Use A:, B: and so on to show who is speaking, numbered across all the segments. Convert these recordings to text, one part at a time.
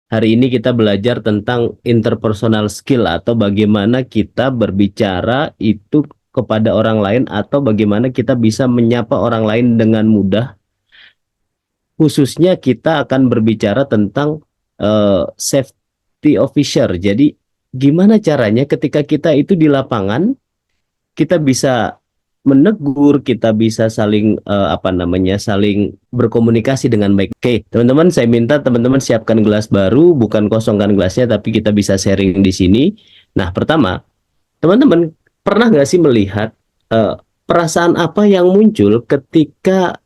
A: Hari ini kita belajar tentang interpersonal skill atau bagaimana kita berbicara itu kepada orang lain atau bagaimana kita bisa menyapa orang lain dengan mudah. Khususnya kita akan berbicara tentang safety officer. Jadi gimana caranya ketika kita itu di lapangan kita bisa menegur, kita bisa saling saling berkomunikasi dengan baik. Oke, teman-teman, saya minta teman-teman siapkan gelas baru, bukan kosongkan gelasnya, tapi kita bisa sharing di sini. Nah, pertama, teman-teman pernah nggak sih melihat eh, perasaan apa yang muncul ketika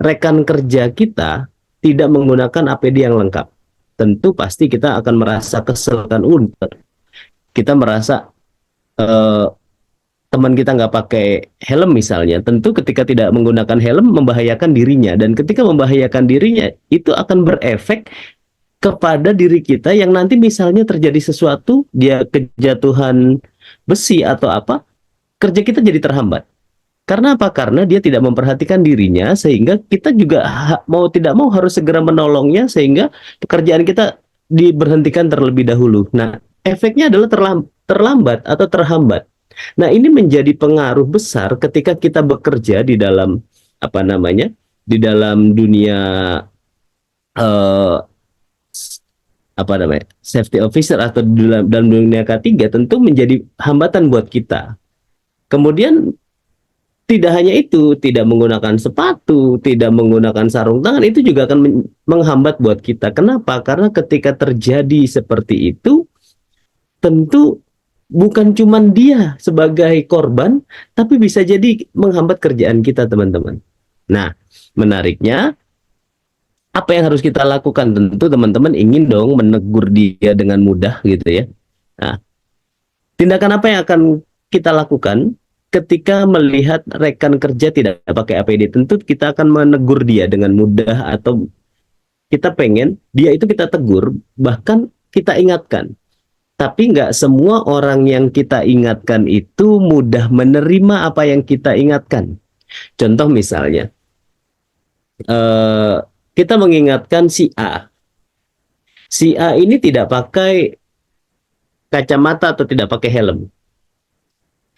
A: rekan kerja kita tidak menggunakan APD yang lengkap? Tentu pasti kita akan merasa kesel kan, kita merasa eh, teman kita nggak pakai helm misalnya, tentu ketika tidak menggunakan helm membahayakan dirinya, dan ketika membahayakan dirinya itu akan berefek kepada diri kita yang nanti misalnya terjadi sesuatu, dia kejatuhan besi atau apa, kerja kita jadi terhambat. Karena apa? Karena dia tidak memperhatikan dirinya, sehingga kita juga mau tidak mau harus segera menolongnya, sehingga pekerjaan kita diberhentikan terlebih dahulu. Nah, efeknya adalah terlambat atau terhambat. Nah, ini menjadi pengaruh besar ketika kita bekerja di dalam apa namanya? Di dalam dunia eh, apa namanya? Safety officer atau dalam dunia K3 tentu menjadi hambatan buat kita. Kemudian tidak hanya itu, tidak menggunakan sepatu, tidak menggunakan sarung tangan, itu juga akan menghambat buat kita. Kenapa? Karena ketika terjadi seperti itu, tentu bukan cuma dia sebagai korban, tapi bisa jadi menghambat kerjaan kita, teman-teman. Nah, menariknya, apa yang harus kita lakukan? Tentu teman-teman ingin dong menegur dia dengan mudah gitu ya. Nah, tindakan apa yang akan kita lakukan ketika melihat rekan kerja tidak pakai APD? Tentu kita akan menegur dia dengan mudah, atau kita pengen dia itu kita tegur, bahkan kita ingatkan. Tapi nggak semua orang yang kita ingatkan itu mudah menerima apa yang kita ingatkan. Contoh misalnya, eh, kita mengingatkan si A. Si A ini tidak pakai kacamata atau tidak pakai helm.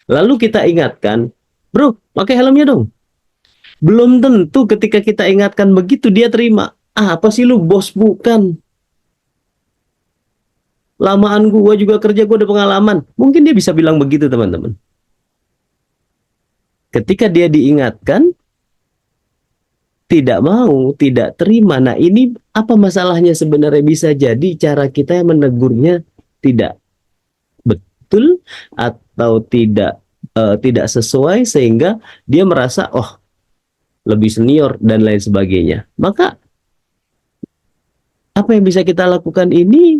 A: Lalu kita ingatkan, bro, pakai helmnya dong. Belum tentu ketika kita ingatkan begitu dia terima. Ah, apa sih lu bos bukan? Lamaan gua juga kerja, gua ada pengalaman. Mungkin dia bisa bilang begitu, teman-teman. Ketika dia diingatkan, tidak mau, tidak terima. Nah, ini apa masalahnya sebenarnya? Bisa jadi cara kita yang menegurnya tidak betul atau tidak sesuai, sehingga dia merasa oh lebih senior dan lain sebagainya. Maka apa yang bisa kita lakukan ini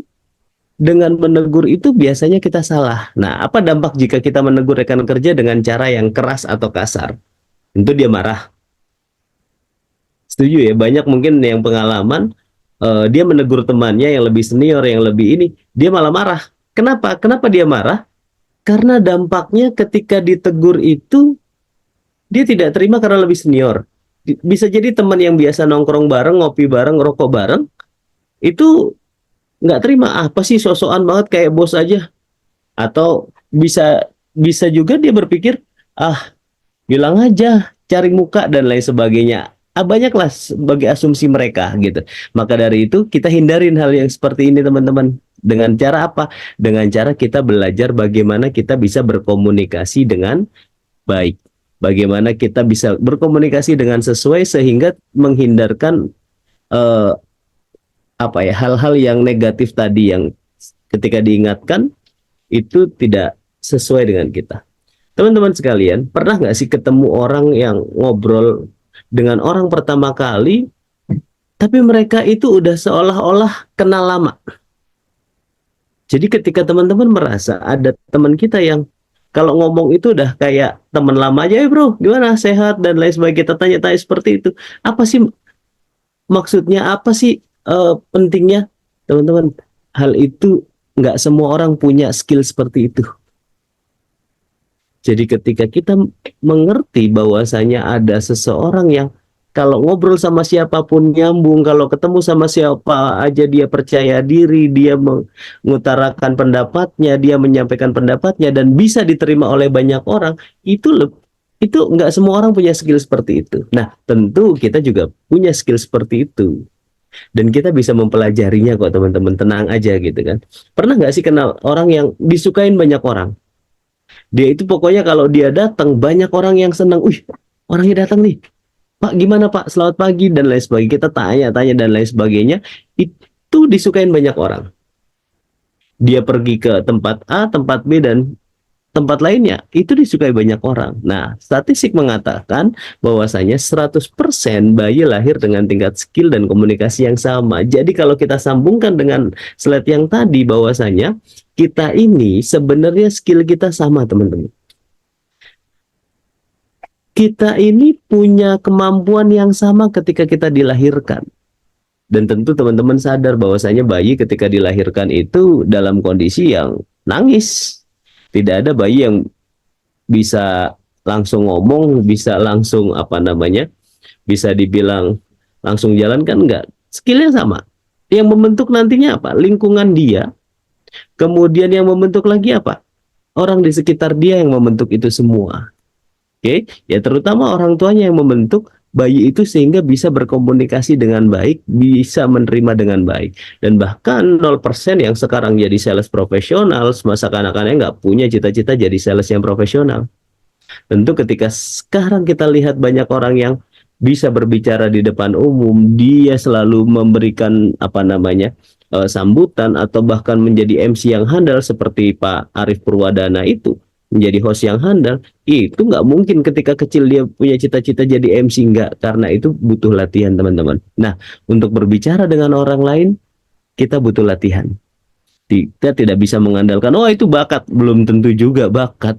A: dengan menegur itu biasanya kita salah. Nah, apa dampak jika kita menegur rekan kerja dengan cara yang keras atau kasar? Tentu dia marah. Setuju ya, banyak mungkin yang pengalaman dia menegur temannya yang lebih senior, yang lebih ini, dia malah marah. Kenapa? Kenapa dia marah? Karena dampaknya ketika ditegur itu dia tidak terima karena lebih senior. Bisa jadi teman yang biasa nongkrong bareng, ngopi bareng, ngerokok bareng, itu nggak terima, apa sih sosokan banget kayak bos aja. Atau bisa bisa juga dia berpikir, ah bilang aja, cari muka dan lain sebagainya. Ah, banyaklah sebagai asumsi mereka gitu. Maka dari itu kita hindarin hal yang seperti ini, teman-teman. Dengan cara apa? Dengan cara kita belajar bagaimana kita bisa berkomunikasi dengan baik. Bagaimana kita bisa berkomunikasi dengan sesuai sehingga menghindarkan eh, hal-hal yang negatif tadi yang ketika diingatkan itu tidak sesuai dengan kita. Teman-teman sekalian, pernah nggak sih ketemu orang yang ngobrol dengan orang pertama kali, tapi mereka itu udah seolah-olah kenal lama. Jadi ketika teman-teman merasa ada teman kita yang kalau ngomong itu udah kayak teman lama aja, bro, gimana, sehat, dan lain sebagainya, kita tanya-tanya seperti itu. Apa sih maksudnya, apa sih pentingnya? Teman-teman, hal itu nggak semua orang punya skill seperti itu. Jadi ketika kita mengerti bahwasanya ada seseorang yang Kalau ngobrol sama siapapun nyambung, kalau ketemu sama siapa aja dia percaya diri, dia mengutarakan pendapatnya, dia menyampaikan pendapatnya dan bisa diterima oleh banyak orang, itu nggak semua orang punya skill seperti itu. Nah, tentu kita juga punya skill seperti itu dan kita bisa mempelajarinya kok teman-teman, tenang aja gitu kan. Pernah nggak sih kenal orang yang disukain banyak orang? Dia itu pokoknya kalau dia datang banyak orang yang senang. Wih, orangnya datang nih. Pak, gimana Pak? Selamat pagi dan lain sebagainya. Kita tanya-tanya dan lain sebagainya. Itu disukain banyak orang. Dia pergi ke tempat A, tempat B dan tempat lainnya itu disukai banyak orang. Nah, statistik mengatakan bahwasanya 100% bayi lahir dengan tingkat skill dan komunikasi yang sama. Jadi kalau kita sambungkan dengan slide yang tadi bahwasanya kita ini sebenarnya skill kita sama, teman-teman. Kita ini punya kemampuan yang sama ketika kita dilahirkan. Dan tentu teman-teman sadar bahwasanya bayi ketika dilahirkan itu dalam kondisi yang nangis. Tidak ada bayi yang bisa langsung ngomong, bisa langsung apa namanya, bisa dibilang langsung jalan kan enggak. Skillnya sama. Yang membentuk nantinya apa? Lingkungan dia. Kemudian yang membentuk lagi apa? Orang di sekitar dia yang membentuk itu semua. Oke, ya terutama orang tuanya yang membentuk bayi itu sehingga bisa berkomunikasi dengan baik, bisa menerima dengan baik. Dan bahkan 0% yang sekarang jadi sales profesional, masa kanak-kanaknya nggak punya cita-cita jadi sales yang profesional. Tentu ketika sekarang kita lihat banyak orang yang bisa berbicara di depan umum, dia selalu memberikan apa namanya sambutan atau bahkan menjadi MC yang handal seperti Pak Arief Purwadana itu menjadi host yang handal, itu nggak mungkin ketika kecil dia punya cita-cita jadi MC, nggak, karena itu butuh latihan teman-teman. Nah, untuk berbicara dengan orang lain kita butuh latihan. Kita tidak bisa mengandalkan oh itu bakat, belum tentu juga bakat.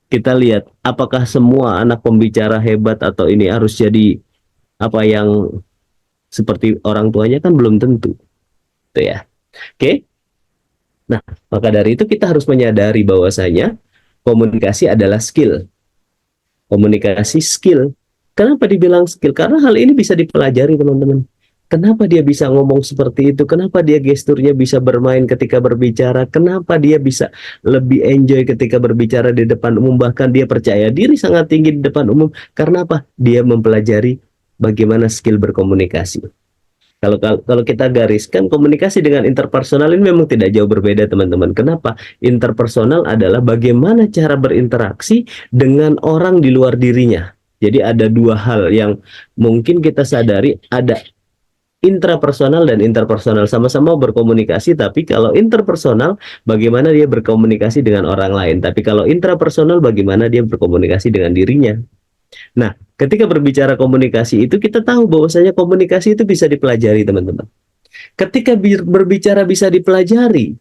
A: Kita lihat apakah semua anak pembicara hebat atau ini harus jadi apa yang seperti orang tuanya, kan belum tentu itu ya. Oke, nah maka dari itu kita harus menyadari bahwasanya komunikasi adalah skill. Komunikasi skill. Kenapa dibilang skill? Karena hal ini bisa dipelajari teman-teman. Kenapa dia bisa ngomong seperti itu? Kenapa dia gesturnya bisa bermain ketika berbicara? Kenapa dia bisa lebih enjoy ketika berbicara di depan umum? Bahkan dia percaya diri sangat tinggi di depan umum. Karena apa? Dia mempelajari bagaimana skill berkomunikasi. Kalau kita gariskan, komunikasi dengan interpersonal ini memang tidak jauh berbeda teman-teman. Kenapa? Interpersonal adalah bagaimana cara berinteraksi dengan orang di luar dirinya. Jadi ada dua hal yang mungkin kita sadari, ada intrapersonal dan interpersonal, sama-sama berkomunikasi, tapi kalau interpersonal bagaimana dia berkomunikasi dengan orang lain, tapi kalau intrapersonal bagaimana dia berkomunikasi dengan dirinya. Nah, ketika berbicara komunikasi itu kita tahu bahwasanya komunikasi itu bisa dipelajari teman-teman. Ketika berbicara bisa dipelajari,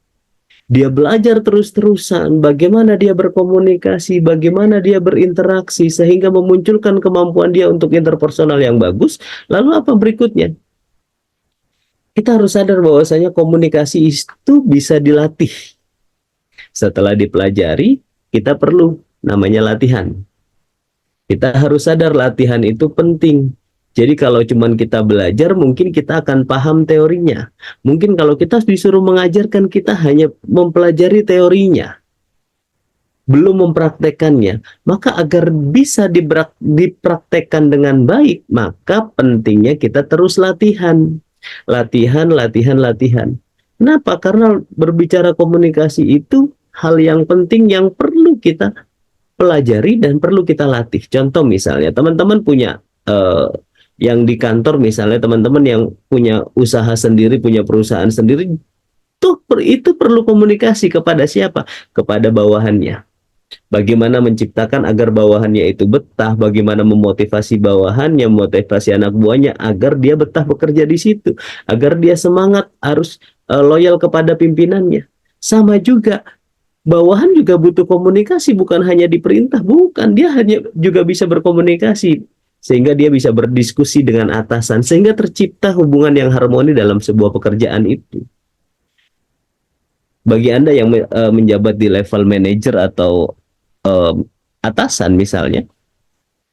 A: dia belajar terus-terusan bagaimana dia berkomunikasi, bagaimana dia berinteraksi sehingga memunculkan kemampuan dia untuk interpersonal yang bagus. Lalu apa berikutnya? Kita harus sadar bahwasanya komunikasi itu bisa dilatih. Setelah dipelajari, kita perlu namanya latihan. Kita harus sadar latihan itu penting. Jadi kalau cuman kita belajar, mungkin kita akan paham teorinya. Mungkin kalau kita disuruh mengajarkan, kita hanya mempelajari teorinya, belum mempraktekannya. Maka agar bisa dipraktekkan dengan baik, maka pentingnya kita terus latihan. Latihan, latihan, latihan. Kenapa? Karena berbicara komunikasi itu hal yang penting yang perlu kita pelajari dan perlu kita latih. Contoh misalnya, teman-teman punya yang di kantor misalnya, teman-teman yang punya usaha sendiri, punya perusahaan sendiri, itu perlu komunikasi kepada siapa? Kepada bawahannya. Bagaimana menciptakan agar bawahannya itu betah, bagaimana memotivasi bawahannya, memotivasi anak buahnya agar dia betah bekerja di situ, agar dia semangat harus loyal kepada pimpinannya. Sama juga bawahan juga butuh komunikasi, bukan hanya diperintah, bukan, dia hanya juga bisa berkomunikasi sehingga dia bisa berdiskusi dengan atasan sehingga tercipta hubungan yang harmoni dalam sebuah pekerjaan itu. Bagi Anda yang menjabat di level manajer atau atasan misalnya,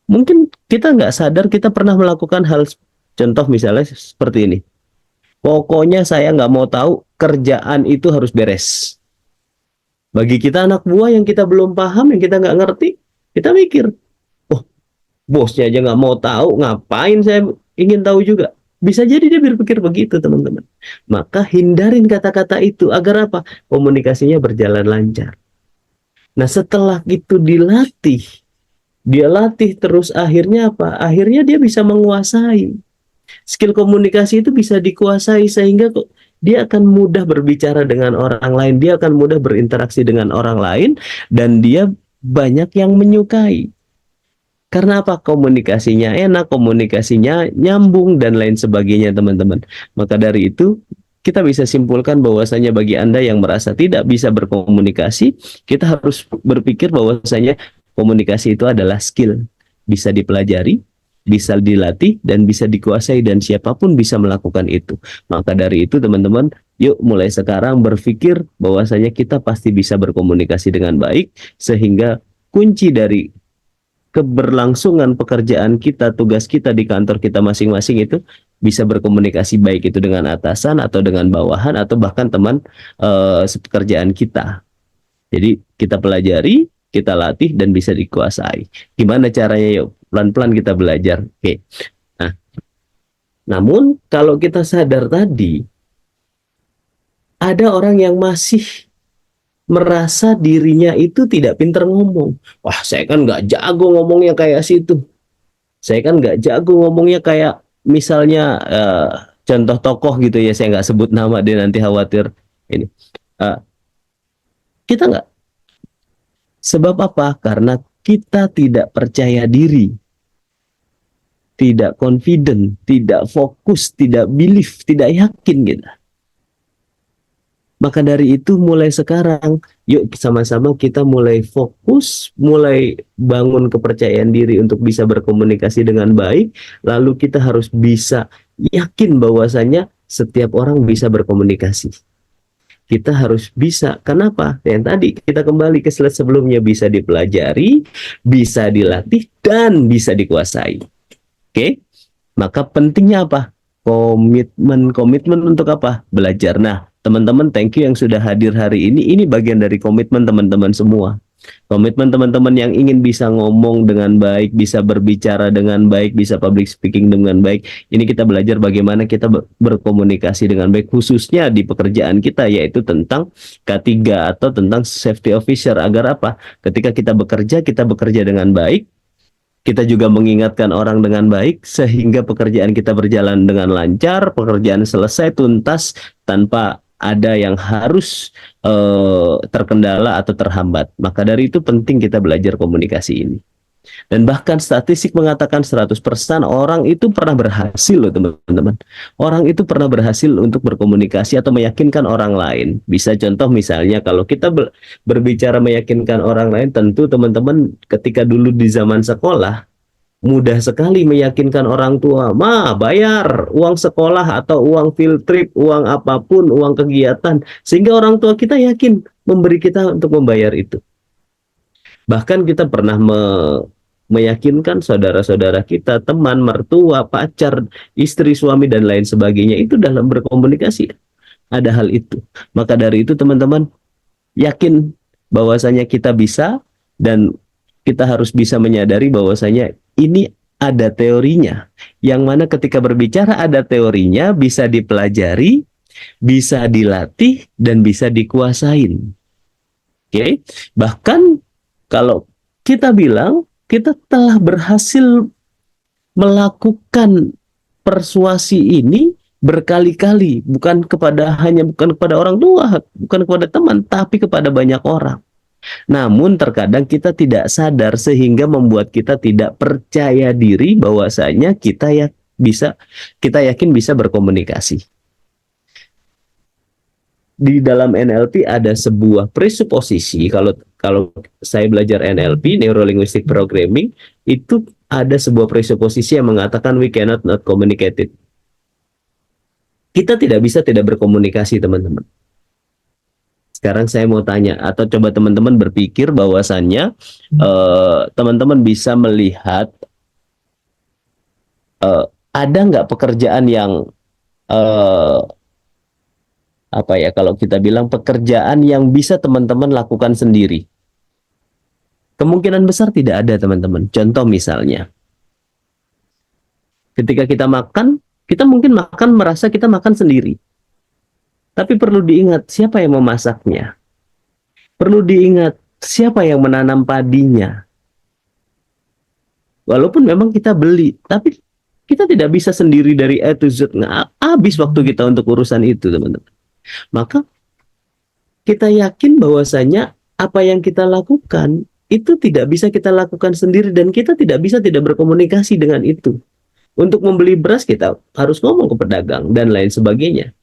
A: Mungkin kita nggak sadar kita pernah melakukan hal, contoh misalnya seperti ini. Pokoknya saya nggak mau tahu, kerjaan itu harus beres. Bagi kita anak buah yang kita belum paham, yang kita nggak ngerti, kita mikir, oh bosnya aja nggak mau tahu, ngapain saya ingin tahu juga. Bisa jadi dia berpikir begitu, teman-teman. Maka hindarin kata-kata itu agar apa? Komunikasinya berjalan lancar. Nah, setelah itu dilatih, dia latih terus, akhirnya apa? Akhirnya dia bisa menguasai. Skill komunikasi itu bisa dikuasai sehingga dia akan mudah berbicara dengan orang lain, dia akan mudah berinteraksi dengan orang lain, dan dia banyak yang menyukai. Karena apa? Komunikasinya enak, komunikasinya nyambung, dan lain sebagainya, teman-teman. Maka dari itu, kita bisa simpulkan bahwasanya bagi Anda yang merasa tidak bisa berkomunikasi, kita harus berpikir bahwasanya komunikasi itu adalah skill. Bisa dipelajari, bisa dilatih, dan bisa dikuasai, dan siapapun bisa melakukan itu. Maka dari itu, teman-teman, yuk mulai sekarang berpikir bahwasanya kita pasti bisa berkomunikasi dengan baik, sehingga kunci dari keberlangsungan pekerjaan kita, tugas kita di kantor kita masing-masing itu bisa berkomunikasi, baik itu dengan atasan atau dengan bawahan atau bahkan teman sepekerjaan kita. Jadi kita pelajari, kita latih, dan bisa dikuasai. Gimana caranya? Yuk pelan-pelan kita belajar. Oke. Nah, namun kalau kita sadar tadi, ada orang yang masih merasa dirinya itu tidak pinter ngomong. Wah, saya kan nggak jago ngomongnya kayak situ. Saya kan nggak jago ngomongnya kayak misalnya contoh tokoh gitu ya, saya nggak sebut nama dia nanti khawatir ini. Uh, kita nggak. Sebab apa? Karena kita tidak percaya diri, tidak confident, tidak fokus, tidak belief, tidak yakin gitu. Maka dari itu mulai sekarang, yuk sama-sama kita mulai fokus, mulai bangun kepercayaan diri untuk bisa berkomunikasi dengan baik. Lalu kita harus bisa yakin bahwasanya setiap orang bisa berkomunikasi. Kita harus bisa. Kenapa? Yang tadi kita kembali ke slide sebelumnya, bisa dipelajari, bisa dilatih, dan bisa dikuasai. Oke? Maka pentingnya apa? Komitmen untuk apa? Belajar. Nah, teman-teman, thank you yang sudah hadir hari ini. Ini bagian dari komitmen teman-teman semua. Komitmen teman-teman yang ingin bisa ngomong dengan baik, bisa berbicara dengan baik, bisa public speaking dengan baik. Ini kita belajar bagaimana kita berkomunikasi dengan baik, khususnya di pekerjaan kita, yaitu tentang K3 atau tentang safety officer. Agar apa? Ketika kita bekerja dengan baik, kita juga mengingatkan orang dengan baik, sehingga pekerjaan kita berjalan dengan lancar, pekerjaan selesai tuntas tanpa ada yang harus terkendala atau terhambat. Maka dari itu penting kita belajar komunikasi ini. Dan bahkan statistik mengatakan 100% orang itu pernah berhasil loh, teman-teman. Orang itu pernah berhasil untuk berkomunikasi atau meyakinkan orang lain. Bisa contoh misalnya kalau kita berbicara meyakinkan orang lain, tentu teman-teman ketika dulu di zaman sekolah mudah sekali meyakinkan orang tua, bayar uang sekolah atau uang field trip, uang apapun, uang kegiatan, sehingga orang tua kita yakin memberi kita untuk membayar itu. Bahkan kita pernah meyakinkan saudara-saudara kita, teman, mertua, pacar, istri, suami, dan lain sebagainya. Itu dalam berkomunikasi ada hal itu. Maka dari itu teman-teman, yakin bahwasanya kita bisa, dan kita harus bisa menyadari bahwasanya ini ada teorinya. Yang mana ketika berbicara ada teorinya, bisa dipelajari, bisa dilatih, dan bisa dikuasain. Oke, bahkan kalau kita bilang kita telah berhasil melakukan persuasi ini berkali-kali, bukan kepada orang tua, bukan kepada teman, tapi kepada banyak orang. Namun terkadang kita tidak sadar sehingga membuat kita tidak percaya diri bahwasanya kita yakin bisa berkomunikasi. Di dalam NLP ada sebuah presuposisi. Kalau saya belajar NLP, Neuro Linguistic Programming, itu ada sebuah presuposisi yang mengatakan we cannot not communicate it. Kita tidak bisa tidak berkomunikasi, teman-teman. Sekarang saya mau tanya, atau coba teman-teman berpikir bahwasannya teman-teman bisa melihat ada nggak pekerjaan yang eh, apa ya, kalau kita bilang pekerjaan yang bisa teman-teman lakukan sendiri? Kemungkinan besar tidak ada, teman-teman. Contoh misalnya, ketika kita makan, kita mungkin makan merasa kita makan sendiri. Tapi perlu diingat siapa yang memasaknya. Perlu diingat siapa yang menanam padinya. Walaupun memang kita beli, tapi kita tidak bisa sendiri dari A to Z. Nggak habis waktu kita untuk urusan itu, teman-teman. Maka kita yakin bahwasanya apa yang kita lakukan itu tidak bisa kita lakukan sendiri, dan kita tidak bisa tidak berkomunikasi dengan itu. Untuk membeli beras kita harus ngomong ke pedagang dan lain sebagainya.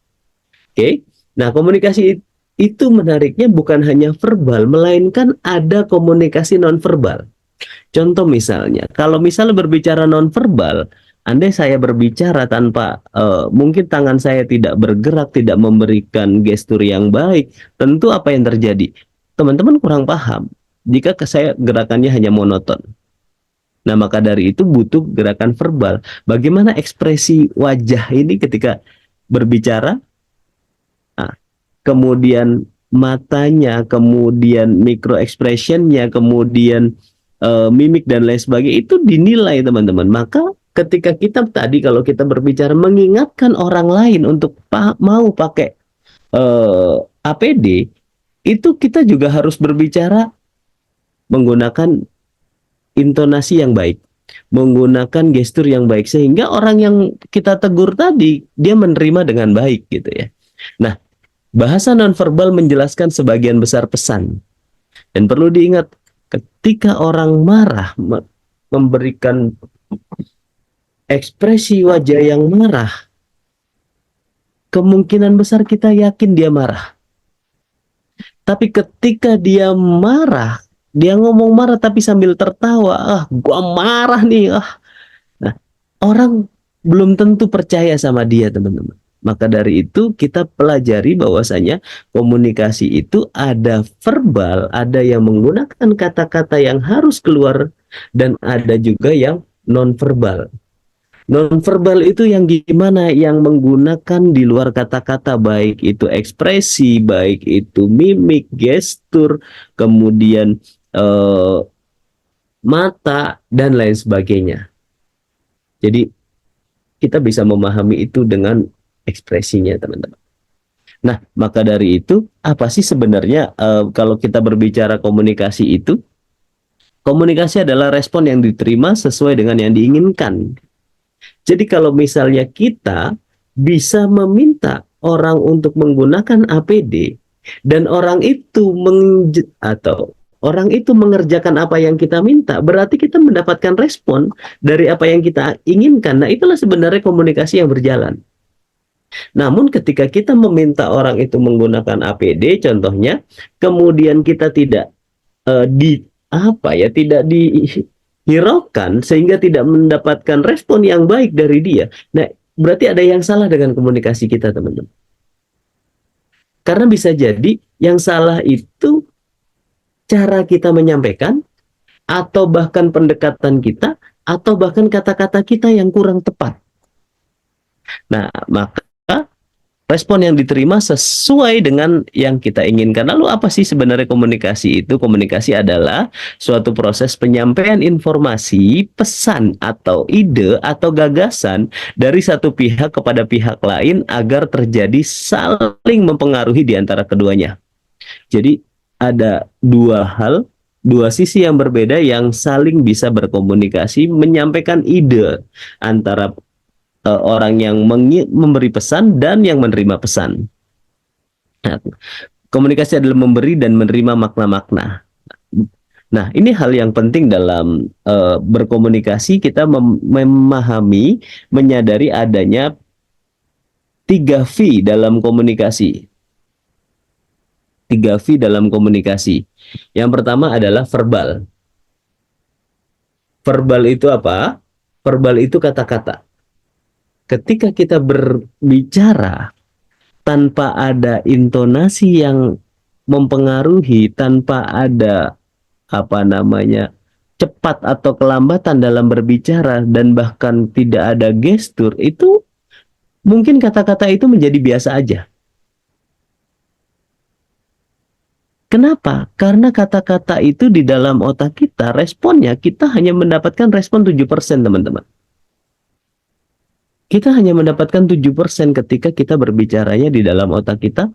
A: Oke. Nah, komunikasi itu menariknya bukan hanya verbal, melainkan ada komunikasi nonverbal. Contoh misalnya, kalau misalnya berbicara nonverbal, andai saya berbicara tanpa mungkin tangan saya tidak bergerak, tidak memberikan gestur yang baik, tentu apa yang terjadi? Teman-teman kurang paham jika saya gerakannya hanya monoton. Nah, maka dari itu butuh gerakan verbal. Bagaimana ekspresi wajah ini ketika berbicara? Nah, kemudian matanya, kemudian micro expressionnya, kemudian mimik dan lain sebagainya, itu dinilai, teman-teman. Maka ketika kita tadi, kalau kita berbicara mengingatkan orang lain untuk mau pakai APD, itu kita juga harus berbicara menggunakan intonasi yang baik, menggunakan gestur yang baik, sehingga orang yang kita tegur tadi dia menerima dengan baik gitu ya. Nah, bahasa nonverbal menjelaskan sebagian besar pesan. Dan perlu diingat, ketika orang marah, memberikan ekspresi wajah yang marah, kemungkinan besar kita yakin dia marah. Tapi ketika dia marah, dia ngomong marah tapi sambil tertawa, gua marah nih, Nah, orang belum tentu percaya sama dia, teman-teman. Maka dari itu kita pelajari bahwasanya komunikasi itu ada verbal, ada yang menggunakan kata-kata yang harus keluar, dan ada juga yang nonverbal. Nonverbal itu yang gimana? Yang menggunakan di luar kata-kata, baik itu ekspresi, baik itu mimik, gestur, kemudian mata, dan lain sebagainya. Jadi kita bisa memahami itu dengan ekspresinya, teman-teman. Nah, maka dari itu, apa sih sebenarnya kalau kita berbicara komunikasi itu? Komunikasi adalah respon yang diterima sesuai dengan yang diinginkan. Jadi kalau misalnya kita bisa meminta orang untuk menggunakan APD, dan orang itu atau orang itu mengerjakan apa yang kita minta, berarti kita mendapatkan respon dari apa yang kita inginkan. Nah, itulah sebenarnya komunikasi yang berjalan. Namun ketika kita meminta orang itu menggunakan APD, contohnya, kemudian kita tidak tidak dihiraukan, sehingga tidak mendapatkan respon yang baik dari dia. Nah, berarti ada yang salah dengan komunikasi kita, teman-teman. Karena bisa jadi yang salah itu cara kita menyampaikan, atau bahkan pendekatan kita, atau bahkan kata-kata kita yang kurang tepat. Nah, maka respon yang diterima sesuai dengan yang kita inginkan. Lalu apa sih sebenarnya komunikasi itu? Komunikasi adalah suatu proses penyampaian informasi, pesan, atau ide, atau gagasan dari satu pihak kepada pihak lain agar terjadi saling mempengaruhi di antara keduanya. Jadi ada dua sisi yang berbeda yang saling bisa berkomunikasi, menyampaikan ide antara orang yang memberi pesan dan yang menerima pesan. Nah, komunikasi adalah memberi dan menerima makna-makna. Nah, ini hal yang penting dalam berkomunikasi. Kita memahami, menyadari adanya 3V dalam komunikasi. 3V dalam komunikasi. Yang pertama adalah verbal. Verbal itu apa? Verbal itu kata-kata. Ketika kita berbicara tanpa ada intonasi yang mempengaruhi, tanpa ada cepat atau kelambatan dalam berbicara dan bahkan tidak ada gestur, itu mungkin kata-kata itu menjadi biasa aja. Kenapa? Karena kata-kata itu di dalam otak kita, responnya kita hanya mendapatkan respon 7%, teman-teman. Kita hanya mendapatkan 7% ketika kita berbicaranya di dalam otak kita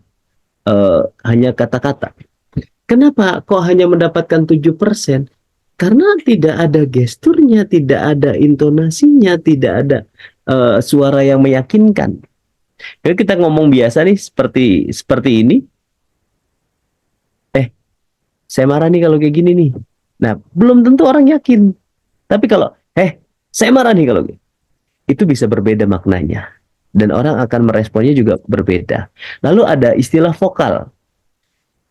A: hanya kata-kata. Kenapa kok hanya mendapatkan 7%? Karena tidak ada gesturnya, tidak ada intonasinya, tidak ada suara yang meyakinkan. Kalau kita ngomong biasa nih seperti ini, saya marah nih kalau kayak gini nih. Nah, belum tentu orang yakin. Tapi kalau, saya marah nih kalau gitu. Itu bisa berbeda maknanya. Dan orang akan meresponnya juga berbeda. Lalu ada istilah vokal.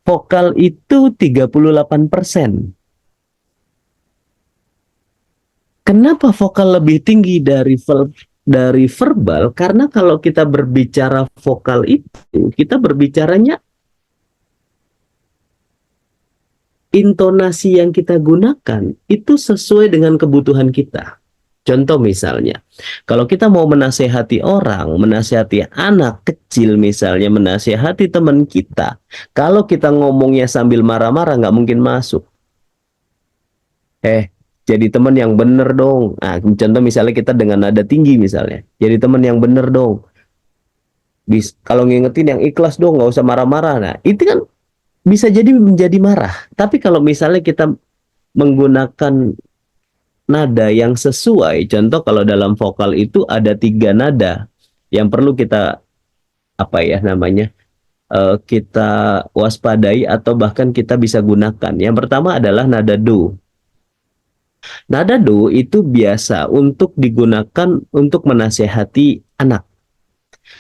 A: Vokal itu 38%. Kenapa vokal lebih tinggi dari verbal? Karena kalau kita berbicara vokal itu, kita berbicaranya intonasi yang kita gunakan itu sesuai dengan kebutuhan kita. Contoh misalnya, kalau kita mau menasehati orang, menasehati anak kecil misalnya, menasehati teman kita, kalau kita ngomongnya sambil marah-marah nggak mungkin masuk. Jadi teman yang bener dong. Nah, contoh misalnya kita dengan nada tinggi misalnya, jadi teman yang bener dong. Kalau ngingetin yang ikhlas dong, nggak usah marah-marah. Nah, itu kan bisa jadi menjadi marah. Tapi kalau misalnya kita menggunakan nada yang sesuai, contoh kalau dalam vokal itu ada 3 nada yang perlu kita kita waspadai atau bahkan kita bisa gunakan. Yang pertama adalah nada do. Nada do itu biasa untuk digunakan untuk menasehati anak.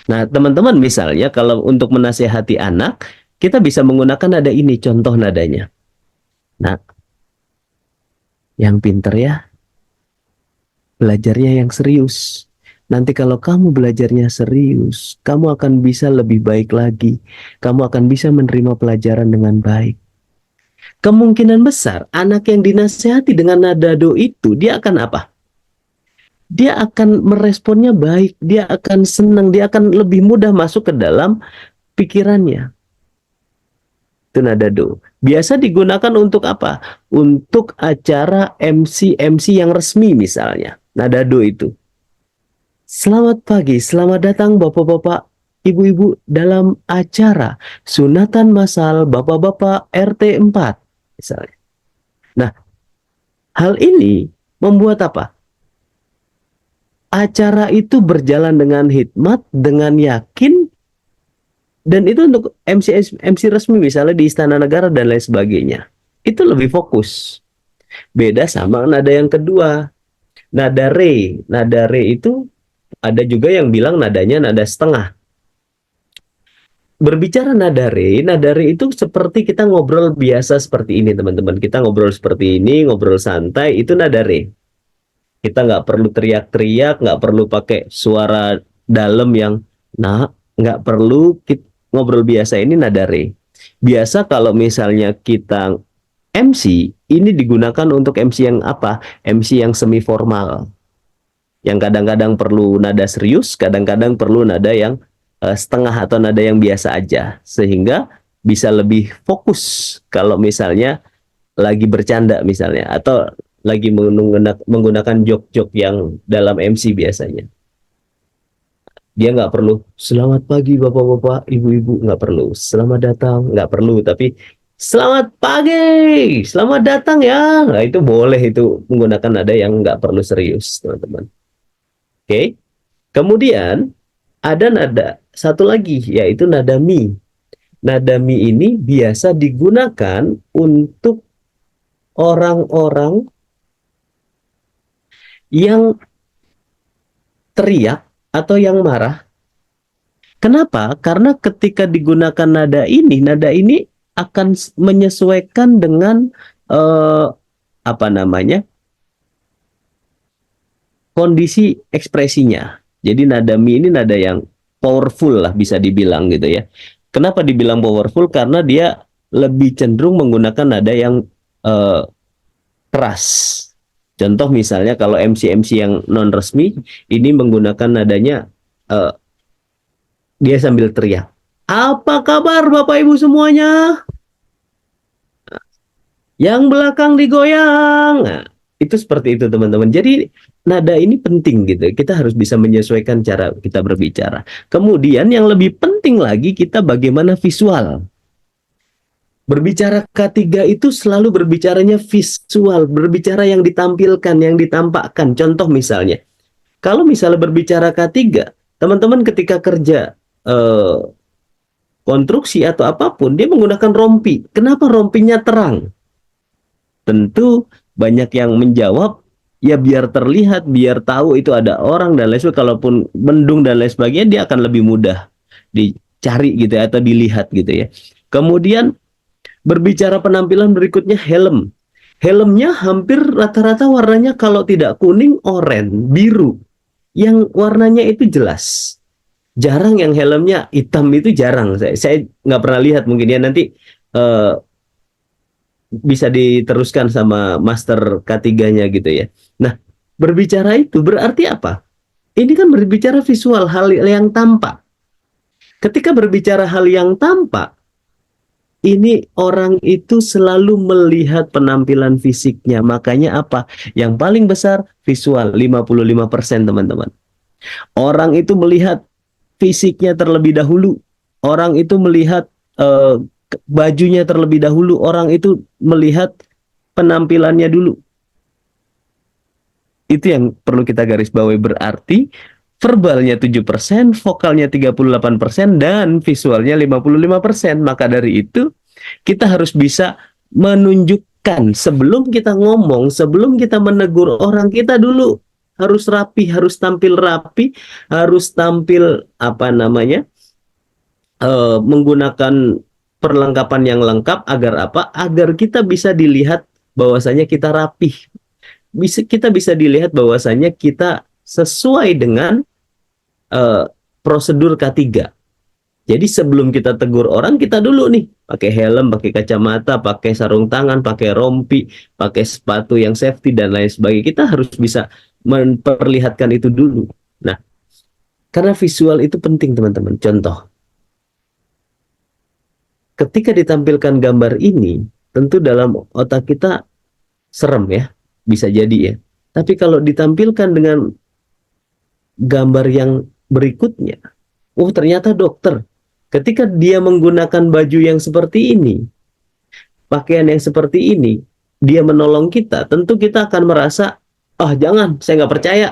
A: Nah, teman-teman misalnya kalau untuk menasehati anak, kita bisa menggunakan nada ini, contoh nadanya. Nah, yang pinter ya, belajarnya yang serius. Nanti kalau kamu belajarnya serius, kamu akan bisa lebih baik lagi. Kamu akan bisa menerima pelajaran dengan baik. Kemungkinan besar anak yang dinasehati dengan nada do itu, dia akan apa? Dia akan meresponnya baik, dia akan senang, dia akan lebih mudah masuk ke dalam pikirannya. Itu nada do. Biasa digunakan untuk apa? Untuk acara MC yang resmi misalnya. Nada do itu. Selamat pagi, selamat datang bapak-bapak, ibu-ibu dalam acara sunatan massal bapak-bapak RT 4 misalnya. Nah, hal ini membuat apa? Acara itu berjalan dengan hikmat, dengan yakin, dan itu untuk MC resmi misalnya di Istana Negara dan lain sebagainya. Itu lebih fokus. Beda sama nada yang kedua, nada re. Nada re itu ada juga yang bilang nadanya nada setengah. Berbicara nada re itu seperti kita ngobrol biasa seperti ini, teman-teman. Kita ngobrol seperti ini, ngobrol santai, itu nada re. Kita nggak perlu teriak-teriak, nggak perlu pakai suara dalam yang, nggak perlu. Ngobrol biasa ini nada re. Biasa kalau misalnya kita MC, ini digunakan untuk MC yang apa? MC yang semi formal. Yang kadang-kadang perlu nada serius, kadang-kadang perlu nada yang setengah atau nada yang biasa aja. Sehingga bisa lebih fokus kalau misalnya lagi bercanda misalnya. Atau lagi menggunakan jok-jok yang dalam MC biasanya. Dia nggak perlu, selamat pagi bapak-bapak, ibu-ibu, nggak perlu. Selamat datang, nggak perlu. Tapi selamat pagi, selamat datang ya. Nah, itu boleh, itu menggunakan nada yang nggak perlu serius, teman-teman. Oke. Kemudian ada nada satu lagi, yaitu nada mi. Nada mi ini biasa digunakan untuk orang-orang yang teriak atau yang marah. Kenapa? Karena ketika digunakan nada ini akan menyesuaikan dengan eh, apa namanya, kondisi ekspresinya. Jadi nada mi ini nada yang powerful lah, bisa dibilang gitu ya. Kenapa dibilang powerful? Karena dia lebih cenderung menggunakan nada yang keras. Contoh misalnya kalau MC-MC yang non resmi ini menggunakan nadanya, eh, dia sambil teriak, apa kabar Bapak Ibu semuanya? Yang belakang digoyang. Nah, itu seperti itu teman-teman. Jadi nada ini penting gitu. Kita harus bisa menyesuaikan cara kita berbicara. Kemudian yang lebih penting lagi kita bagaimana visual. Berbicara K3 itu selalu berbicaranya visual, berbicara yang ditampilkan, yang ditampakkan. Contoh misalnya, kalau misalnya berbicara K3, teman-teman ketika kerja eh, konstruksi atau apapun, dia menggunakan rompi. Kenapa rompinya terang? Tentu banyak yang menjawab, ya biar terlihat, biar tahu itu ada orang dan lain sebagainya. Kalaupun mendung dan lain sebagainya, dia akan lebih mudah dicari gitu ya, atau dilihat gitu ya. Kemudian berbicara penampilan berikutnya, helm. Helmnya hampir rata-rata warnanya kalau tidak kuning, oranye, biru. Yang warnanya itu jelas. Jarang yang helmnya hitam, itu jarang. Saya nggak pernah lihat, mungkin ya nanti eh, bisa diteruskan sama master K3-nya gitu ya. Nah, berbicara itu berarti apa? Ini kan berbicara visual, hal yang tampak. Ketika berbicara hal yang tampak, ini orang itu selalu melihat penampilan fisiknya. Makanya apa? Yang paling besar visual 55% teman-teman. Orang itu melihat fisiknya terlebih dahulu. Orang itu melihat bajunya terlebih dahulu. Orang itu melihat penampilannya dulu. Itu yang perlu kita garis bawahi, berarti verbalnya 7%, vokalnya 38%, dan visualnya 55%. Maka dari itu, kita harus bisa menunjukkan sebelum kita ngomong, sebelum kita menegur orang, kita dulu harus rapi, harus tampil rapi, harus tampil apa namanya, menggunakan perlengkapan yang lengkap agar apa? Agar kita bisa dilihat bahwasanya kita rapih. Kita bisa dilihat bahwasanya kita sesuai dengan uh, prosedur K3. Jadi sebelum kita tegur orang, kita dulu nih pakai helm, pakai kacamata, pakai sarung tangan, pakai rompi, pakai sepatu yang safety dan lain sebagainya. Kita harus bisa memperlihatkan itu dulu. Nah, karena visual itu penting teman-teman. Contoh, ketika ditampilkan gambar ini, tentu dalam otak kita serem ya, bisa jadi ya. Tapi kalau ditampilkan dengan gambar yang berikutnya, oh ternyata dokter. Ketika dia menggunakan baju yang seperti ini, pakaian yang seperti ini, dia menolong kita, tentu kita akan merasa, ah jangan, saya nggak percaya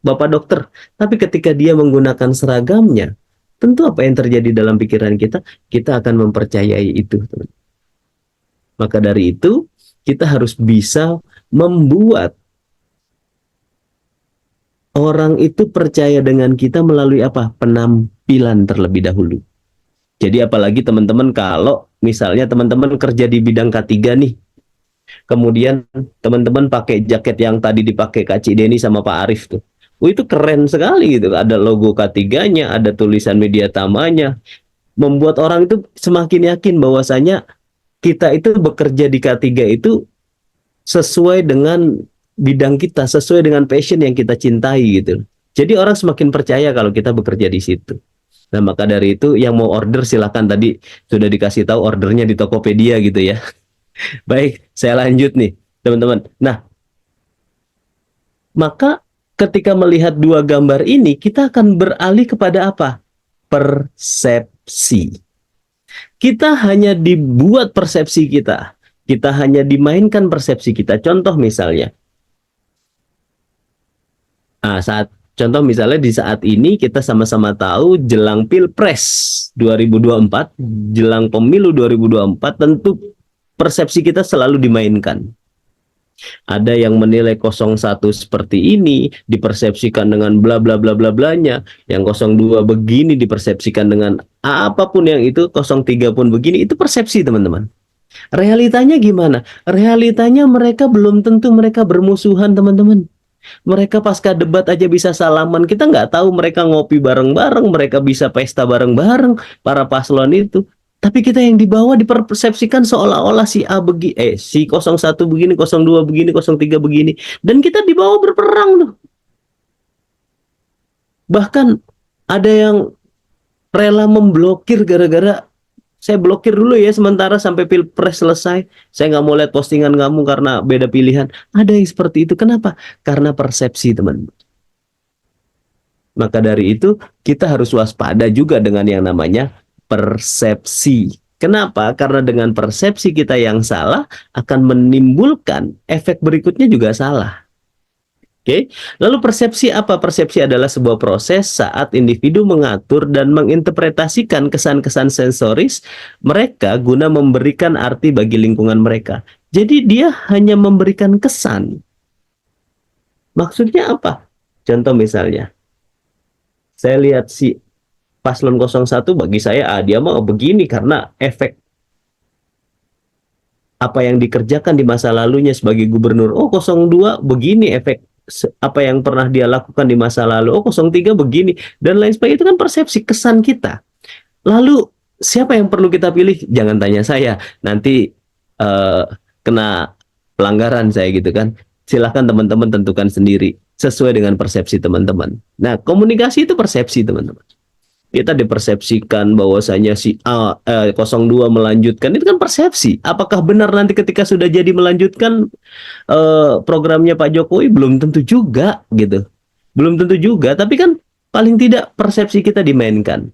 A: Bapak dokter. Tapi ketika dia menggunakan seragamnya, tentu apa yang terjadi dalam pikiran kita, kita akan mempercayai itu. Maka dari itu, kita harus bisa membuat orang itu percaya dengan kita melalui apa? Penampilan terlebih dahulu. Jadi apalagi teman-teman kalau misalnya teman-teman kerja di bidang K3 nih, kemudian teman-teman pakai jaket yang tadi dipakai Kak Cik Deni sama Pak Arif tuh. Itu keren sekali gitu. Ada logo K3-nya, ada tulisan media tamanya. Membuat orang itu semakin yakin bahwasanya kita itu bekerja di K3 itu sesuai dengan bidang kita, sesuai dengan passion yang kita cintai gitu. Jadi orang semakin percaya kalau kita bekerja di situ. Nah, maka dari itu yang mau order silakan, tadi sudah dikasih tahu ordernya di Tokopedia gitu ya. Baik, saya lanjut nih, teman-teman. Nah, maka ketika melihat dua gambar ini, kita akan beralih kepada apa? Persepsi. Kita hanya dibuat persepsi kita. Kita hanya dimainkan persepsi kita. Contoh misalnya, contoh misalnya di saat ini kita sama-sama tahu jelang Pilpres 2024, jelang pemilu 2024, tentu persepsi kita selalu dimainkan. Ada yang menilai 01 seperti ini, dipersepsikan dengan bla bla bla bla blanya. Yang 02 begini dipersepsikan dengan apapun yang itu, 03 pun begini. Itu persepsi teman-teman. Realitanya gimana? Realitanya mereka belum tentu mereka bermusuhan teman-teman. Mereka pasca debat aja bisa salaman. Kita nggak tahu mereka ngopi bareng-bareng, mereka bisa pesta bareng-bareng, para paslon itu. Tapi kita yang di bawah dipersepsikan seolah-olah si si 01 begini, 02 begini, 03 begini. Dan kita di bawah berperang tuh. Bahkan ada yang rela memblokir gara-gara saya blokir dulu ya sementara sampai pilpres selesai. Saya nggak mau lihat postingan kamu karena beda pilihan. Ada yang seperti itu. Kenapa? Karena persepsi, teman. Maka dari itu kita harus waspada juga dengan yang namanya persepsi. Kenapa? Karena dengan persepsi kita yang salah akan menimbulkan efek berikutnya juga salah. Oke, lalu persepsi apa? Persepsi adalah sebuah proses saat individu mengatur dan menginterpretasikan kesan-kesan sensoris mereka guna memberikan arti bagi lingkungan mereka. Jadi dia hanya memberikan kesan. Maksudnya apa? Contoh misalnya, saya lihat si paslon 01 bagi saya dia mau begini karena efek apa yang dikerjakan di masa lalunya sebagai gubernur. Oh, 02 begini efek apa yang pernah dia lakukan di masa lalu. Oh, 03 begini dan lain sebagainya. Itu kan persepsi kesan kita. Lalu siapa yang perlu kita pilih? Jangan tanya saya. Nanti kena pelanggaran saya gitu kan. Silahkan teman-teman tentukan sendiri sesuai dengan persepsi teman-teman. Nah, komunikasi itu persepsi, teman-teman. Kita dipersepsikan bahwasanya si 02 melanjutkan, itu kan persepsi. Apakah benar nanti ketika sudah jadi melanjutkan programnya Pak Jokowi? Belum tentu juga gitu. Belum tentu juga, tapi kan paling tidak persepsi kita dimainkan.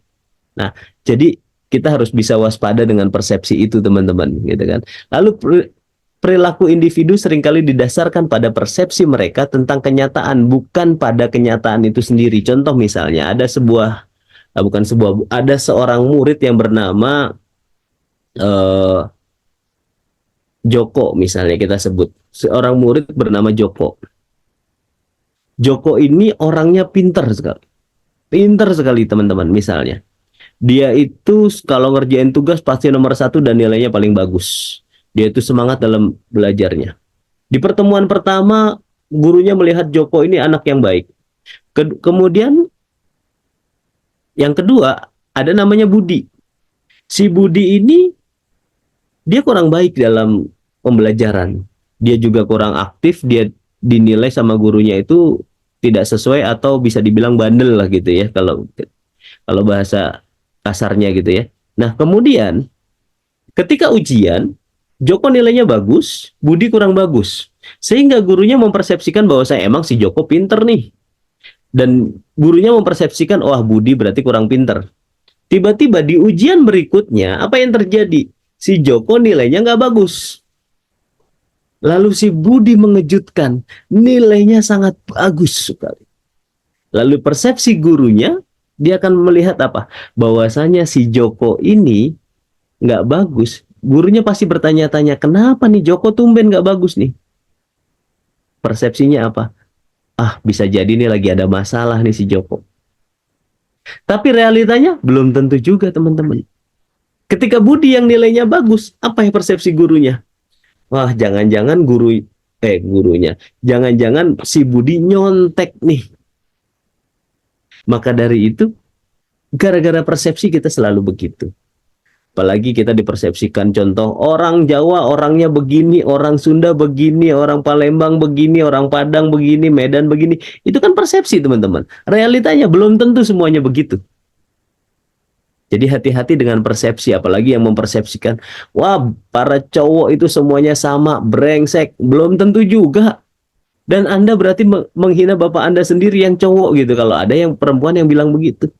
A: Nah, jadi kita harus bisa waspada dengan persepsi itu, teman-teman, gitu kan. Lalu perilaku individu seringkali didasarkan pada persepsi mereka tentang kenyataan, bukan pada kenyataan itu sendiri. Contoh misalnya ada seorang murid yang bernama Joko, misalnya kita sebut seorang murid bernama Joko. Joko ini orangnya pintar sekali teman-teman. Misalnya dia itu kalau ngerjain tugas pasti nomor 1 dan nilainya paling bagus. Dia itu semangat dalam belajarnya. Di pertemuan pertama gurunya melihat Joko ini anak yang baik. Kemudian yang kedua, ada namanya Budi. Si Budi ini, dia kurang baik dalam pembelajaran. Dia juga kurang aktif, dia dinilai sama gurunya itu tidak sesuai atau bisa dibilang bandel lah gitu ya, kalau bahasa kasarnya gitu ya. Nah, kemudian ketika ujian, Joko nilainya bagus, Budi kurang bagus. Sehingga gurunya mempersepsikan bahwa saya emang si Joko pinter nih. Dan gurunya mempersepsikan, wah Budi berarti kurang pinter. Tiba-tiba di ujian berikutnya, apa yang terjadi? Si Joko nilainya nggak bagus. Lalu si Budi mengejutkan, nilainya sangat bagus sekali. Lalu persepsi gurunya, dia akan melihat apa? Bahwasanya si Joko ini nggak bagus. Gurunya pasti bertanya-tanya, kenapa nih Joko tumben nggak bagus nih? Persepsinya apa? Bisa jadi nih lagi ada masalah nih si Joko. Tapi realitanya belum tentu juga, teman-teman. Ketika Budi yang nilainya bagus, apa yang persepsi gurunya? Wah, jangan-jangan gurunya. Jangan-jangan si Budi nyontek nih. Maka dari itu, gara-gara persepsi kita selalu begitu. Apalagi kita dipersepsikan, contoh orang Jawa orangnya begini, orang Sunda begini, orang Palembang begini, orang Padang begini, Medan begini. Itu kan persepsi, teman-teman. Realitanya belum tentu semuanya begitu. Jadi hati-hati dengan persepsi, apalagi yang mempersepsikan, wah para cowok itu semuanya sama, brengsek. Belum tentu juga. Dan Anda berarti menghina bapak Anda sendiri yang cowok gitu, kalau ada yang perempuan yang bilang begitu.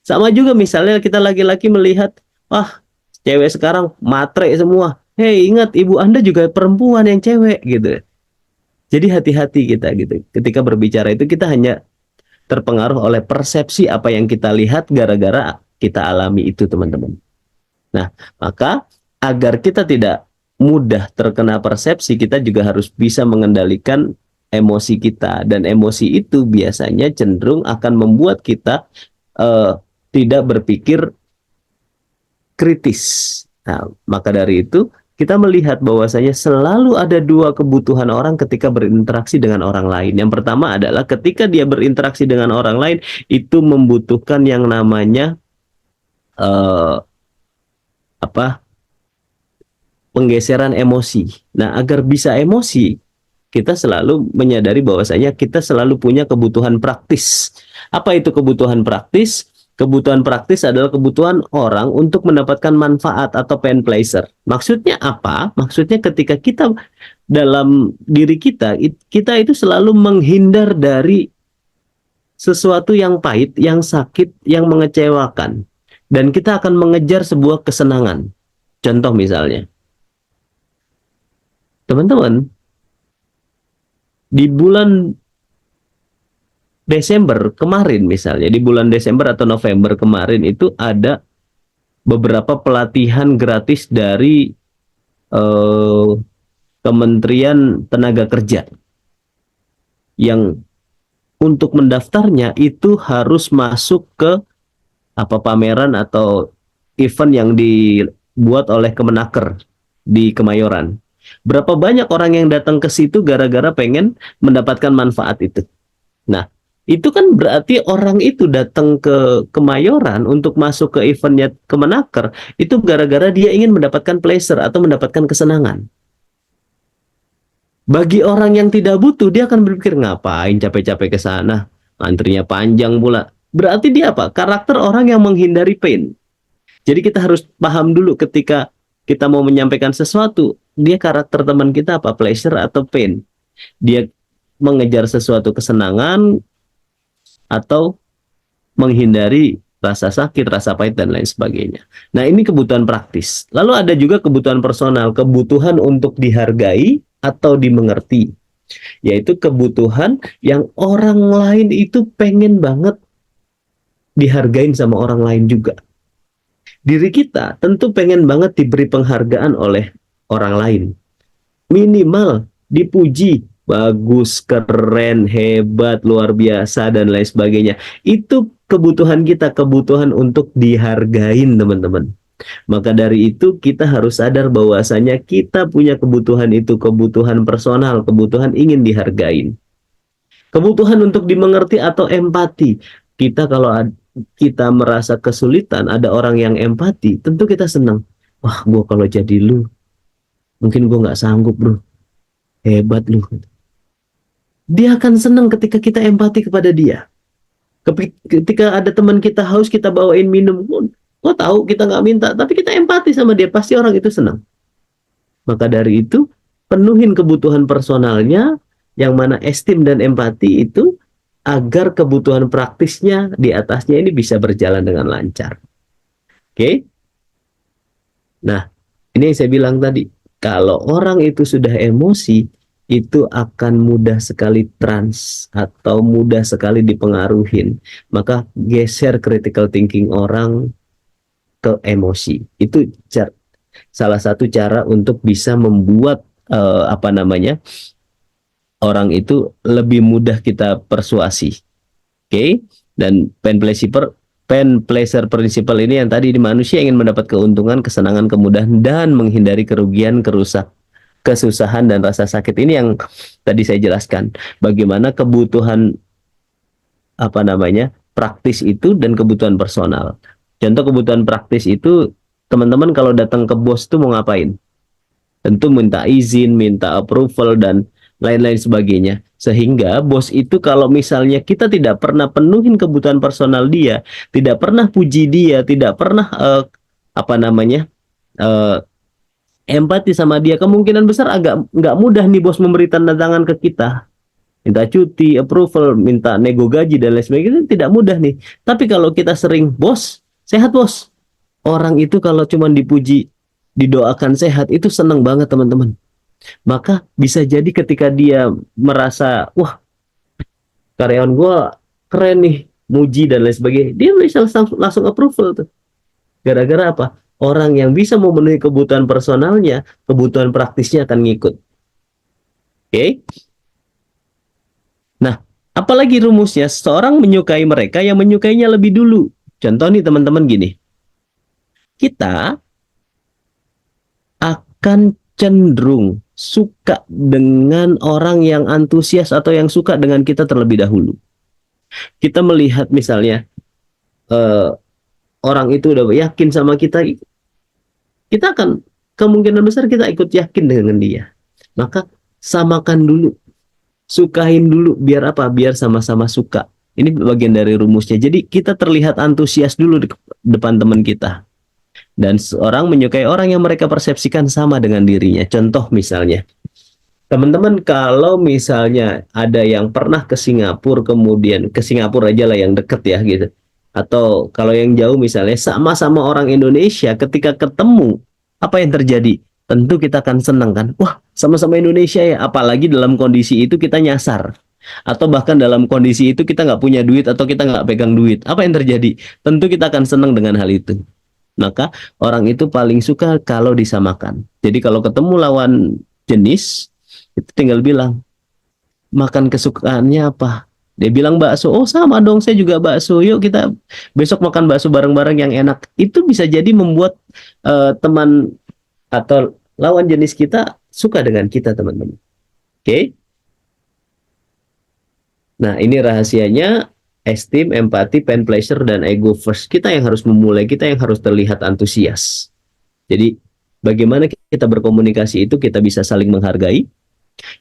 A: Sama juga misalnya kita laki-laki melihat, wah cewek sekarang matre semua. Hei, ingat ibu Anda juga perempuan yang cewek gitu. Jadi hati-hati kita gitu. Ketika berbicara itu kita hanya terpengaruh oleh persepsi apa yang kita lihat gara-gara kita alami itu, teman-teman. Nah, maka agar kita tidak mudah terkena persepsi, kita juga harus bisa mengendalikan emosi kita. Dan emosi itu biasanya cenderung akan membuat kita tidak berpikir kritis. Nah, maka dari itu kita melihat bahwasanya selalu ada dua kebutuhan orang ketika berinteraksi dengan orang lain. Yang pertama adalah ketika dia berinteraksi dengan orang lain, itu membutuhkan yang namanya apa penggeseran emosi. Nah, agar bisa emosi, kita selalu menyadari bahwasanya kita selalu punya kebutuhan praktis. Apa itu kebutuhan praktis? Kebutuhan praktis adalah kebutuhan orang untuk mendapatkan manfaat atau pain pleasure. Maksudnya apa? Maksudnya ketika kita dalam diri kita, kita itu selalu menghindar dari sesuatu yang pahit, yang sakit, yang mengecewakan. Dan kita akan mengejar sebuah kesenangan. Contoh misalnya, teman-teman, di bulan Desember kemarin misalnya, di bulan Desember atau November kemarin itu ada beberapa pelatihan gratis dari eh, Kementerian Tenaga Kerja yang untuk mendaftarnya itu harus masuk ke pameran atau event yang dibuat oleh Kemenaker di Kemayoran. Berapa banyak orang yang datang ke situ gara-gara pengen mendapatkan manfaat itu. Nah, itu kan berarti orang itu datang ke Kemayoran untuk masuk ke eventnya Kemenaker, itu gara-gara dia ingin mendapatkan pleasure atau mendapatkan kesenangan. Bagi orang yang tidak butuh, dia akan berpikir, ngapain capek-capek ke sana, antrinya panjang pula. Berarti dia apa? Karakter orang yang menghindari pain. Jadi kita harus paham dulu ketika kita mau menyampaikan sesuatu, dia karakter teman kita apa? Pleasure atau pain? Dia mengejar sesuatu kesenangan atau menghindari rasa sakit, rasa pahit, dan lain sebagainya. Nah, ini kebutuhan praktis. Lalu ada juga kebutuhan personal, kebutuhan untuk dihargai atau dimengerti. Yaitu kebutuhan yang orang lain itu pengen banget dihargain sama orang lain juga. Diri kita tentu pengen banget diberi penghargaan oleh orang lain. Minimal dipuji, bagus, keren, hebat, luar biasa, dan lain sebagainya. Itu kebutuhan kita, kebutuhan untuk dihargain, teman-teman. Maka dari itu kita harus sadar bahwasanya kita punya kebutuhan itu, kebutuhan personal, kebutuhan ingin dihargain. Kebutuhan untuk dimengerti atau empati. Kita kalau kita merasa kesulitan, ada orang yang empati, tentu kita senang. Wah, gue kalau jadi lu, mungkin gue nggak sanggup bro. Hebat lu. Dia akan senang ketika kita empati kepada dia. Ketika ada teman kita haus, kita bawain minum. Oh tahu kita nggak minta, tapi kita empati sama dia, pasti orang itu senang. Maka dari itu, penuhin kebutuhan personalnya, yang mana esteem dan empati itu, agar kebutuhan praktisnya di atasnya ini bisa berjalan dengan lancar. Oke? Nah, ini yang saya bilang tadi, kalau orang itu sudah emosi, itu akan mudah sekali trans atau mudah sekali dipengaruhin. Maka geser critical thinking orang ke emosi. Itu salah satu cara untuk bisa membuat orang itu lebih mudah kita persuasi. Oke? Dan pen pleasure principle ini yang tadi di manusia ingin mendapat keuntungan, kesenangan, kemudahan, dan menghindari kerugian, kesusahan, dan rasa sakit. Ini yang tadi saya jelaskan. Bagaimana kebutuhan praktis itu dan kebutuhan personal. Contoh kebutuhan praktis itu, teman-teman kalau datang ke bos tuh mau ngapain? Tentu minta izin, minta approval, dan lain-lain sebagainya. Sehingga bos itu kalau misalnya kita tidak pernah penuhin kebutuhan personal dia, tidak pernah puji dia, tidak pernah uh, empati sama dia, kemungkinan besar agak nggak mudah nih bos memberi tanda tangan ke kita. Minta cuti, approval, minta nego gaji, dan lain sebagainya, itu tidak mudah nih. Tapi kalau kita sering, bos, sehat bos. Orang itu kalau cuma dipuji, didoakan sehat, itu senang banget teman-teman. Maka bisa jadi ketika dia merasa, wah karyawan gue keren nih, muji dan lain sebagainya, dia bisa langsung approval tuh. Gara-gara apa? Orang yang bisa memenuhi kebutuhan personalnya, kebutuhan praktisnya akan ngikut. Oke? Nah, apalagi rumusnya, seorang menyukai mereka yang menyukainya lebih dulu. Contoh nih teman-teman gini, kita akan cenderung suka dengan orang yang antusias atau yang suka dengan kita terlebih dahulu. Kita melihat misalnya orang itu udah yakin sama kita, kita akan kemungkinan besar kita ikut yakin dengan dia. Maka samakan dulu, sukain dulu, biar apa? Biar sama-sama suka. Ini bagian dari rumusnya. Jadi kita terlihat antusias dulu di depan teman kita. Dan seorang menyukai orang yang mereka persepsikan sama dengan dirinya. Contoh misalnya, teman-teman kalau misalnya ada yang pernah ke Singapura, kemudian ke Singapura aja lah yang deket ya gitu. Atau kalau yang jauh misalnya sama-sama orang Indonesia, ketika ketemu, apa yang terjadi? Tentu kita akan senang kan. Wah, sama-sama Indonesia ya. Apalagi dalam kondisi itu kita nyasar. Atau bahkan dalam kondisi itu kita nggak punya duit atau kita nggak pegang duit. Apa yang terjadi? Tentu kita akan senang dengan hal itu. Maka orang itu paling suka kalau disamakan. Jadi kalau ketemu lawan jenis, itu tinggal bilang, makan kesukaannya apa? Dia bilang bakso, oh sama dong, saya juga bakso. Yuk kita besok makan bakso bareng-bareng yang enak. Itu bisa jadi membuat teman atau lawan jenis kita suka dengan kita, teman-teman. Oke? Nah, ini rahasianya esteem, empati, pen pleasure, dan ego first. Kita yang harus memulai, kita yang harus terlihat antusias. Jadi, bagaimana kita berkomunikasi itu kita bisa saling menghargai,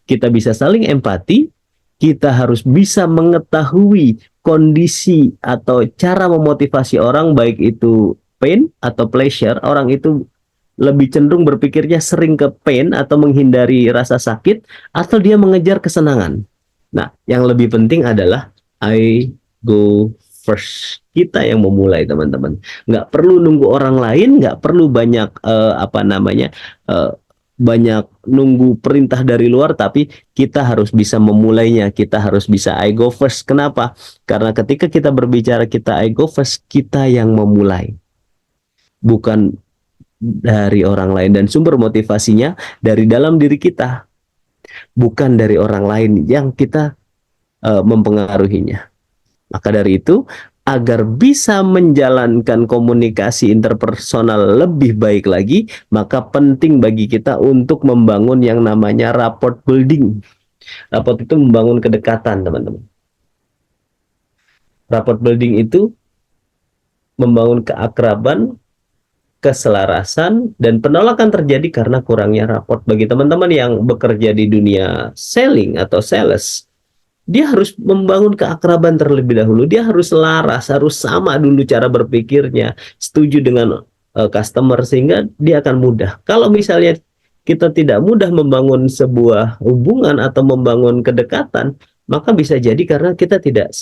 A: kita bisa saling empati, kita harus bisa mengetahui kondisi atau cara memotivasi orang, baik itu pain atau pleasure. Orang itu lebih cenderung berpikirnya sering ke pain atau menghindari rasa sakit, atau dia mengejar kesenangan. Nah, yang lebih penting adalah I go first. Kita yang memulai, teman-teman. Nggak perlu nunggu orang lain, nggak perlu banyak uh, banyak nunggu perintah dari luar, tapi kita harus bisa memulainya. Kita harus bisa I go first. Kenapa? Karena ketika kita berbicara kita I go first, kita yang memulai, bukan dari orang lain. Dan sumber motivasinya dari dalam diri kita, bukan dari orang lain yang kita mempengaruhinya. Maka dari itu, agar bisa menjalankan komunikasi interpersonal lebih baik lagi, maka penting bagi kita untuk membangun yang namanya rapport building. Rapport itu membangun kedekatan, teman-teman. Rapport building itu membangun keakraban, keselarasan, dan penolakan terjadi karena kurangnya rapport. Bagi teman-teman yang bekerja di dunia selling atau sales, dia harus membangun keakraban terlebih dahulu. Dia harus laras, harus sama dulu cara berpikirnya, setuju dengan customer, sehingga dia akan mudah. Kalau misalnya kita tidak mudah membangun sebuah hubungan atau membangun kedekatan, maka bisa jadi karena kita tidak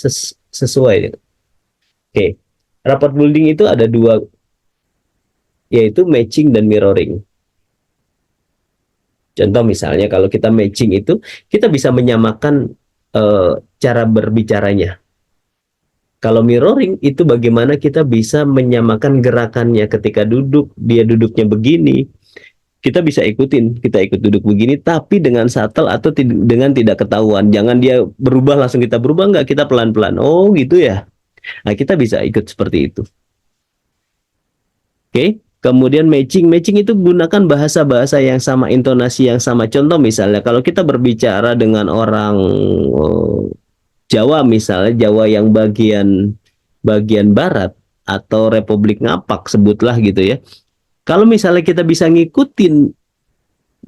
A: sesuai. Oke, rapport building itu ada dua, yaitu matching dan mirroring. Contoh misalnya kalau kita matching itu, kita bisa menyamakan cara berbicaranya. Kalau mirroring itu bagaimana kita bisa menyamakan gerakannya. Ketika duduk, dia duduknya begini, kita bisa ikutin, kita ikut duduk begini, tapi dengan subtle atau dengan tidak ketahuan. Jangan dia berubah langsung kita berubah, enggak, kita pelan-pelan. Oh gitu ya. Nah, kita bisa ikut seperti itu. Oke. Kemudian matching itu gunakan bahasa-bahasa yang sama, intonasi yang sama. Contoh misalnya kalau kita berbicara dengan orang Jawa misalnya, Jawa yang bagian barat atau Republik Ngapak sebutlah gitu ya. Kalau misalnya kita bisa ngikutin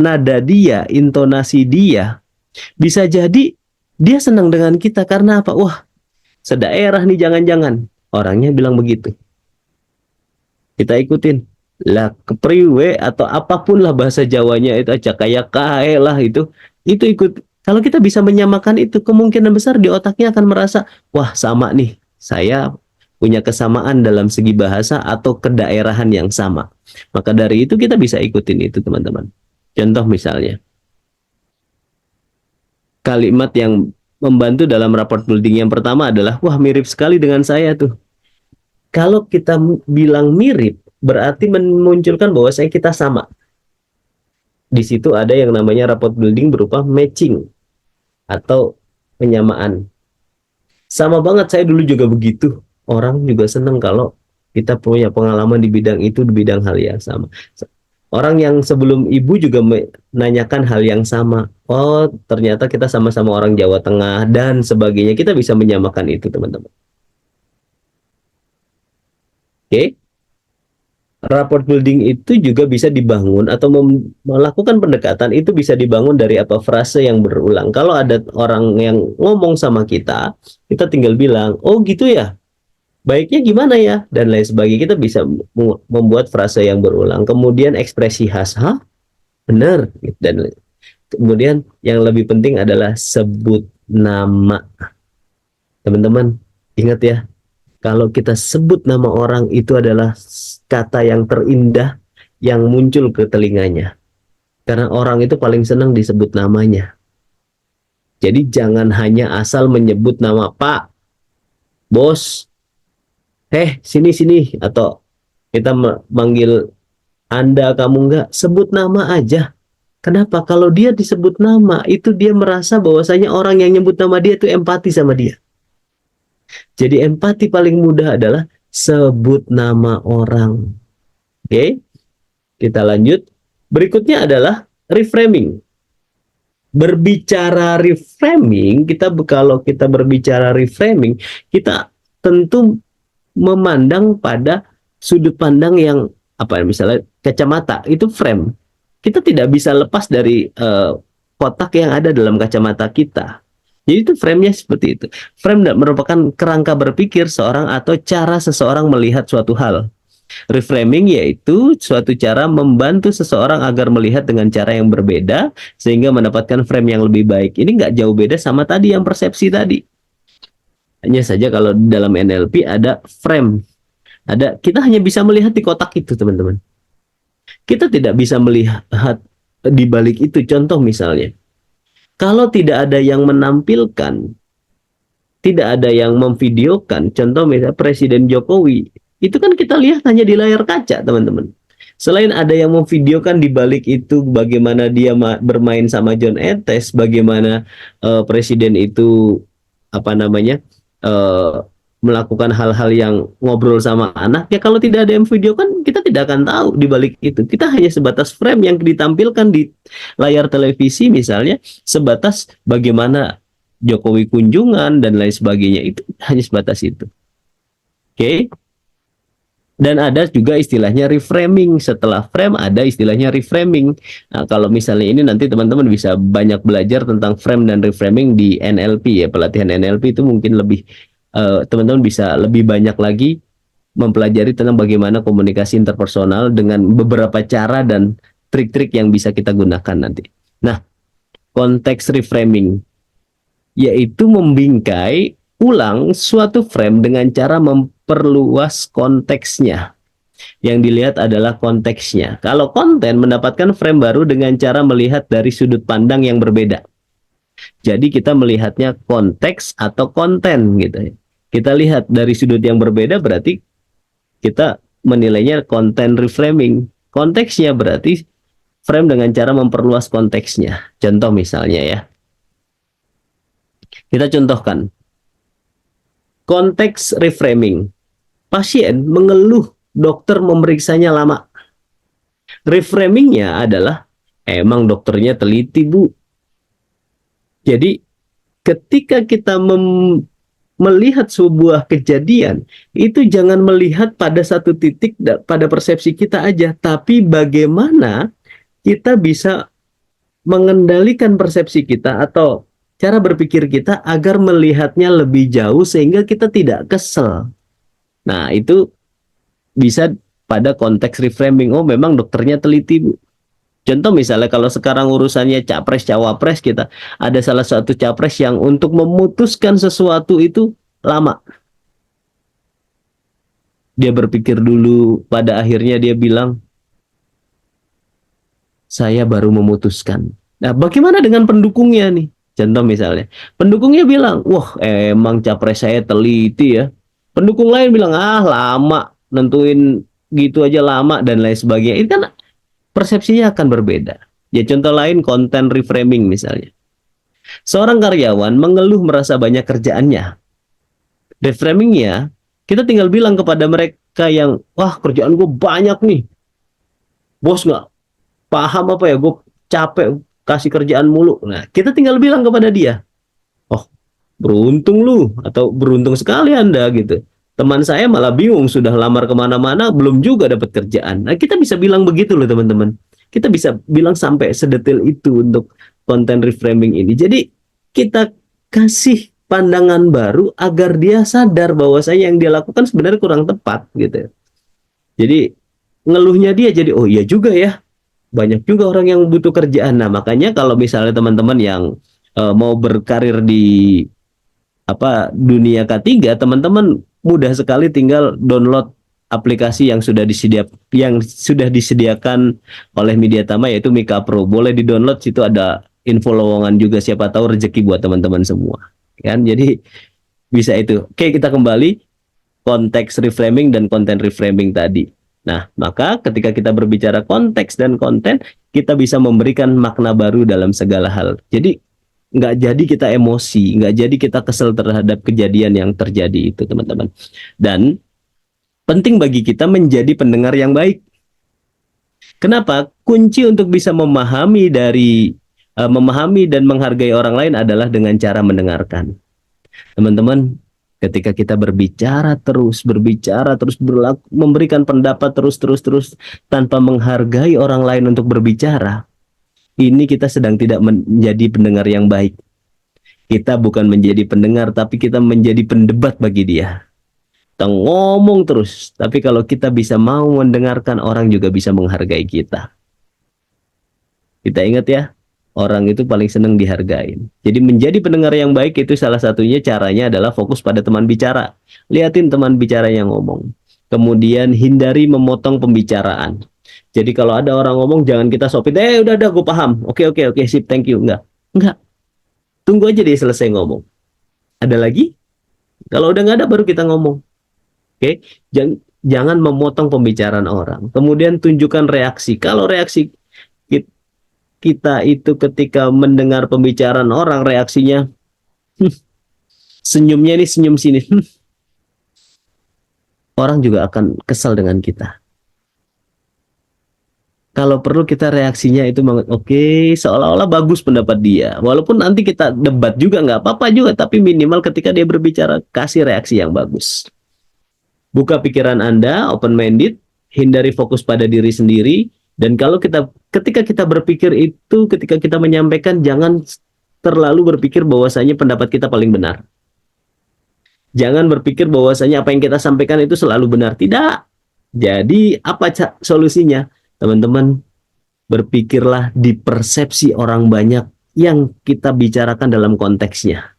A: nada dia, intonasi dia, bisa jadi dia senang dengan kita karena apa? Wah, sedaerah nih, jangan-jangan orangnya bilang begitu. Kita ikutin lah, kepriwe atau apapun lah bahasa Jawanya itu aja, kayak kae lah itu ikut. Kalau kita bisa menyamakan itu, kemungkinan besar di otaknya akan merasa, wah sama nih, saya punya kesamaan dalam segi bahasa atau kedaerahan yang sama. Maka dari itu kita bisa ikutin itu, teman-teman. Contoh misalnya, kalimat yang membantu dalam rapport building yang pertama adalah, wah mirip sekali dengan saya tuh. Kalau kita bilang mirip, berarti memunculkan bahwasanya kita sama. Di situ ada yang namanya rapport building berupa matching atau penyamaan. Sama banget, saya dulu juga begitu. Orang juga senang kalau kita punya pengalaman di bidang itu, di bidang hal yang sama. Orang yang sebelum ibu juga menanyakan hal yang sama. Oh, ternyata kita sama-sama orang Jawa Tengah dan sebagainya. Kita bisa menyamakan itu, teman-teman. Oke. rapport building itu juga bisa dibangun atau melakukan pendekatan itu bisa dibangun dari apa frase yang berulang. Kalau ada orang yang ngomong sama kita, kita tinggal bilang, oh gitu ya, baiknya gimana ya, dan lain sebagainya. Kita bisa membuat frase yang berulang. Kemudian ekspresi khas, hah, benar, dan kemudian yang lebih penting adalah sebut nama. Teman-teman, ingat ya, kalau kita sebut nama orang itu adalah kata yang terindah yang muncul ke telinganya. Karena orang itu paling senang disebut namanya. Jadi jangan hanya asal menyebut nama Pak, Bos, sini-sini. Atau kita manggil Anda, kamu enggak. Sebut nama aja. Kenapa? Kalau dia disebut nama, itu dia merasa bahwasanya orang yang nyebut nama dia itu empati sama dia. Jadi empati paling mudah adalah sebut nama orang. Oke, kita lanjut. Berikutnya adalah reframing. Berbicara reframing, kalau kita berbicara reframing, kita tentu memandang pada sudut pandang yang apa, misalnya kacamata itu frame. Kita tidak bisa lepas dari kotak yang ada dalam kacamata kita. Jadi itu frame-nya seperti itu. Frame merupakan kerangka berpikir seorang atau cara seseorang melihat suatu hal. Reframing yaitu suatu cara membantu seseorang agar melihat dengan cara yang berbeda sehingga mendapatkan frame yang lebih baik. Ini nggak jauh beda sama tadi yang persepsi tadi. Hanya saja kalau dalam NLP ada frame. Kita hanya bisa melihat di kotak itu, teman-teman. Kita tidak bisa melihat di balik itu. Contoh misalnya, kalau tidak ada yang menampilkan, tidak ada yang memvideokan, contoh misalnya Presiden Jokowi, itu kan kita lihat hanya di layar kaca, teman-teman. Selain ada yang memvideokan di balik itu bagaimana dia bermain sama John Etes, bagaimana Presiden itu apa namanya melakukan hal-hal yang ngobrol sama anak, ya kalau tidak ada yang video kan kita tidak akan tahu di balik itu. Kita hanya sebatas frame yang ditampilkan di layar televisi misalnya, sebatas bagaimana Jokowi kunjungan dan lain sebagainya, itu hanya sebatas itu. Oke. Dan ada juga istilahnya reframing. Setelah frame ada istilahnya reframing. Nah, kalau misalnya ini nanti teman-teman bisa banyak belajar tentang frame dan reframing di NLP ya. Pelatihan NLP itu mungkin lebih teman-teman bisa lebih banyak lagi mempelajari tentang bagaimana komunikasi interpersonal dengan beberapa cara dan trik-trik yang bisa kita gunakan nanti. Nah, konteks reframing yaitu membingkai ulang suatu frame dengan cara memperluas konteksnya. Yang dilihat adalah konteksnya. Kalau konten mendapatkan frame baru dengan cara melihat dari sudut pandang yang berbeda. Jadi kita melihatnya konteks atau konten gitu ya. Kita lihat dari sudut yang berbeda, berarti kita menilainya konten reframing. Konteksnya berarti frame dengan cara memperluas konteksnya. Contoh misalnya ya. Kita contohkan. Konteks reframing. Pasien mengeluh dokter memeriksanya lama. Reframingnya adalah emang dokternya teliti, Bu. Jadi ketika kita melihat sebuah kejadian, itu jangan melihat pada satu titik pada persepsi kita aja, tapi bagaimana kita bisa mengendalikan persepsi kita atau cara berpikir kita agar melihatnya lebih jauh sehingga kita tidak kesel. Nah, itu bisa pada konteks reframing. Oh, memang dokternya teliti, Bu. Contoh misalnya kalau sekarang urusannya capres cawapres, kita ada salah satu capres yang untuk memutuskan sesuatu itu lama. Dia berpikir dulu, pada akhirnya dia bilang, saya baru memutuskan. Nah, bagaimana dengan pendukungnya nih? Contoh misalnya, pendukungnya bilang, wah emang capres saya teliti ya. Pendukung lain bilang, lama, nentuin gitu aja lama dan lain sebagainya. Itu kan persepsinya akan berbeda. Ya contoh lain konten reframing misalnya. Seorang karyawan mengeluh merasa banyak kerjaannya. Reframingnya, kita tinggal bilang kepada mereka yang, wah kerjaan gue banyak nih. Bos nggak paham apa ya, gue capek kasih kerjaan mulu. Nah, kita tinggal bilang kepada dia, oh beruntung lu, atau beruntung sekali Anda gitu. Teman saya malah bingung, sudah lamar kemana-mana belum juga dapat kerjaan. Nah, kita bisa bilang begitu loh teman-teman. Kita bisa bilang sampai sedetail itu untuk konten reframing ini. Jadi kita kasih pandangan baru agar dia sadar bahwasanya yang dia lakukan sebenarnya kurang tepat gitu. Jadi ngeluhnya dia jadi, oh iya juga ya, banyak juga orang yang butuh kerjaan. Nah, makanya kalau misalnya teman-teman yang mau berkarir di dunia K3, teman-teman mudah sekali tinggal download aplikasi yang sudah disediakan oleh Mediatama, yaitu Mika Pro. Boleh di-download, situ ada info lowongan juga, siapa tahu rezeki buat teman-teman semua. Kan? Jadi bisa itu. Oke, kita kembali konteks reframing dan konten reframing tadi. Nah, maka ketika kita berbicara konteks dan konten, kita bisa memberikan makna baru dalam segala hal. Jadi nggak jadi kita emosi, nggak jadi kita kesel terhadap kejadian yang terjadi itu, teman-teman. Dan penting bagi kita menjadi pendengar yang baik. Kenapa? Kunci untuk bisa memahami dan menghargai orang lain adalah dengan cara mendengarkan. Teman-teman, ketika kita berbicara terus memberikan pendapat terus tanpa menghargai orang lain untuk berbicara, ini kita sedang tidak menjadi pendengar yang baik. Kita bukan menjadi pendengar, tapi kita menjadi pendebat bagi dia. Kita ngomong terus, tapi kalau kita bisa mau mendengarkan, orang juga bisa menghargai kita. Kita ingat ya, orang itu paling senang dihargai. Jadi menjadi pendengar yang baik itu salah satunya caranya adalah fokus pada teman bicara. Lihatin teman bicara yang ngomong. Kemudian hindari memotong pembicaraan. Jadi kalau ada orang ngomong, jangan kita sopit, udah gue paham. Oke, sip, thank you. Enggak. Tunggu aja dia selesai ngomong. Ada lagi? Kalau udah nggak ada, baru kita ngomong. Oke, jangan memotong pembicaraan orang. Kemudian tunjukkan reaksi. Kalau reaksi kita itu ketika mendengar pembicaraan orang, reaksinya senyumnya ini senyum sini, orang juga akan kesal dengan kita. Kalau perlu kita reaksinya itu oke, seolah-olah bagus pendapat dia. Walaupun nanti kita debat juga nggak apa-apa juga, tapi minimal ketika dia berbicara, kasih reaksi yang bagus. Buka pikiran Anda, open minded, hindari fokus pada diri sendiri. Dan kalau ketika kita berpikir itu, ketika kita menyampaikan, jangan terlalu berpikir bahwasanya pendapat kita paling benar. Jangan berpikir bahwasanya apa yang kita sampaikan itu selalu benar. Tidak. Jadi apa solusinya? Teman-teman, berpikirlah di persepsi orang banyak yang kita bicarakan dalam konteksnya.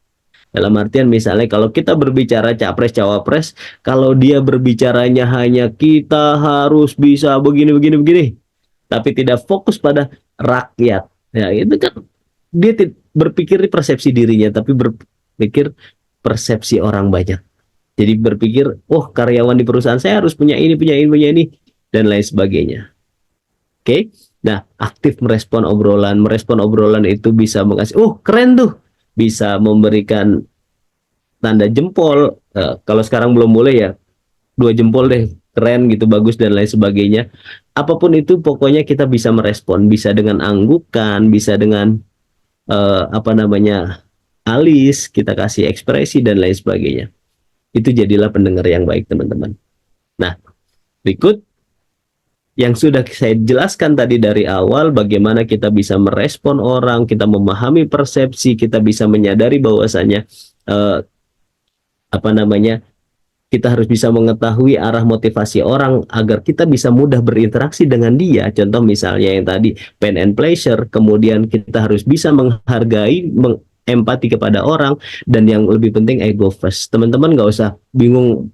A: Dalam artian misalnya kalau kita berbicara capres-cawapres, kalau dia berbicaranya hanya kita harus bisa begini, tapi tidak fokus pada rakyat, ya itu kan dia berpikir di persepsi dirinya, tapi berpikir persepsi orang banyak. Jadi berpikir, oh karyawan di perusahaan saya harus punya ini, dan lain sebagainya. Oke, nah aktif merespon obrolan itu bisa mengasih, oh keren tuh, bisa memberikan tanda jempol. Kalau sekarang belum boleh ya, 2 jempol deh, keren gitu, bagus dan lain sebagainya. Apapun itu, pokoknya kita bisa merespon, bisa dengan anggukan, bisa dengan alis, kita kasih ekspresi dan lain sebagainya. Itu jadilah pendengar yang baik, teman-teman. Nah, berikut yang sudah saya jelaskan tadi dari awal, bagaimana kita bisa merespon orang, kita memahami persepsi, kita bisa menyadari bahwasanya kita harus bisa mengetahui arah motivasi orang agar kita bisa mudah berinteraksi dengan dia. Contoh misalnya yang tadi pain and pleasure, kemudian kita harus bisa menghargai, empati kepada orang, dan yang lebih penting ego first. Teman-teman nggak usah bingung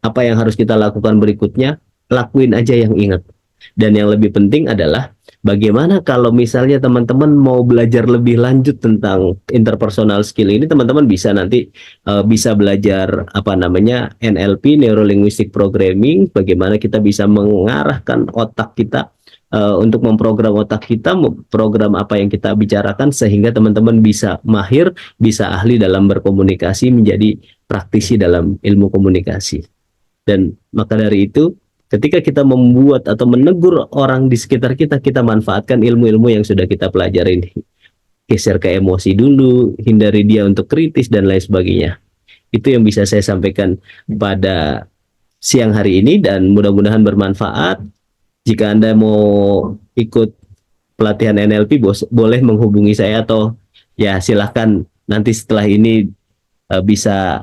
A: apa yang harus kita lakukan berikutnya, lakuin aja yang ingat. Dan yang lebih penting adalah bagaimana kalau misalnya teman-teman mau belajar lebih lanjut tentang interpersonal skill ini, teman-teman bisa nanti bisa belajar NLP, Neuro Linguistic Programming, bagaimana kita bisa mengarahkan otak kita untuk memprogram otak kita, program apa yang kita bicarakan, sehingga teman-teman bisa mahir, bisa ahli dalam berkomunikasi, menjadi praktisi dalam ilmu komunikasi. Dan maka dari itu, ketika kita membuat atau menegur orang di sekitar kita, kita manfaatkan ilmu-ilmu yang sudah kita pelajari. Geser ke emosi dulu, hindari dia untuk kritis dan lain sebagainya. Itu yang bisa saya sampaikan pada siang hari ini dan mudah-mudahan bermanfaat. Jika Anda mau ikut pelatihan NLP, boleh menghubungi saya atau ya silahkan nanti setelah ini bisa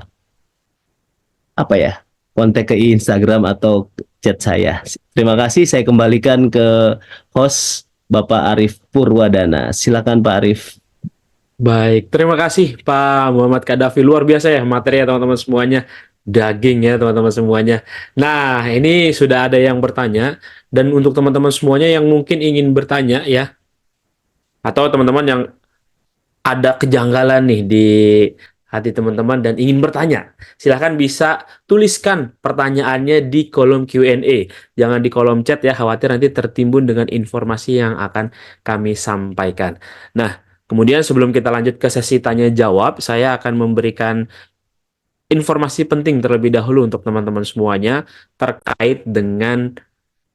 A: apa ya, kontak ke Instagram atau chat saya. Terima kasih, saya kembalikan ke host Bapak Arif Purwadana. Silakan Pak Arif.
B: Baik, terima kasih Pak Muhammad Kadafi. Luar biasa ya materi ya teman-teman semuanya. Daging ya teman-teman semuanya. Nah, ini sudah ada yang bertanya. Dan untuk teman-teman semuanya yang mungkin ingin bertanya ya, atau teman-teman yang ada kejanggalan nih di hati teman-teman dan ingin bertanya, silahkan bisa tuliskan pertanyaannya di kolom Q&A. Jangan di kolom chat ya, khawatir nanti tertimbun dengan informasi yang akan kami sampaikan. Nah, kemudian sebelum kita lanjut ke sesi tanya jawab, saya akan memberikan informasi penting terlebih dahulu untuk teman-teman semuanya terkait dengan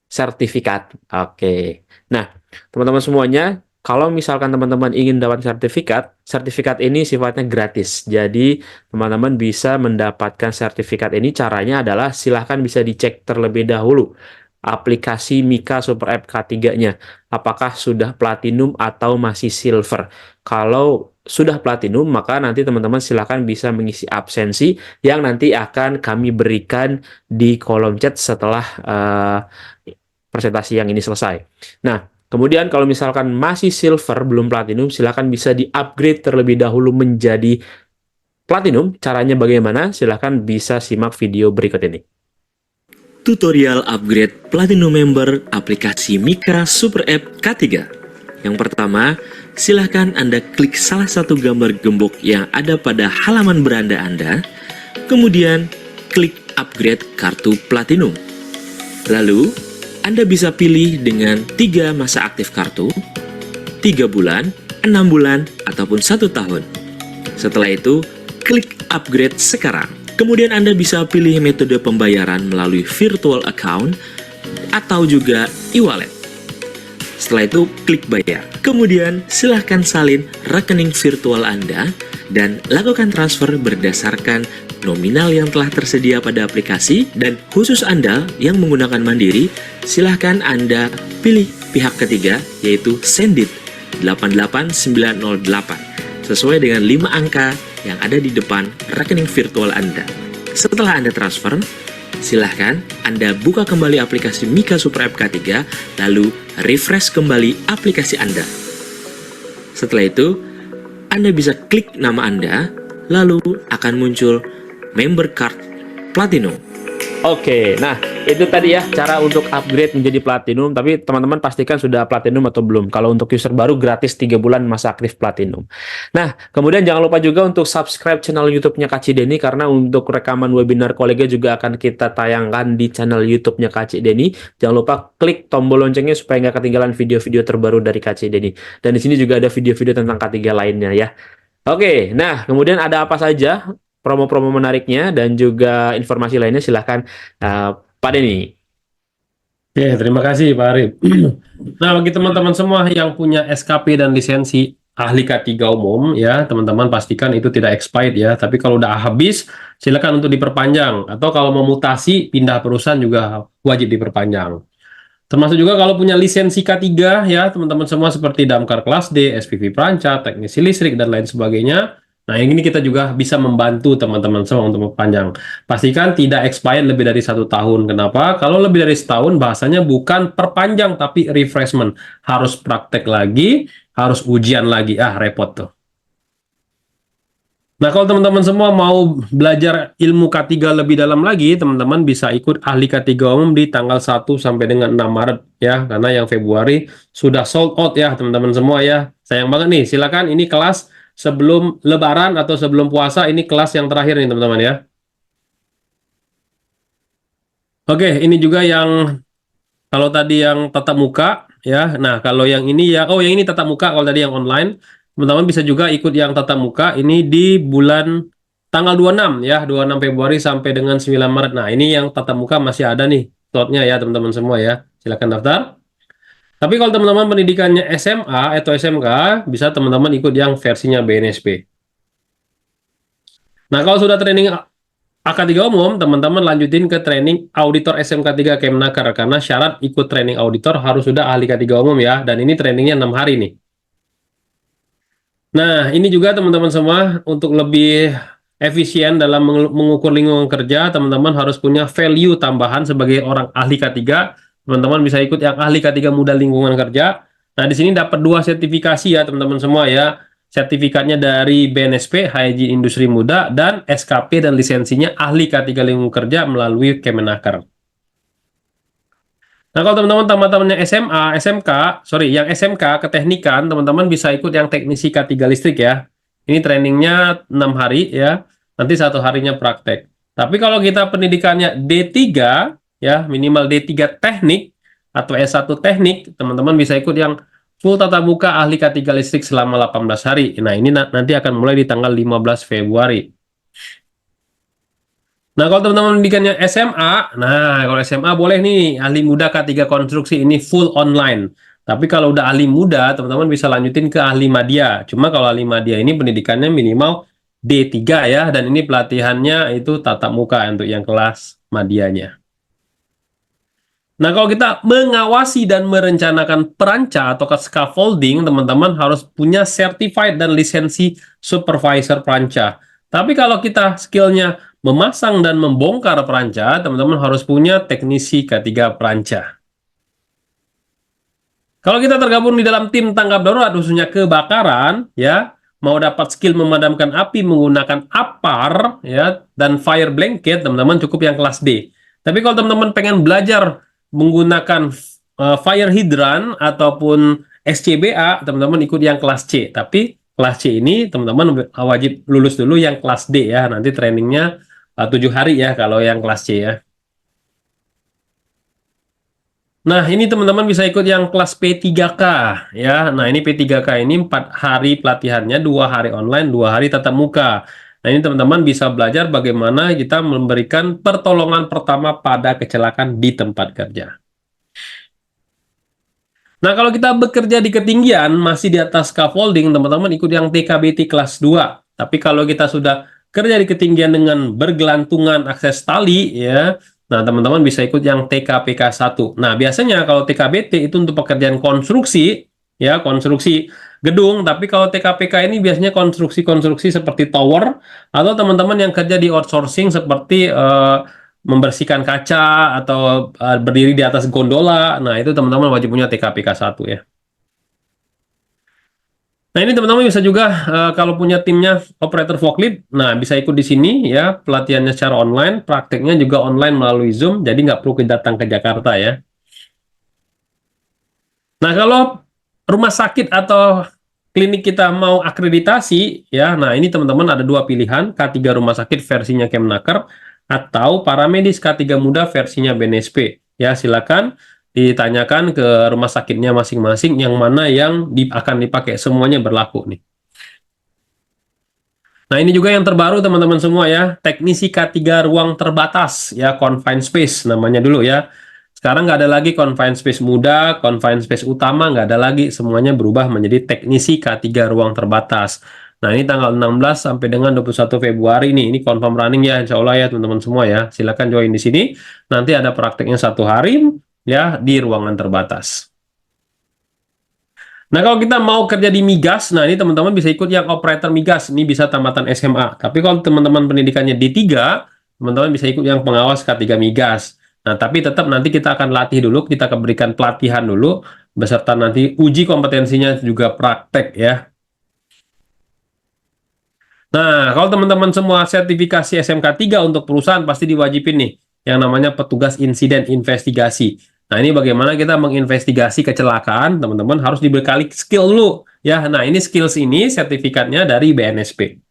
B: sertifikat. Oke. Nah, teman-teman semuanya, kalau misalkan teman-teman ingin dapat sertifikat, sertifikat ini sifatnya gratis. Jadi, teman-teman bisa mendapatkan sertifikat ini. Caranya adalah silahkan bisa dicek terlebih dahulu aplikasi Mika Super App K3-nya. Apakah sudah platinum atau masih silver? Kalau sudah platinum, maka nanti teman-teman silahkan bisa mengisi absensi yang nanti akan kami berikan di kolom chat setelah presentasi yang ini selesai. Nah, kemudian kalau misalkan masih silver, belum platinum, silahkan bisa di-upgrade terlebih dahulu menjadi platinum. Caranya bagaimana? Silahkan bisa simak video berikut ini.
C: Tutorial upgrade Platinum Member aplikasi Mika Super App K3. Yang pertama, silahkan Anda klik salah satu gambar gembok yang ada pada halaman beranda Anda, kemudian klik upgrade kartu Platinum. Lalu, Anda bisa pilih dengan 3 masa aktif kartu, 3 bulan, 6 bulan, ataupun 1 tahun. Setelah itu, klik upgrade sekarang. Kemudian Anda bisa pilih metode pembayaran melalui virtual account atau juga e-wallet. Setelah itu, klik bayar. Kemudian, silahkan salin rekening virtual Anda dan lakukan transfer berdasarkan nominal yang telah tersedia pada aplikasi. Dan khusus Anda yang menggunakan Mandiri, silahkan Anda pilih pihak ketiga, yaitu Sendit 88908, sesuai dengan 5 angka yang ada di depan rekening virtual Anda. Setelah Anda transfer, silahkan Anda buka kembali aplikasi Mika Super App K3, lalu refresh kembali aplikasi Anda. Setelah itu, Anda bisa klik nama Anda, lalu akan muncul Member Card Platinum.
B: Oke, nah itu tadi ya cara untuk upgrade menjadi platinum. Tapi teman-teman pastikan sudah platinum atau belum. Kalau untuk user baru gratis 3 bulan masa aktif platinum. Nah, kemudian jangan lupa juga untuk subscribe channel YouTube-nya Kak Cideni, karena untuk rekaman webinar kolega juga akan kita tayangkan di channel YouTube-nya Kak Cideni. Jangan lupa klik tombol loncengnya supaya nggak ketinggalan video-video terbaru dari Kak Cideni. Dan di sini juga ada video-video tentang K3 lainnya ya. Oke, nah kemudian ada apa saja promo-promo menariknya dan juga informasi lainnya, silahkan Pak Denny.
D: Oke, terima kasih Pak Arif. Nah, bagi teman-teman semua yang punya SKP dan lisensi ahli K3 umum, ya teman-teman pastikan itu tidak expired ya. Tapi kalau udah habis, silakan untuk diperpanjang. Atau kalau mau mutasi, pindah perusahaan juga wajib diperpanjang. Termasuk juga kalau punya lisensi K3 ya, teman-teman semua seperti Damkar Kelas D, SPV Perancat, Teknisi Listrik, dan lain sebagainya. Nah, yang ini kita juga bisa membantu teman-teman semua untuk memperpanjang. Pastikan tidak expired lebih dari 1 tahun. Kenapa? Kalau lebih dari setahun, bahasanya bukan perpanjang, tapi refreshment. Harus praktek lagi, harus ujian lagi. Repot tuh. Nah, kalau teman-teman semua mau belajar ilmu K3 lebih dalam lagi, teman-teman bisa ikut ahli K3 umum di tanggal 1 sampai dengan 6 Maret ya, karena yang Februari sudah sold out ya, teman-teman semua ya. Sayang banget nih, silakan ini kelas sebelum Lebaran atau sebelum puasa, ini kelas yang terakhir nih, teman-teman ya. Oke, ini juga yang kalau tadi yang tatap muka ya. Nah, kalau yang ini ya, yang ini tatap muka, kalau tadi yang online. Teman-teman bisa juga ikut yang tatap muka ini di bulan tanggal 26 ya, 26 Februari sampai dengan 9 Maret. Nah, ini yang tatap muka masih ada nih slotnya ya, teman-teman semua ya. Silakan daftar. Tapi kalau teman-teman pendidikannya SMA atau SMK, bisa teman-teman ikut yang versinya BNSP. Nah, kalau sudah training AK3 umum, teman-teman lanjutin ke training auditor SMK 3 Kemnaker, karena syarat ikut training auditor harus sudah ahli K3 umum ya, dan ini trainingnya 6 hari nih. Nah, ini juga teman-teman semua, untuk lebih efisien dalam mengukur lingkungan kerja, teman-teman harus punya value tambahan sebagai orang ahli K3. Teman-teman bisa ikut yang ahli K3 muda lingkungan kerja. Nah, di sini dapat 2 sertifikasi ya teman-teman semua ya. Sertifikatnya dari BNSP, Hygiene Industri Muda, dan SKP dan lisensinya ahli K3 lingkungan kerja melalui Kemenaker. Nah, kalau teman-teman teman-temannya SMA, SMK, sorry, yang SMK keteknikan, teman-teman bisa ikut yang teknisi K3 listrik ya. Ini trainingnya 6 hari ya, nanti 1 harinya praktek. Tapi kalau kita pendidikannya D3, ya, minimal D3 teknik, atau S1 teknik, teman-teman bisa ikut yang full tatap muka ahli K3 listrik selama 18 hari. Nah, ini nanti akan mulai di tanggal 15 Februari. Nah, kalau teman-teman pendidikannya SMA, nah kalau SMA boleh nih, ahli muda K3 konstruksi ini full online. Tapi kalau udah ahli muda, teman-teman bisa lanjutin ke ahli madya. Cuma kalau ahli madya ini pendidikannya minimal D3 ya, dan ini pelatihannya itu tatap muka untuk yang kelas madyanya. Nah, kalau kita mengawasi dan merencanakan peranca atau scaffolding, teman-teman harus punya certified dan lisensi supervisor peranca. Tapi kalau kita skillnya memasang dan membongkar peranca, teman-teman harus punya teknisi K3 peranca. Kalau kita tergabung di dalam tim tanggap darurat, khususnya kebakaran, ya, mau dapat skill memadamkan api menggunakan APAR, ya, dan fire blanket, teman-teman cukup yang kelas D. Tapi kalau teman-teman pengen belajar menggunakan fire hydrant ataupun SCBA, teman-teman ikut yang kelas C. Tapi kelas C ini teman-teman wajib lulus dulu yang kelas D ya. Nanti trainingnya 7 hari ya kalau yang kelas C ya. Nah, ini teman-teman bisa ikut yang kelas P3K ya. Nah, ini P3K ini 4 hari pelatihannya, 2 hari online, 2 hari tatap muka. Nah, ini teman-teman bisa belajar bagaimana kita memberikan pertolongan pertama pada kecelakaan di tempat kerja. Nah, kalau kita bekerja di ketinggian, masih di atas scaffolding, teman-teman ikut yang TKBT kelas 2. Tapi kalau kita sudah kerja di ketinggian dengan bergelantungan akses tali, ya, nah teman-teman bisa ikut yang TKPK 1. Nah, biasanya kalau TKBT itu untuk pekerjaan konstruksi, ya, konstruksi gedung. Tapi kalau TKPK ini biasanya konstruksi-konstruksi seperti tower, atau teman-teman yang kerja di outsourcing seperti membersihkan kaca atau berdiri di atas gondola. Nah, itu teman-teman wajib punya TKPK 1 ya. Nah, ini teman-teman bisa juga kalau punya timnya operator forklift, nah bisa ikut di sini ya, pelatihannya secara online, prakteknya juga online melalui Zoom, jadi nggak perlu datang ke Jakarta ya. Nah, kalau rumah sakit atau klinik kita mau akreditasi, ya, nah ini teman-teman ada 2 pilihan, K3 rumah sakit versinya Kemnaker, atau paramedis K3 muda versinya BNSP. Ya, silakan ditanyakan ke rumah sakitnya masing-masing, yang mana yang akan dipakai, semuanya berlaku nih. Nah, ini juga yang terbaru teman-teman semua ya, teknisi K3 ruang terbatas, ya, confined space namanya dulu ya. Sekarang nggak ada lagi confined space muda, confined space utama, nggak ada lagi. Semuanya berubah menjadi teknisi K3 ruang terbatas. Nah, ini tanggal 16 sampai dengan 21 Februari nih. Ini confirm running ya, insya Allah ya teman-teman semua ya. Silakan join di sini. Nanti ada prakteknya 1 hari ya di ruangan terbatas. Nah, kalau kita mau kerja di migas, nah ini teman-teman bisa ikut yang operator migas. Ini bisa tamatan SMA. Tapi kalau teman-teman pendidikannya D3, teman-teman bisa ikut yang pengawas K3 migas. Nah, tapi tetap nanti kita akan latih dulu, kita akan berikan pelatihan dulu, beserta nanti uji kompetensinya juga praktek ya. Nah, kalau teman-teman semua sertifikasi SMK 3 untuk perusahaan pasti diwajibin nih, yang namanya petugas insiden investigasi. Nah, ini bagaimana kita menginvestigasi kecelakaan, teman-teman harus dibekali skill dulu. Ya, nah ini skills ini sertifikatnya dari BNSP.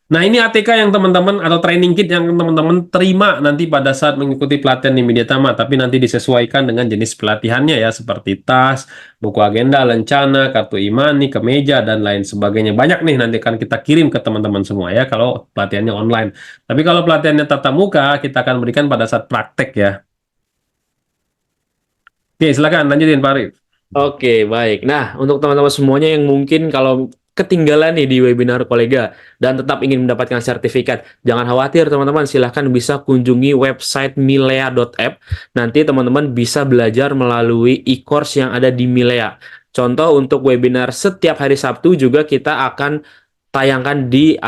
D: Nah, ini ATK yang teman-teman atau training kit yang teman-teman terima nanti pada saat mengikuti pelatihan di Mediatama, tapi nanti disesuaikan dengan jenis pelatihannya ya, seperti tas, buku agenda, lencana, kartu imani, kemeja, dan lain sebagainya. Banyak nih nanti akan kita kirim ke teman-teman semua ya, kalau pelatihannya online. Tapi kalau pelatihannya tatap muka, kita akan berikan pada saat praktek ya. Oke, silakan lanjutin Pak Arif.
B: Oke, baik. Nah, untuk teman-teman semuanya yang mungkin kalau ketinggalan nih di webinar kolega dan tetap ingin mendapatkan sertifikat, jangan khawatir teman-teman, silahkan bisa kunjungi website milea.app. Nanti teman-teman bisa belajar melalui e-course yang ada di Milea. Contoh untuk webinar setiap hari Sabtu juga kita akan tayangkan di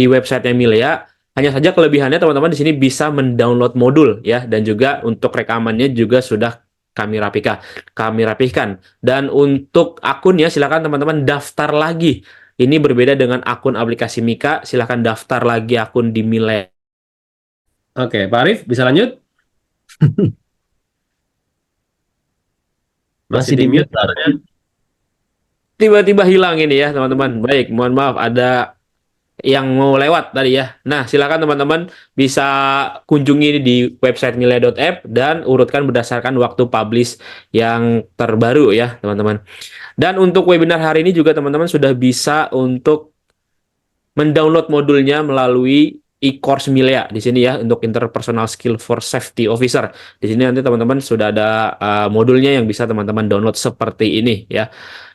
B: website Milea. Hanya saja kelebihannya teman-teman di sini bisa mendownload modul ya, dan juga untuk rekamannya juga sudah kami rapihkan. Dan untuk akunnya silakan teman-teman daftar lagi. Ini berbeda dengan akun aplikasi Mika, silakan daftar lagi akun di Milea.
D: Oke, Pak Arif bisa lanjut?
A: Masih
D: di
A: di
D: mute
A: mute, Pak.
D: suaranya.
B: Tiba-tiba hilang ini ya teman-teman. Baik, mohon maaf ada yang mau lewat tadi ya. Nah, silakan teman-teman bisa kunjungi di website milea.app dan urutkan berdasarkan waktu publish yang terbaru ya, teman-teman. Dan untuk webinar hari ini juga teman-teman sudah bisa untuk mendownload modulnya melalui e-course Milea di sini ya, untuk interpersonal skill for safety officer. Di sini nanti teman-teman sudah ada modulnya yang bisa teman-teman download seperti ini ya.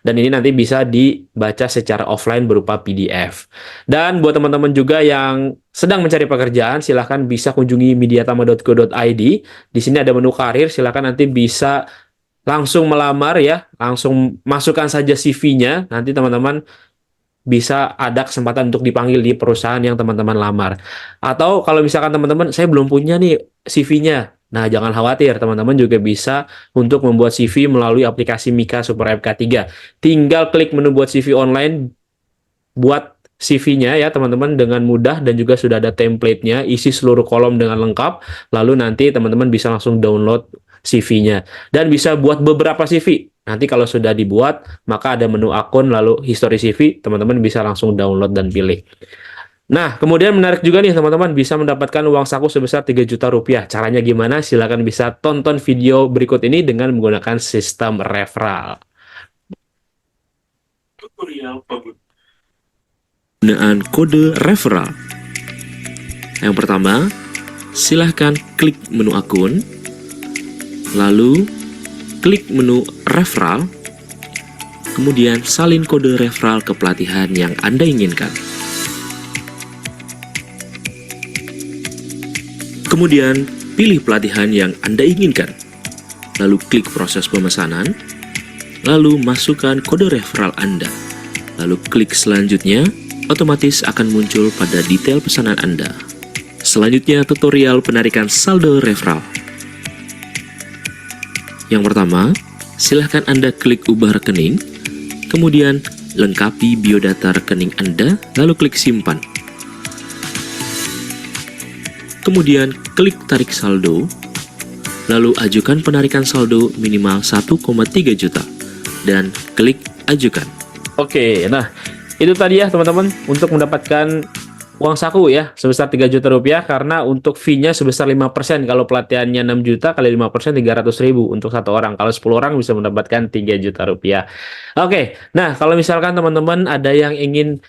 B: Dan ini nanti bisa dibaca secara offline berupa PDF. Dan buat teman-teman juga yang sedang mencari pekerjaan, silahkan bisa kunjungi mediatama.co.id. Di sini ada menu karir, silahkan nanti bisa langsung melamar ya, langsung masukkan saja CV-nya. Nanti teman-teman bisa ada kesempatan untuk dipanggil di perusahaan yang teman-teman lamar. Atau kalau misalkan teman-teman, saya belum punya nih CV-nya. Nah, jangan khawatir, teman-teman juga bisa untuk membuat CV melalui aplikasi Mika Super App K3. Tinggal klik menu buat CV online, buat CV-nya ya teman-teman dengan mudah, dan juga sudah ada template-nya, isi seluruh kolom dengan lengkap, lalu nanti teman-teman bisa langsung download CV-nya. Dan bisa buat beberapa CV. Nanti kalau sudah dibuat, maka ada menu akun, lalu history CV, teman-teman bisa langsung download dan pilih. Nah, kemudian menarik juga nih teman-teman, bisa mendapatkan uang saku sebesar 3 juta rupiah. Caranya gimana? Silakan bisa tonton video berikut ini dengan menggunakan sistem referral.
C: Penggunaan kode referral. Yang pertama, silahkan klik menu akun, lalu klik menu referral, kemudian salin kode referral ke pelatihan yang Anda inginkan. Kemudian, pilih pelatihan yang Anda inginkan, lalu klik proses pemesanan, lalu masukkan kode referral Anda, lalu klik selanjutnya, otomatis akan muncul pada detail pesanan Anda. Selanjutnya, tutorial penarikan saldo referral. Yang pertama, silahkan Anda klik ubah rekening, kemudian lengkapi biodata rekening Anda, lalu klik simpan. Kemudian klik tarik saldo, lalu ajukan penarikan saldo minimal 1,3 juta, dan klik ajukan.
B: Oke, nah itu tadi ya teman-teman untuk mendapatkan uang saku ya sebesar 3 juta rupiah, karena untuk fee-nya sebesar 5%. Kalau pelatihannya 6 juta kali 5% 300.000 untuk satu orang. Kalau 10 orang bisa mendapatkan 3 juta rupiah. Oke, nah kalau misalkan teman-teman ada yang ingin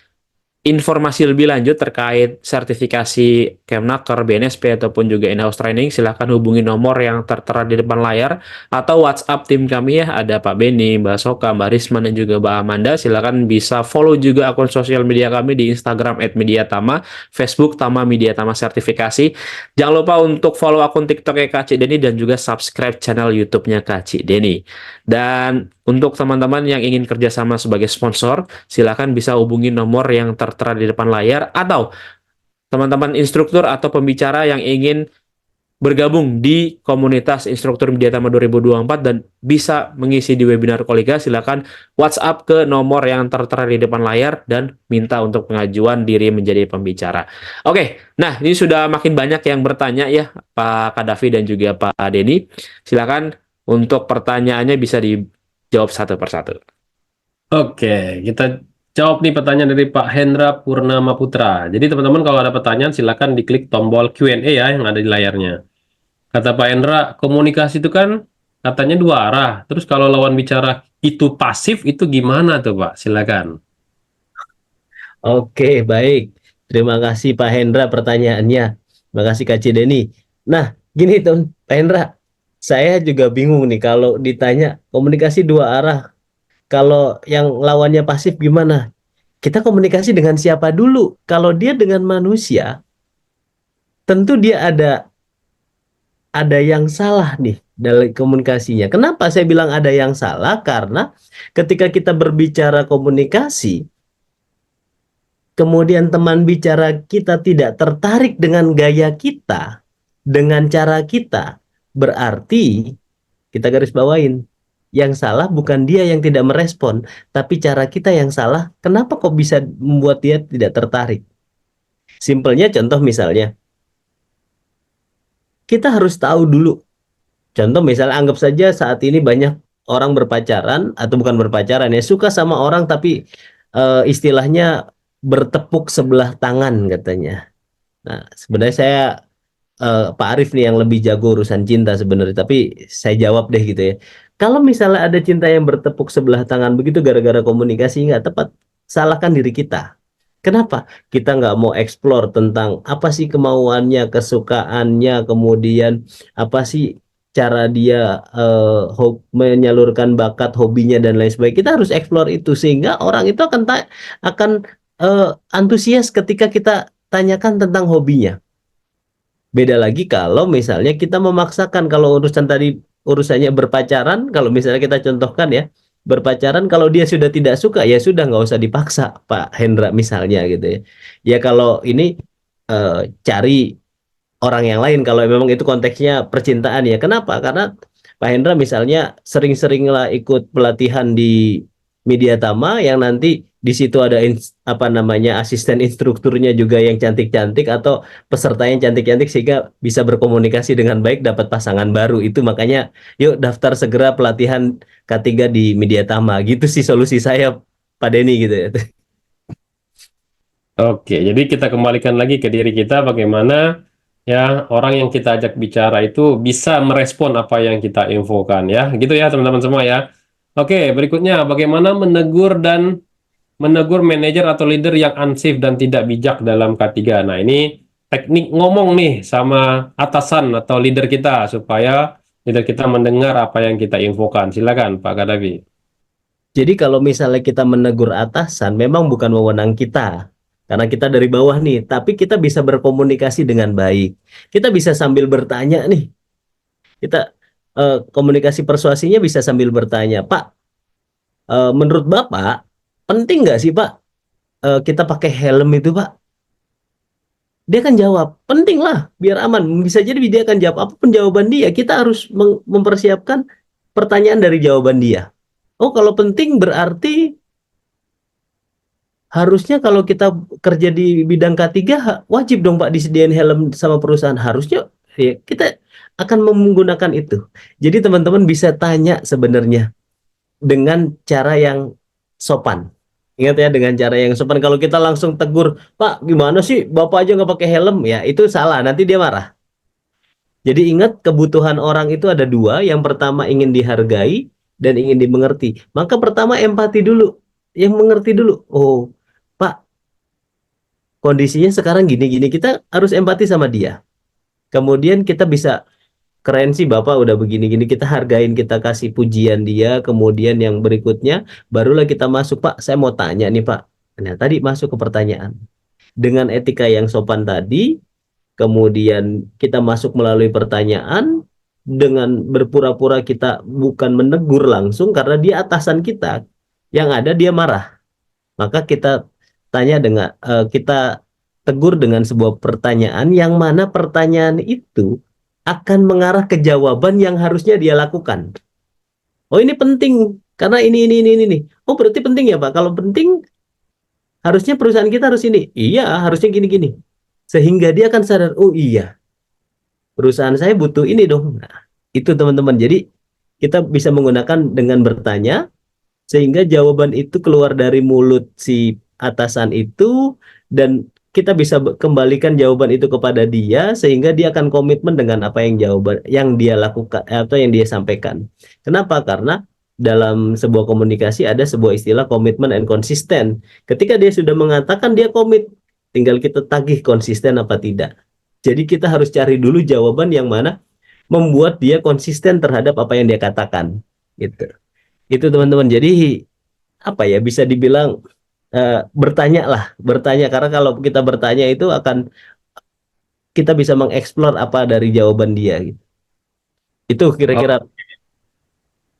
B: informasi lebih lanjut terkait sertifikasi Kemnaker, BNSP, ataupun juga in-house training, silahkan hubungi nomor yang tertera di depan layar atau WhatsApp tim kami ya. Ada Pak Beni, Mbak Soka, Mbak Risma, dan juga Mbak Amanda. Silahkan bisa follow juga akun sosial media kami di Instagram @mediatama, Facebook Tama Media Tama Sertifikasi. Jangan lupa untuk follow akun TikTok-nya Kak Cik Deni dan juga subscribe channel YouTube-nya Kak Cik Deni. Dan untuk teman-teman yang ingin kerjasama sebagai sponsor, silakan bisa hubungi nomor yang tertera di depan layar, atau teman-teman instruktur atau pembicara yang ingin bergabung di komunitas instruktur Mediatama 2024 dan bisa mengisi di webinar kolega, silakan WhatsApp ke nomor yang tertera di depan layar dan minta untuk pengajuan diri menjadi pembicara. Oke, nah ini sudah makin banyak yang bertanya ya, Pak Kadafi dan juga Pak Denny. Silakan untuk pertanyaannya bisa dijawab satu persatu.
D: Oke, kita jawab nih pertanyaan dari Pak Hendra Purnama Putra. Jadi teman-teman kalau ada pertanyaan silakan diklik tombol Q&A ya yang ada di layarnya. Kata Pak Hendra, komunikasi itu kan katanya dua arah. Terus kalau lawan bicara itu pasif itu gimana tuh Pak? Silakan.
A: Oke, baik. Terima kasih Pak Hendra pertanyaannya. Terima kasih Kak Cideni. Nah, gini Pak Hendra, saya juga bingung nih kalau ditanya komunikasi dua arah. Kalau yang lawannya pasif gimana? kita komunikasi dengan siapa dulu? Kalau dia dengan manusia, tentu dia ada yang salah nih dalam komunikasinya. Kenapa saya bilang ada yang salah? Karena ketika kita berbicara komunikasi, kemudian teman bicara kita tidak tertarik dengan gaya kita, dengan cara kita, berarti kita garis bawain. Yang salah bukan dia yang tidak merespon, tapi cara kita yang salah. Kenapa kok bisa membuat dia tidak tertarik? Simpelnya contoh misalnya, kita harus tahu dulu. Contoh misalnya anggap saja saat ini banyak orang berpacaran atau bukan berpacaran ya, suka sama orang tapi istilahnya bertepuk sebelah tangan katanya. Nah, sebenarnya saya Pak Arif nih yang lebih jago urusan cinta sebenarnya, tapi saya jawab deh gitu ya. Kalau misalnya ada cinta yang bertepuk sebelah tangan begitu gara-gara komunikasi nggak tepat, salahkan diri kita. Kenapa? Kita nggak mau explore tentang apa sih kemauannya, kesukaannya, kemudian apa sih cara dia menyalurkan bakat hobinya dan lain sebagainya. Kita harus explore itu sehingga orang itu akan antusias ketika kita tanyakan tentang hobinya. Beda lagi kalau misalnya kita memaksakan, kalau urusan tadi urusannya berpacaran, kalau misalnya kita contohkan ya, berpacaran kalau dia sudah tidak suka ya sudah nggak usah dipaksa Pak Hendra misalnya gitu ya. Ya kalau ini cari orang yang lain kalau memang itu konteksnya percintaan ya. Kenapa? Karena Pak Hendra misalnya sering-seringlah ikut pelatihan di Media Tama yang nanti di situ ada apa namanya asisten instrukturnya juga yang cantik-cantik atau peserta yang cantik-cantik sehingga bisa berkomunikasi dengan baik dapat pasangan baru. Itu makanya yuk daftar segera pelatihan K3 di Media Tama. Gitu sih solusi saya Pak Denny gitu ya.
D: Oke, jadi kita kembalikan lagi ke diri kita bagaimana ya orang yang kita ajak bicara itu bisa merespon apa yang kita infokan ya. Gitu ya teman-teman semua ya. Oke, berikutnya bagaimana menegur manajer atau leader yang unsafe dan tidak bijak dalam K3. Nah, ini teknik ngomong nih sama atasan atau leader kita supaya leader kita mendengar apa yang kita infokan. Silakan Pak Kadafi.
A: Jadi kalau misalnya kita menegur atasan memang bukan wewenang kita. Karena kita dari bawah nih, tapi kita bisa berkomunikasi dengan baik. Kita bisa sambil bertanya nih. Kita komunikasi persuasinya bisa sambil bertanya, Pak, menurut Bapak penting nggak sih Pak kita pakai helm itu Pak? Dia akan jawab, penting lah, biar aman. Bisa jadi dia akan jawab apapun jawaban dia. Kita harus mempersiapkan pertanyaan dari jawaban dia. Oh, kalau penting berarti harusnya kalau kita kerja di bidang K3 wajib dong Pak disediain helm sama perusahaan. Harusnya ya, kita akan menggunakan itu. Jadi teman-teman bisa tanya sebenarnya dengan cara yang sopan. Ingat ya, dengan cara yang sopan. Kalau kita langsung tegur, Pak, gimana sih Bapak aja nggak pakai helm? Ya, itu salah. Nanti dia marah. Jadi ingat, kebutuhan orang itu ada dua. Yang pertama ingin dihargai dan ingin dimengerti. Maka pertama empati dulu. Yang mengerti dulu. Oh, Pak, kondisinya sekarang gini-gini. Kita harus empati sama dia. Kemudian kita bisa, keren sih Bapak udah begini-gini, kita hargain, kita kasih pujian dia. Kemudian yang berikutnya barulah kita masuk, Pak saya mau tanya nih Pak. Nah tadi masuk ke pertanyaan dengan etika yang sopan tadi. Kemudian kita masuk melalui pertanyaan dengan berpura-pura kita bukan menegur langsung karena dia atasan kita, yang ada dia marah. Maka kita tanya dengan kita tegur dengan sebuah pertanyaan yang mana pertanyaan itu akan mengarah ke jawaban yang harusnya dia lakukan. Oh ini penting karena ini. Oh berarti penting ya Pak. Kalau penting harusnya perusahaan kita harus ini. Iya harusnya gini-gini. Sehingga dia akan sadar. Oh iya perusahaan saya butuh ini dong. Nah, itu teman-teman. Jadi kita bisa menggunakan dengan bertanya sehingga jawaban itu keluar dari mulut si atasan itu dan kita bisa kembalikan jawaban itu kepada dia sehingga dia akan komitmen dengan apa yang jawaban yang dia lakukan atau yang dia sampaikan. Kenapa? Karena dalam sebuah komunikasi ada sebuah istilah komitmen and konsisten. Ketika dia sudah mengatakan dia komit, tinggal kita tagih konsisten apa tidak. Jadi kita harus cari dulu jawaban yang mana membuat dia konsisten terhadap apa yang dia katakan. Gitu. Itu teman-teman. Jadi apa ya bisa dibilang bertanya lah, bertanya, karena kalau kita bertanya itu akan kita bisa mengeksplor apa dari jawaban dia gitu. Itu
D: Oh,
A: kira-kira.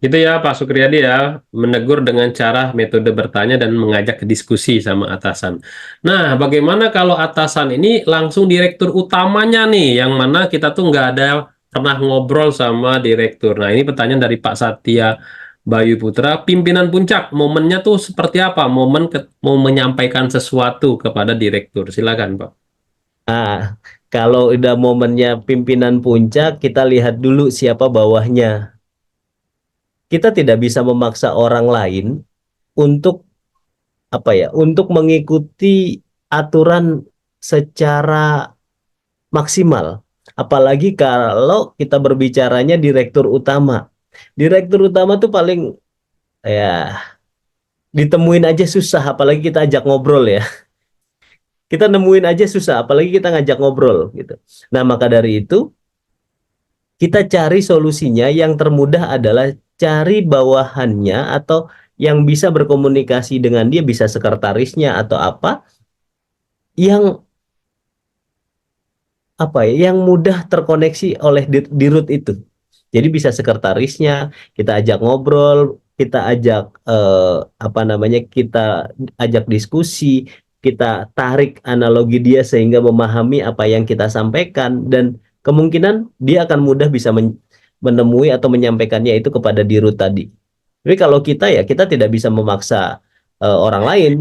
D: gitu ya Pak Sukriyadi ya, menegur dengan cara metode bertanya dan mengajak ke diskusi sama atasan. Nah, bagaimana kalau atasan ini langsung direktur utamanya nih, yang mana kita tuh nggak ada pernah ngobrol sama direktur. Nah, ini pertanyaan dari Pak Satya Bayu Putra, pimpinan puncak, momennya tuh seperti apa? Mau menyampaikan sesuatu kepada direktur. Silakan, Pak.
A: Nah, kalau udah momennya pimpinan puncak, kita lihat dulu siapa bawahnya. Kita tidak bisa memaksa orang lain untuk apa ya, untuk mengikuti aturan secara maksimal. Apalagi kalau kita berbicaranya direktur utama. Direktur utama tuh paling ya ditemuin aja susah, apalagi kita ajak ngobrol ya. Kita nemuin aja susah, apalagi kita ngajak ngobrol gitu. Nah, maka dari itu kita cari solusinya. Yang termudah adalah cari bawahannya atau yang bisa berkomunikasi dengan dia, bisa sekretarisnya atau apa, yang yang mudah terkoneksi oleh dirut itu. Jadi bisa sekretarisnya, kita ajak ngobrol, kita ajak kita ajak diskusi, kita tarik analogi dia sehingga memahami apa yang kita sampaikan, dan kemungkinan dia akan mudah bisa menemui atau menyampaikannya itu kepada dirut tadi. Tapi kalau kita, ya kita tidak bisa memaksa orang lain.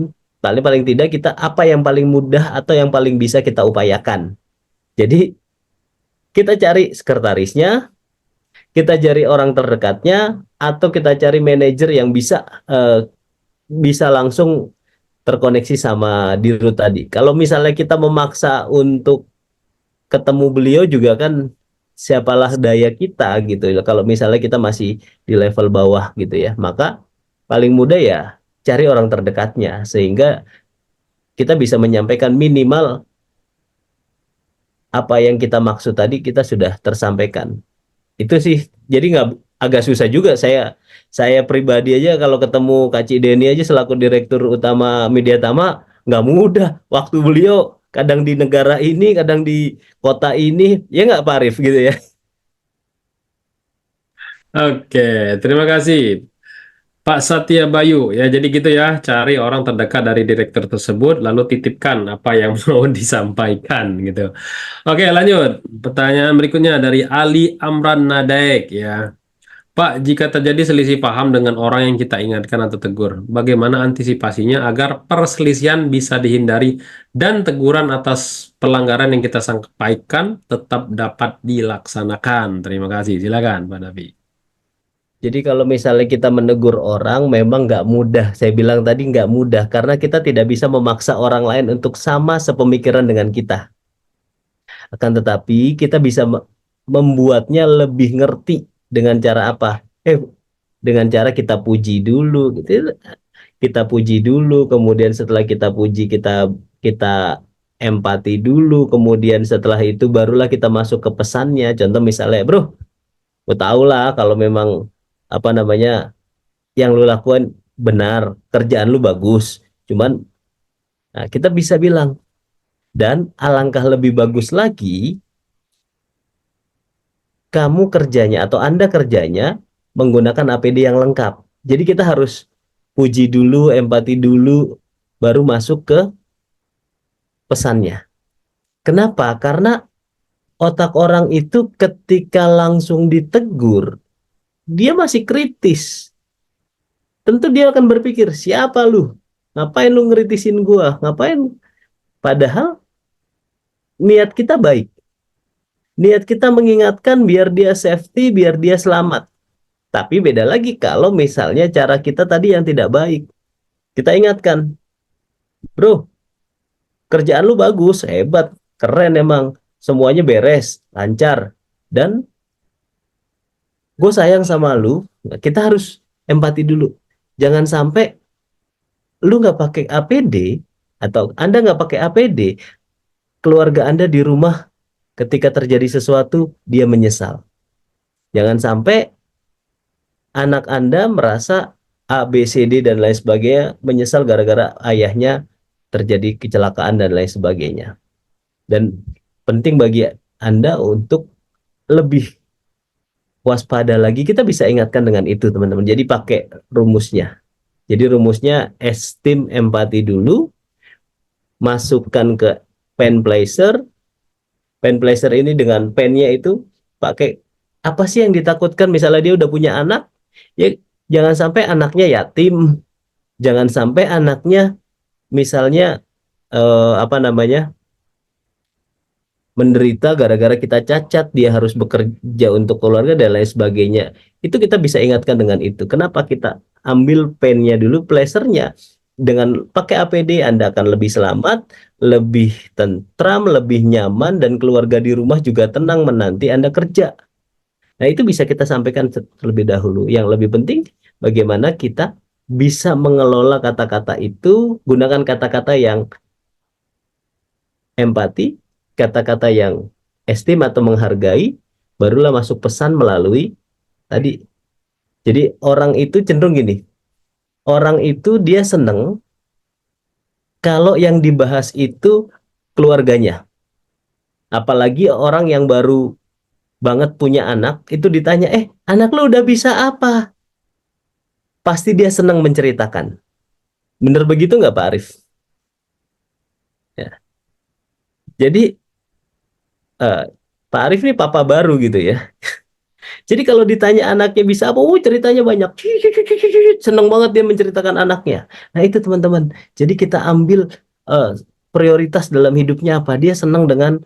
A: Paling paling tidak kita apa yang paling mudah atau yang paling bisa kita upayakan. Jadi kita cari sekretarisnya, kita cari orang terdekatnya, atau kita cari manajer yang bisa langsung terkoneksi sama dirut tadi. Kalau misalnya kita memaksa untuk ketemu beliau juga kan, siapalah daya kita gitu. Kalau misalnya kita masih di level bawah gitu ya, maka paling mudah ya cari orang terdekatnya sehingga kita bisa menyampaikan minimal apa yang kita maksud tadi kita sudah tersampaikan. Itu sih, jadi nggak, agak susah juga. Saya pribadi aja kalau ketemu Kak Deni aja selaku direktur utama Mediatama, nggak mudah. Waktu beliau kadang di negara ini, kadang di kota ini, ya nggak Pak Arif gitu ya.
D: Oke, terima kasih. Pak Satya Bayu, ya jadi gitu ya, cari orang terdekat dari direktur tersebut, lalu titipkan apa yang mau disampaikan gitu. Oke, lanjut. Pertanyaan berikutnya dari Ali Amran Nadaek ya. Pak, jika terjadi selisih paham dengan orang yang kita ingatkan atau tegur, bagaimana antisipasinya agar perselisihan bisa dihindari dan teguran atas pelanggaran yang kita sampaikan tetap dapat dilaksanakan? Terima kasih. Silakan, Pak Davi.
A: Jadi kalau misalnya kita menegur orang, memang nggak mudah. Saya bilang tadi nggak mudah, karena kita tidak bisa memaksa orang lain untuk sama sepemikiran dengan kita. Akan tetapi kita bisa membuatnya lebih ngerti dengan cara apa? Dengan cara kita puji dulu, gitu. Kita puji dulu, kemudian setelah kita puji, kita empati dulu, kemudian setelah itu barulah kita masuk ke pesannya. Contoh misalnya, bro, gue tahu lah kalau memang yang lu lakukan benar, kerjaan lu bagus. Cuman, nah, kita bisa bilang, dan alangkah lebih bagus lagi kamu kerjanya atau Anda kerjanya menggunakan APD yang lengkap. Jadi kita harus puji dulu, empati dulu, baru masuk ke pesannya. Kenapa? Karena otak orang itu ketika langsung ditegur, dia masih kritis. Tentu dia akan berpikir, siapa lu? Ngapain lu ngeritisin gua? Ngapain? Padahal niat kita baik. Niat kita mengingatkan biar dia safety, biar dia selamat. Tapi beda lagi kalau misalnya cara kita tadi yang tidak baik. Kita ingatkan, bro, kerjaan lu bagus, hebat, keren emang. Semuanya beres, lancar. Dan gue sayang sama lu, kita harus empati dulu. Jangan sampai lu nggak pakai APD, atau Anda nggak pakai APD, keluarga Anda di rumah ketika terjadi sesuatu, dia menyesal. Jangan sampai anak Anda merasa A, B, C, D dan lain sebagainya, menyesal gara-gara ayahnya terjadi kecelakaan dan lain sebagainya. Dan penting bagi Anda untuk lebih waspada lagi. Kita bisa ingatkan dengan itu, teman-teman. Jadi pakai rumusnya. Jadi rumusnya esteem, empati dulu, masukkan ke pen pleasure. Pen pleasure ini dengan pennya itu pakai apa sih yang ditakutkan, misalnya dia udah punya anak, ya jangan sampai anaknya yatim, jangan sampai anaknya misalnya apa namanya menderita gara-gara kita cacat, dia harus bekerja untuk keluarga dan lain sebagainya. Itu kita bisa ingatkan dengan itu. Kenapa kita ambil pennya dulu, pleasure-nya. Dengan pakai APD Anda akan lebih selamat, lebih tentram, lebih nyaman, dan keluarga di rumah juga tenang menanti Anda kerja. Nah, itu bisa kita sampaikan terlebih dahulu. Yang lebih penting, bagaimana kita bisa mengelola kata-kata itu, gunakan kata-kata yang empati, kata-kata yang esteem atau menghargai, barulah masuk pesan melalui tadi. Jadi orang itu cenderung gini, orang itu dia seneng kalau yang dibahas itu keluarganya. Apalagi orang yang baru banget punya anak, itu ditanya, anak lu udah bisa apa? Pasti dia seneng menceritakan. Bener begitu nggak Pak Arif? Ya. Jadi eh, Pak Arif ini papa baru gitu ya. Jadi kalau ditanya anaknya bisa apa, ceritanya banyak. Seneng banget dia menceritakan anaknya. Nah itu teman-teman. Jadi kita ambil eh, prioritas dalam hidupnya apa. Dia senang dengan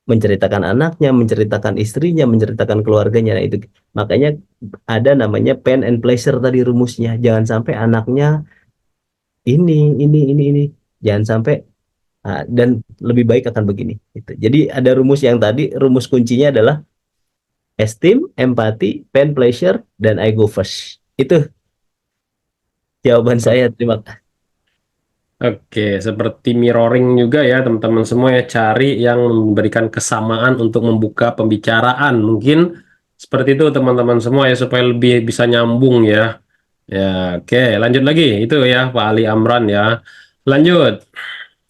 A: menceritakan anaknya, menceritakan istrinya, menceritakan keluarganya. Nah itu makanya ada namanya pen and pleasure tadi rumusnya. Jangan sampai anaknya ini. Jangan sampai dan lebih baik akan begini. Gitu. Jadi ada rumus yang tadi, rumus kuncinya adalah esteem, empati, pen pleasure, dan I go first. Itu jawaban saya. Terima kasih.
D: Oke, seperti mirroring juga ya teman-teman semua ya, cari yang memberikan kesamaan untuk membuka pembicaraan. Mungkin seperti itu teman-teman semua ya, supaya lebih bisa nyambung ya. Ya, oke, lanjut lagi itu ya Pak Ali Amran ya. Lanjut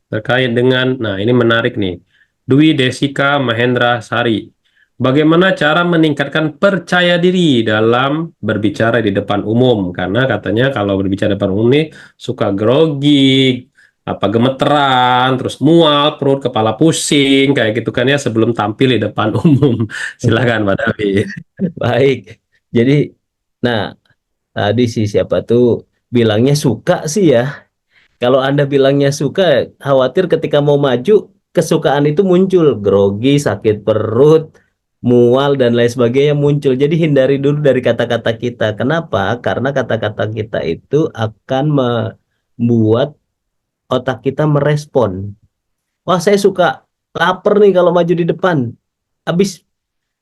D: terkait dengan, nah ini menarik nih. Dwi Desika Mahendra Sari. Bagaimana cara meningkatkan percaya diri dalam berbicara di depan umum? Karena katanya kalau berbicara di depan umum nih suka grogi, apa gemeteran, terus mual, perut, kepala pusing, kayak gitu kan ya sebelum tampil di depan umum. Silakan Pak David.
A: Baik. Jadi, nah tadi sih siapa tuh bilangnya suka sih ya. Kalau Anda bilangnya suka, khawatir ketika mau maju, kesukaan itu muncul. Grogi, sakit perut, mual, dan lain sebagainya muncul. Jadi hindari dulu dari kata-kata kita. Kenapa? Karena kata-kata kita itu akan membuat otak kita merespon. Wah, saya suka lapar nih kalau maju di depan. Habis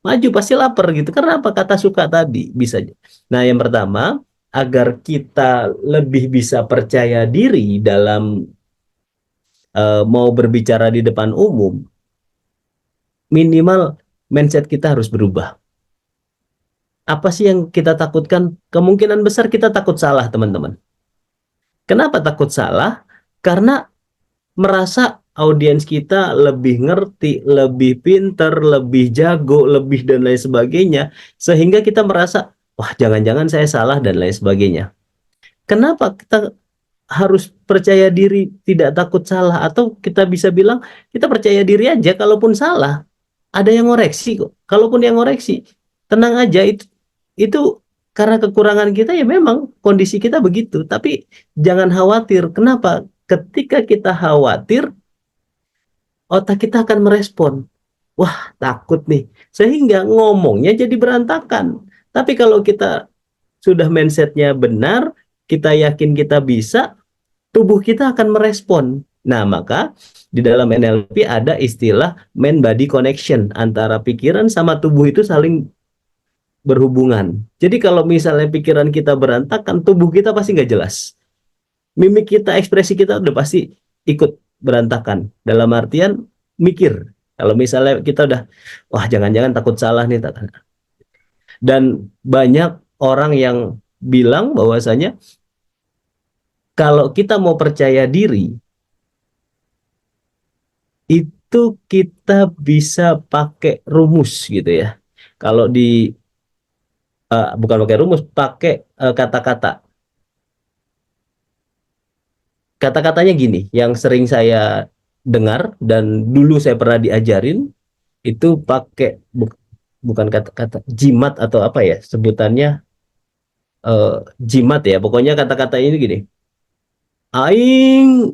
A: maju pasti lapar gitu. Kenapa? Kata suka tadi bisa. Nah, yang pertama, agar kita lebih bisa percaya diri dalam mau berbicara di depan umum, minimal mindset kita harus berubah. Apa sih yang kita takutkan? Kemungkinan besar kita takut salah, teman-teman. Kenapa takut salah? Karena merasa audiens kita lebih ngerti, lebih pinter, lebih jago, lebih dan lain sebagainya, sehingga kita merasa, wah jangan-jangan saya salah dan lain sebagainya. Kenapa kita harus percaya diri, tidak takut salah? Atau kita bisa bilang, kita percaya diri aja, kalaupun salah, ada yang ngoreksi kok. Kalaupun yang ngoreksi, tenang aja, itu karena kekurangan kita ya memang kondisi kita begitu. Tapi jangan khawatir. Kenapa? Ketika kita khawatir, otak kita akan merespon. Wah, takut nih. Sehingga ngomongnya jadi berantakan. Tapi kalau kita sudah mindsetnya benar, kita yakin kita bisa, tubuh kita akan merespon. Nah, maka di dalam NLP ada istilah mind body connection, antara pikiran sama tubuh itu saling berhubungan. Jadi kalau misalnya pikiran kita berantakan, tubuh kita pasti nggak jelas. Mimik kita, ekspresi kita udah pasti ikut berantakan. Dalam artian mikir. Kalau misalnya kita udah, wah jangan-jangan takut salah nih. Dan banyak orang yang bilang bahwasanya kalau kita mau percaya diri, itu kita bisa pakai rumus gitu ya. Kalau di bukan pakai rumus, pakai kata-kata. Kata-katanya gini, yang sering saya dengar dan dulu saya pernah diajarin itu pakai bukan kata-kata jimat atau apa ya sebutannya, jimat ya. Pokoknya kata-kata ini gini. Aing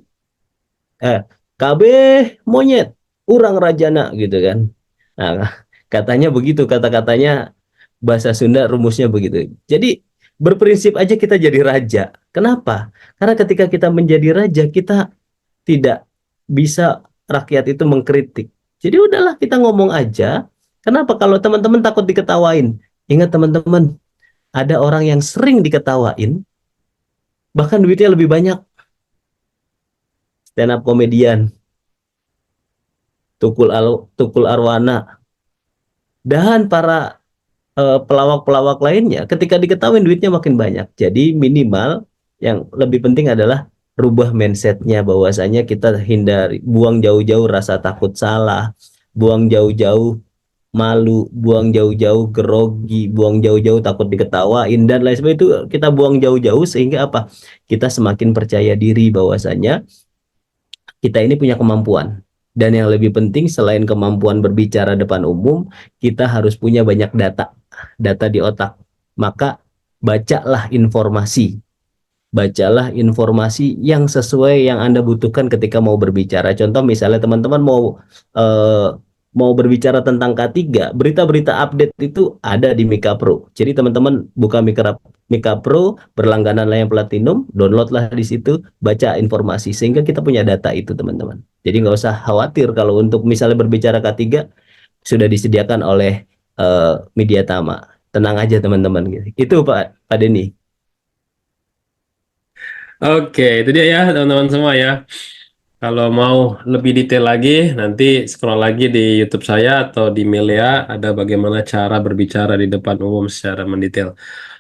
A: kabeh monyet, urang rajana gitu kan. Nah, katanya begitu kata-katanya bahasa Sunda rumusnya begitu. Jadi berprinsip aja kita jadi raja. Kenapa? Karena ketika kita menjadi raja, kita tidak bisa rakyat itu mengkritik. Jadi udahlah kita ngomong aja. Kenapa? Kalau teman-teman takut diketawain, ingat teman-teman, ada orang yang sering diketawain, bahkan duitnya lebih banyak. Stand up komedian, Tukul Arwana, dan para pelawak-pelawak lainnya ketika diketahui duitnya makin banyak. Jadi minimal yang lebih penting adalah rubah mindsetnya bahwasanya kita hindari, buang jauh-jauh rasa takut salah, buang jauh-jauh malu, buang jauh-jauh grogi, buang jauh-jauh takut diketawain dan lain sebagainya, itu kita buang jauh-jauh sehingga apa? Kita semakin percaya diri bahwasanya kita ini punya kemampuan. Dan yang lebih penting selain kemampuan berbicara depan umum, kita harus punya banyak data, data di otak. Maka bacalah informasi. Bacalah informasi yang sesuai yang Anda butuhkan ketika mau berbicara. Contoh misalnya teman-teman eh, mau berbicara tentang K3, berita-berita update itu ada di Mika Pro. Jadi teman-teman buka Mika Pro, berlangganan layar platinum, downloadlah di situ, baca informasi sehingga kita punya data itu teman-teman. Jadi nggak usah khawatir kalau untuk misalnya berbicara K3 sudah disediakan oleh media Tama. Tenang aja teman-teman gitu. Itu Pak Denny.
D: Oke, itu dia ya teman-teman semua ya. Kalau mau lebih detail lagi, nanti scroll lagi di YouTube saya atau di Melia, ada bagaimana cara berbicara di depan umum secara mendetail.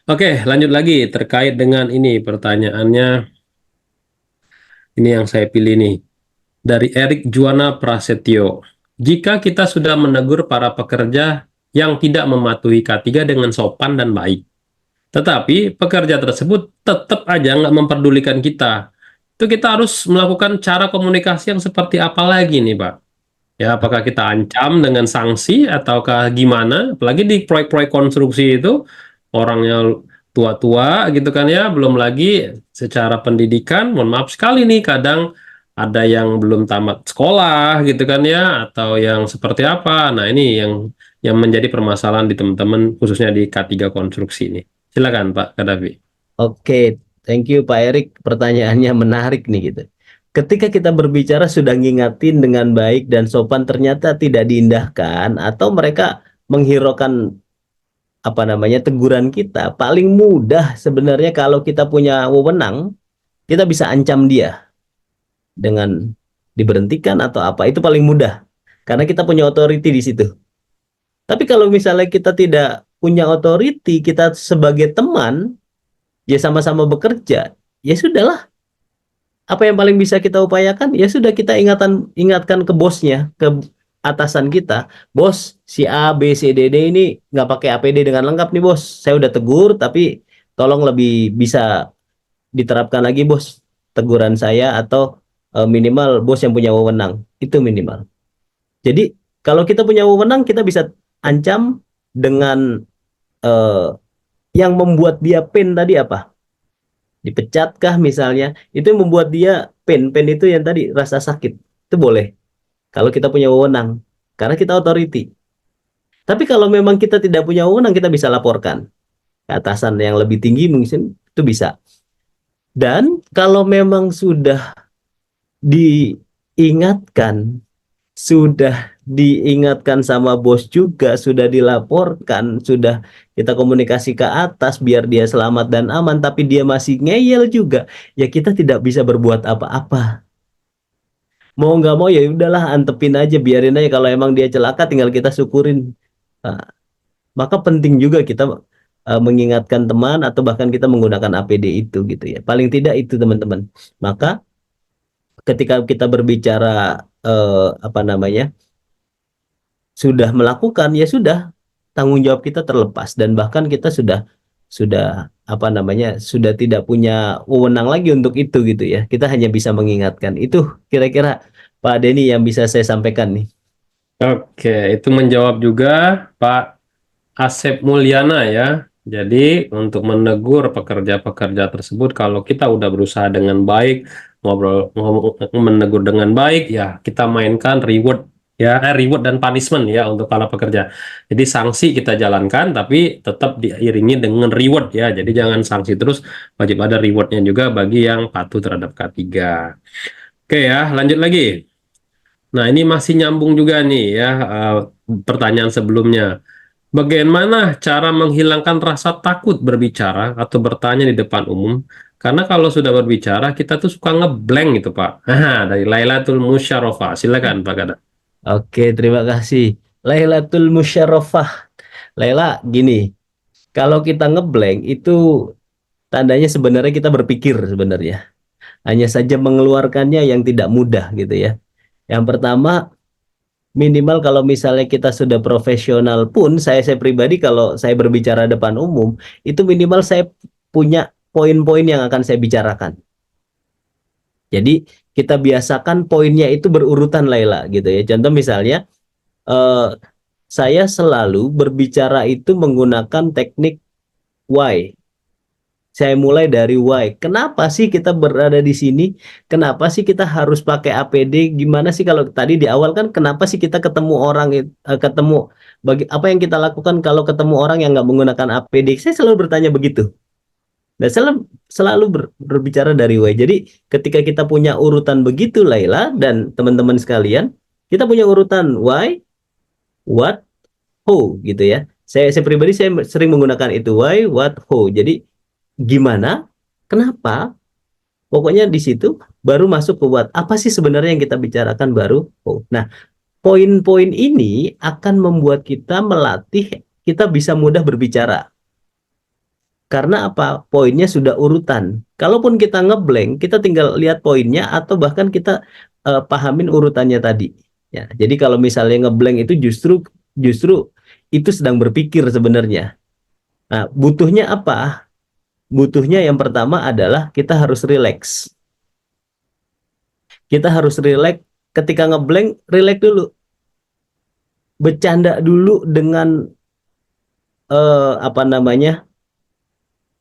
D: Oke, lanjut lagi terkait dengan ini pertanyaannya. Ini yang saya pilih nih. Dari Erik Juwana Prasetyo. Jika kita sudah menegur para pekerja yang tidak mematuhi K3 dengan sopan dan baik, tetapi pekerja tersebut tetap aja nggak memperdulikan kita, itu kita harus melakukan cara komunikasi yang seperti apa lagi nih, Pak? Ya, apakah kita ancam dengan sanksi ataukah gimana? Apalagi di proyek-proyek konstruksi itu orangnya tua-tua gitu kan ya, belum lagi secara pendidikan, mohon maaf sekali nih kadang ada yang belum tamat sekolah gitu kan ya, atau yang seperti apa. Nah, ini yang menjadi permasalahan di teman-teman khususnya di K3 konstruksi ini. Silakan Pak Kadafi.
A: Oke, thank you Pak Erik. Pertanyaannya menarik nih gitu. Ketika kita berbicara sudah ngingatin dengan baik dan sopan ternyata tidak diindahkan atau mereka menghiraukan apa namanya teguran kita, paling mudah sebenarnya kalau kita punya wewenang, kita bisa ancam dia dengan diberhentikan atau apa. Itu paling mudah karena kita punya authority di situ. Tapi kalau misalnya kita tidak punya authority, kita sebagai teman, ya sama-sama bekerja, ya sudahlah. Apa yang paling bisa kita upayakan? Ya sudah kita ingatkan ke bosnya, ke atasan kita, bos si A, B, C, D, D ini nggak pakai APD dengan lengkap nih bos. Saya udah tegur, tapi tolong lebih bisa diterapkan lagi bos teguran saya atau minimal bos yang punya wewenang itu minimal. Jadi kalau kita punya wewenang kita bisa ancam dengan eh, yang membuat dia pain tadi apa? Dipecatkah misalnya, itu yang membuat dia pain itu yang tadi rasa sakit, itu boleh kalau kita punya wewenang karena kita authority. Tapi kalau memang kita tidak punya wewenang, kita bisa laporkan ke atasan yang lebih tinggi mungkin itu bisa. Dan kalau memang sudah diingatkan, sudah diingatkan sama bos juga, sudah dilaporkan, sudah kita komunikasi ke atas biar dia selamat dan aman, tapi dia masih ngeyel juga, ya kita tidak bisa berbuat apa-apa. Mau nggak mau ya udahlah, antepin aja, biarin aja. Kalau emang dia celaka, tinggal kita syukurin. Nah, maka penting juga kita mengingatkan teman atau bahkan kita menggunakan APD itu gitu ya. Paling tidak itu teman-teman. Maka ketika kita berbicara apa namanya sudah melakukan ya sudah tanggung jawab kita terlepas dan bahkan kita sudah apa namanya sudah tidak punya wewenang lagi untuk itu gitu ya. Kita hanya bisa mengingatkan. Itu kira-kira Pak Denny yang bisa saya sampaikan nih.
D: Oke, itu menjawab juga Pak Asep Mulyana ya. Jadi untuk menegur pekerja-pekerja tersebut, kalau kita udah berusaha dengan baik, menegur dengan baik, ya kita mainkan reward ya, reward dan punishment ya untuk para pekerja. Jadi sanksi kita jalankan, tapi tetap diiringi dengan reward ya. Jadi jangan sanksi terus, wajib ada rewardnya juga bagi yang patuh terhadap K3. Oke ya, lanjut lagi. Nah, ini masih nyambung juga nih ya, pertanyaan sebelumnya. Bagaimana cara menghilangkan rasa takut berbicara atau bertanya di depan umum? Karena kalau sudah berbicara, kita tuh suka ngeblank gitu, Pak. Dari Lailatul Musyarofah. Silakan, Pak Kada.
A: Oke, terima kasih. Lailatul Musyarrafah. Laila, gini, kalau kita ngeblank itu tandanya sebenarnya kita berpikir sebenarnya. Hanya saja mengeluarkannya yang tidak mudah gitu ya. Yang pertama, minimal kalau misalnya kita sudah profesional pun, saya pribadi kalau saya berbicara depan umum, itu minimal saya punya poin-poin yang akan saya bicarakan. Jadi kita biasakan poinnya itu berurutan Laila gitu ya. Contoh misalnya, eh, saya selalu berbicara itu menggunakan teknik why. Saya mulai dari why. Kenapa sih kita berada di sini? Kenapa sih kita harus pakai APD? Gimana sih kalau tadi di awal kan kenapa sih kita ketemu orang ketemu apa yang kita lakukan kalau ketemu orang yang nggak menggunakan APD? Saya selalu bertanya begitu. Dan selalu berbicara dari why. Jadi ketika kita punya urutan begitu Laila dan teman-teman sekalian, kita punya urutan why, what, who gitu ya. Saya pribadi saya sering menggunakan itu why, what, who. Jadi gimana, kenapa, pokoknya di situ baru masuk ke what. Apa sih sebenarnya yang kita bicarakan baru who. Nah, poin-poin ini akan membuat kita melatih kita bisa mudah berbicara. Karena apa? Poinnya sudah urutan. Kalaupun kita ngeblank, kita tinggal lihat poinnya atau bahkan kita pahamin urutannya tadi. Ya, jadi kalau misalnya ngeblank itu justru itu sedang berpikir sebenarnya. Nah, butuhnya apa? Butuhnya yang pertama adalah kita harus rileks. Kita harus rileks. Ketika ngeblank, rileks dulu. Bercanda dulu dengan apa namanya?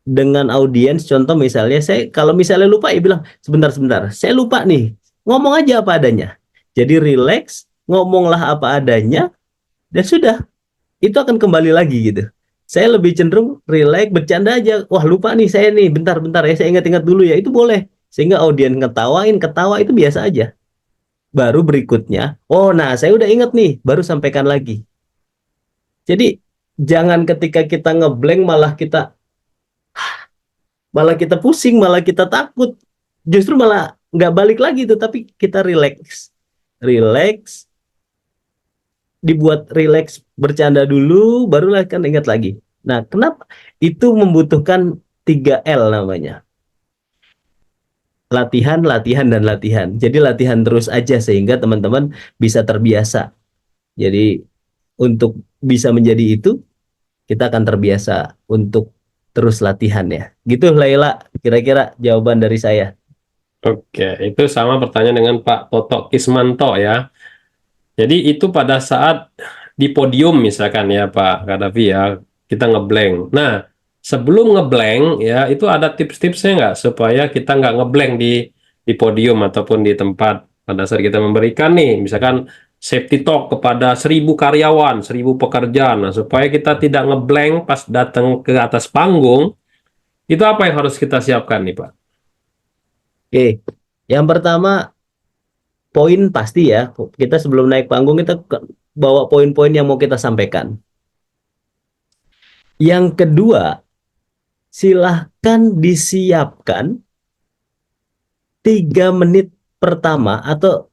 A: Dengan audiens. Contoh misalnya saya kalau misalnya lupa ya bilang sebentar, saya lupa nih. Ngomong aja apa adanya. Jadi rileks, ngomonglah apa adanya dan sudah. Itu akan kembali lagi gitu. Saya lebih cenderung rileks, bercanda aja. Wah lupa nih saya nih, bentar ya saya ingat-ingat dulu ya. Itu boleh. Sehingga audiens ketawa itu biasa aja. Baru berikutnya, oh nah saya udah ingat nih, baru sampaikan lagi. Jadi jangan ketika kita ngeblank malah kita pusing, malah kita takut. Justru malah nggak balik lagi itu, tapi kita rileks. Rileks, dibuat rileks, bercanda dulu, barulah kan ingat lagi. Nah, kenapa? Itu membutuhkan 3L namanya. Latihan, latihan, dan latihan. Jadi latihan terus aja sehingga teman-teman bisa terbiasa. Jadi untuk bisa menjadi itu, kita akan terbiasa untuk terus latihan ya. Gitu Laila, kira-kira jawaban dari saya.
D: Oke, itu sama pertanyaan dengan Pak Toto Kismanto ya. Jadi itu pada saat di podium misalkan ya Pak Kadafi ya, kita ngeblank. Nah, sebelum ngeblank ya itu ada tips-tipsnya nggak supaya kita nggak ngeblank di podium ataupun di tempat pada saat kita memberikan nih, misalkan safety talk kepada 1.000 karyawan, 1.000 pekerja. Nah, supaya kita tidak ngeblank pas datang ke atas panggung, itu apa yang harus kita siapkan nih Pak?
A: Oke, yang pertama poin pasti ya. Kita sebelum naik panggung kita bawa poin-poin yang mau kita sampaikan. Yang kedua, silahkan disiapkan 3 menit pertama atau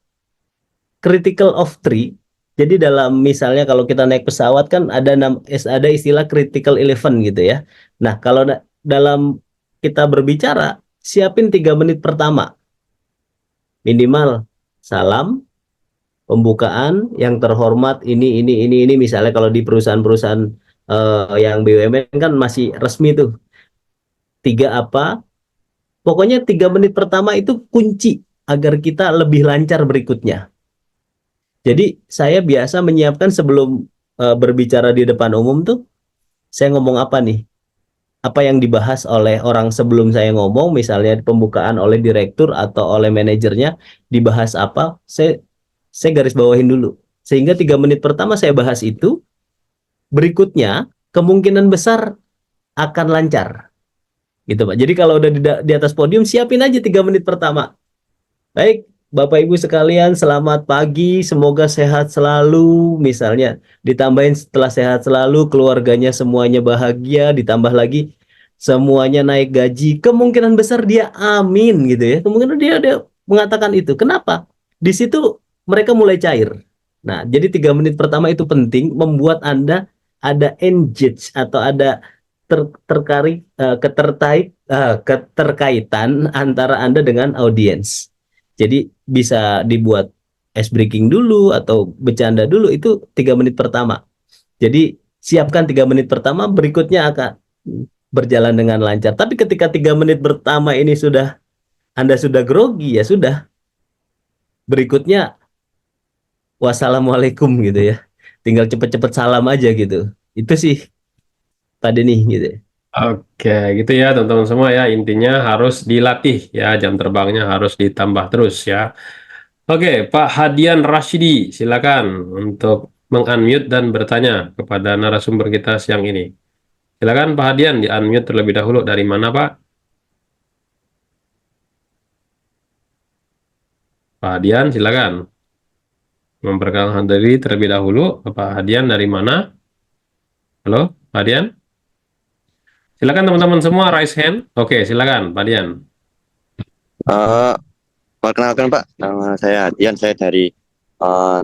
A: critical of three Jadi dalam misalnya kalau kita naik pesawat kan ada istilah critical event gitu ya. Nah, kalau dalam kita berbicara, siapin 3 menit pertama minimal salam, pembukaan yang terhormat ini misalnya kalau di perusahaan-perusahaan yang BUMN kan masih resmi tuh. Tiga apa? Pokoknya 3 menit pertama itu kunci agar kita lebih lancar berikutnya. Jadi saya biasa menyiapkan sebelum berbicara di depan umum tuh, saya ngomong apa nih? Apa yang dibahas oleh orang sebelum saya ngomong, misalnya pembukaan oleh direktur atau oleh manajernya, dibahas apa? Saya garis bawahin dulu. Sehingga 3 menit pertama saya bahas itu, berikutnya kemungkinan besar akan lancar. Gitu Pak. Jadi kalau udah di atas podium, siapin aja 3 menit pertama. Baik, Bapak Ibu sekalian, selamat pagi. Semoga sehat selalu. Misalnya, ditambahin setelah sehat selalu, keluarganya semuanya bahagia. Ditambah lagi, semuanya naik gaji. Kemungkinan besar dia amin gitu ya. Kemungkinan dia mengatakan itu. Kenapa? Di situ mereka mulai cair. Nah, jadi 3 menit pertama itu penting membuat Anda ada engage atau ada keterkaitan antara Anda dengan audiens. Jadi bisa dibuat ice breaking dulu atau bercanda dulu itu 3 menit pertama. Jadi siapkan 3 menit pertama, berikutnya akan berjalan dengan lancar. Tapi ketika 3 menit pertama ini Anda sudah grogi, ya sudah. Berikutnya wassalamualaikum gitu ya. Tinggal cepet-cepet salam aja gitu. Itu sih Pak Denny gitu.
D: Oke, gitu ya teman-teman semua ya. Intinya harus dilatih ya, jam terbangnya harus ditambah terus ya. Oke, Pak Hadian Rashidi, silakan untuk meng-unmute dan bertanya kepada narasumber kita siang ini. Silakan Pak Hadian, di-unmute terlebih dahulu. Dari mana Pak? Pak Hadian, silakan. Memperkenalkan diri terlebih dahulu. Pak Hadian dari mana? Halo, Pak Hadian? Silakan teman-teman semua raise hand. Oke, silakan Pak Hadian.
E: Eh, Perkenalkan Pak, nama saya Adian, saya dari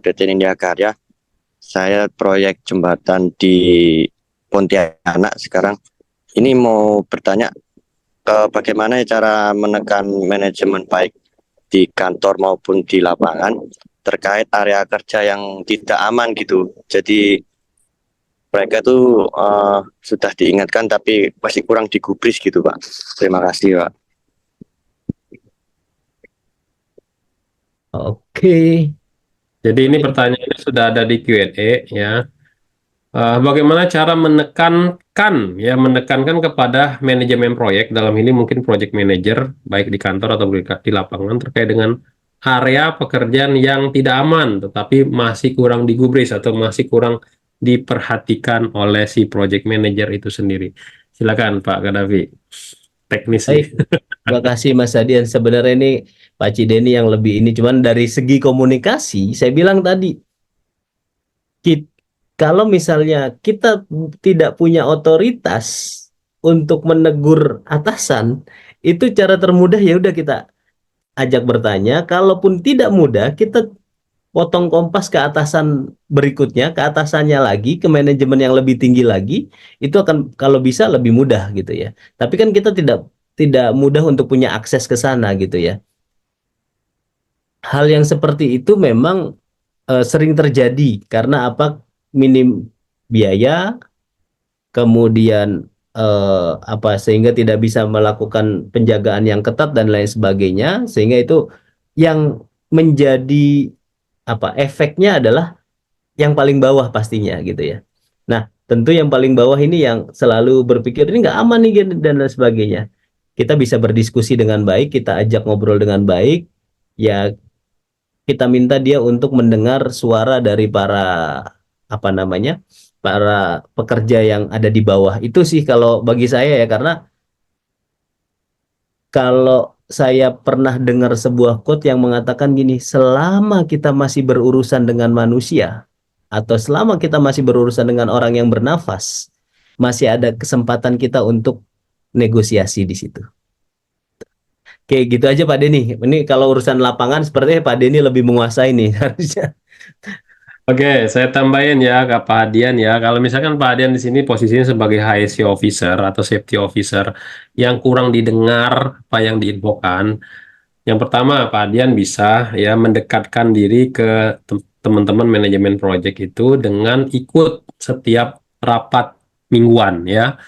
E: PT Nindya Karya. Saya proyek jembatan di Pontianak sekarang. Ini mau bertanya bagaimana cara menekan manajemen baik di kantor maupun di lapangan terkait area kerja yang tidak aman gitu. Jadi mereka tuh sudah diingatkan tapi masih kurang digubris gitu Pak. Terima kasih Pak.
A: Oke.
D: Jadi ini pertanyaannya sudah ada di Q&A ya. Bagaimana cara menekankan kepada manajemen proyek, dalam ini mungkin project manager baik di kantor atau di lapangan, terkait dengan area pekerjaan yang tidak aman tetapi masih kurang digubris atau masih kurang diperhatikan oleh si project manager itu sendiri. Silakan Pak Gaddafi, teknis nih.
A: Baik, terima kasih Mas Adian. Sebenarnya ini Pak Cideni yang lebih ini, cuman dari segi komunikasi, saya bilang tadi, kalau misalnya kita tidak punya otoritas untuk menegur atasan, itu cara termudah ya udah kita ajak bertanya. Kalaupun tidak mudah, kita potong kompas ke atasan berikutnya, ke atasannya lagi, ke manajemen yang lebih tinggi lagi, itu akan kalau bisa lebih mudah gitu ya. Tapi kan kita tidak mudah untuk punya akses ke sana gitu ya. Hal yang seperti itu memang sering terjadi karena apa? Minim biaya, kemudian sehingga tidak bisa melakukan penjagaan yang ketat dan lain sebagainya, sehingga itu yang menjadi efeknya adalah yang paling bawah pastinya gitu ya. Nah, tentu yang paling bawah ini yang selalu berpikir ini nggak aman nih dan lain sebagainya. Kita bisa berdiskusi dengan baik, kita ajak ngobrol dengan baik, ya kita minta dia untuk mendengar suara dari para pekerja yang ada di bawah. Itu sih kalau bagi saya ya, karena kalau saya pernah dengar sebuah quote yang mengatakan gini, selama kita masih berurusan dengan manusia, atau selama kita masih berurusan dengan orang yang bernafas, masih ada kesempatan kita untuk negosiasi di situ. Oke, gitu aja Pak Denny. Ini kalau urusan lapangan sepertinya Pak Denny lebih menguasai nih harusnya.
D: Oke, saya tambahin ya ke Pak Hadian ya. Kalau misalkan Pak Hadian di sini posisinya sebagai HSE officer atau safety officer yang kurang didengar apa yang diinfokan, yang pertama Pak Hadian bisa ya mendekatkan diri ke teman-teman manajemen project itu dengan ikut setiap rapat mingguan ya.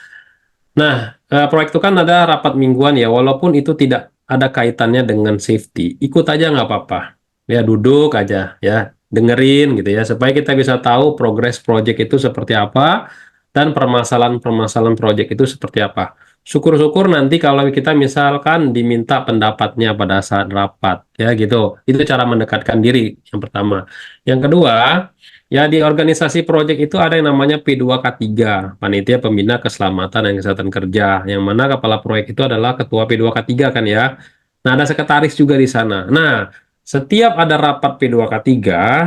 D: Nah, proyek itu kan ada rapat mingguan ya, walaupun itu tidak ada kaitannya dengan safety, ikut aja nggak apa-apa. Ya, duduk aja ya, dengerin gitu ya, supaya kita bisa tahu progres proyek itu seperti apa dan permasalahan-permasalahan proyek itu seperti apa. Syukur-syukur nanti kalau kita misalkan diminta pendapatnya pada saat rapat, ya gitu. Itu cara mendekatkan diri yang pertama. Yang kedua, ya, di organisasi proyek itu ada yang namanya P2K3, Panitia Pembina Keselamatan dan Kesehatan Kerja, yang mana kepala proyek itu adalah ketua P2K3 kan ya. Nah, ada sekretaris juga di sana. Nah, setiap ada rapat P2K3,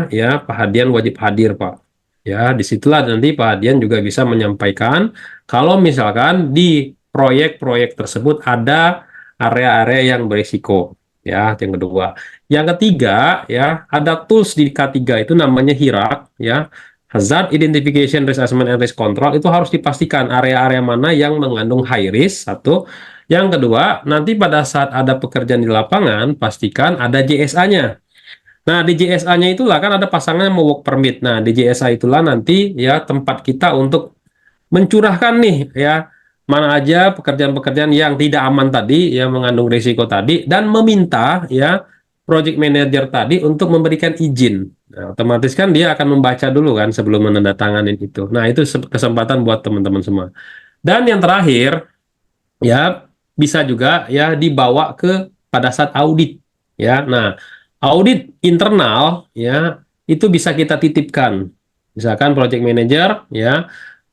D: ya, Pak Hadian wajib hadir, Pak. Ya, disitulah nanti Pak Hadian juga bisa menyampaikan kalau misalkan di proyek-proyek tersebut ada area-area yang berisiko. Ya, yang kedua. Yang ketiga, ya, ada tools di K3 itu namanya HIRAK, ya. Hazard Identification, Risk Assessment, and Risk Control itu harus dipastikan area-area mana yang mengandung high risk, satu. Yang kedua, nanti pada saat ada pekerjaan di lapangan, pastikan ada JSA-nya. Nah, di JSA-nya itulah kan ada pasangan yang mau work permit. Nah, di JSA itulah nanti ya tempat kita untuk mencurahkan nih ya mana aja pekerjaan-pekerjaan yang tidak aman tadi, yang mengandung risiko tadi, dan meminta ya project manager tadi untuk memberikan izin. Nah, otomatis kan dia akan membaca dulu kan sebelum menandatangani itu. Nah, itu kesempatan buat teman-teman semua. Dan yang terakhir ya bisa juga ya dibawa ke pada saat audit ya. Nah, audit internal ya itu bisa kita titipkan. Misalkan project manager ya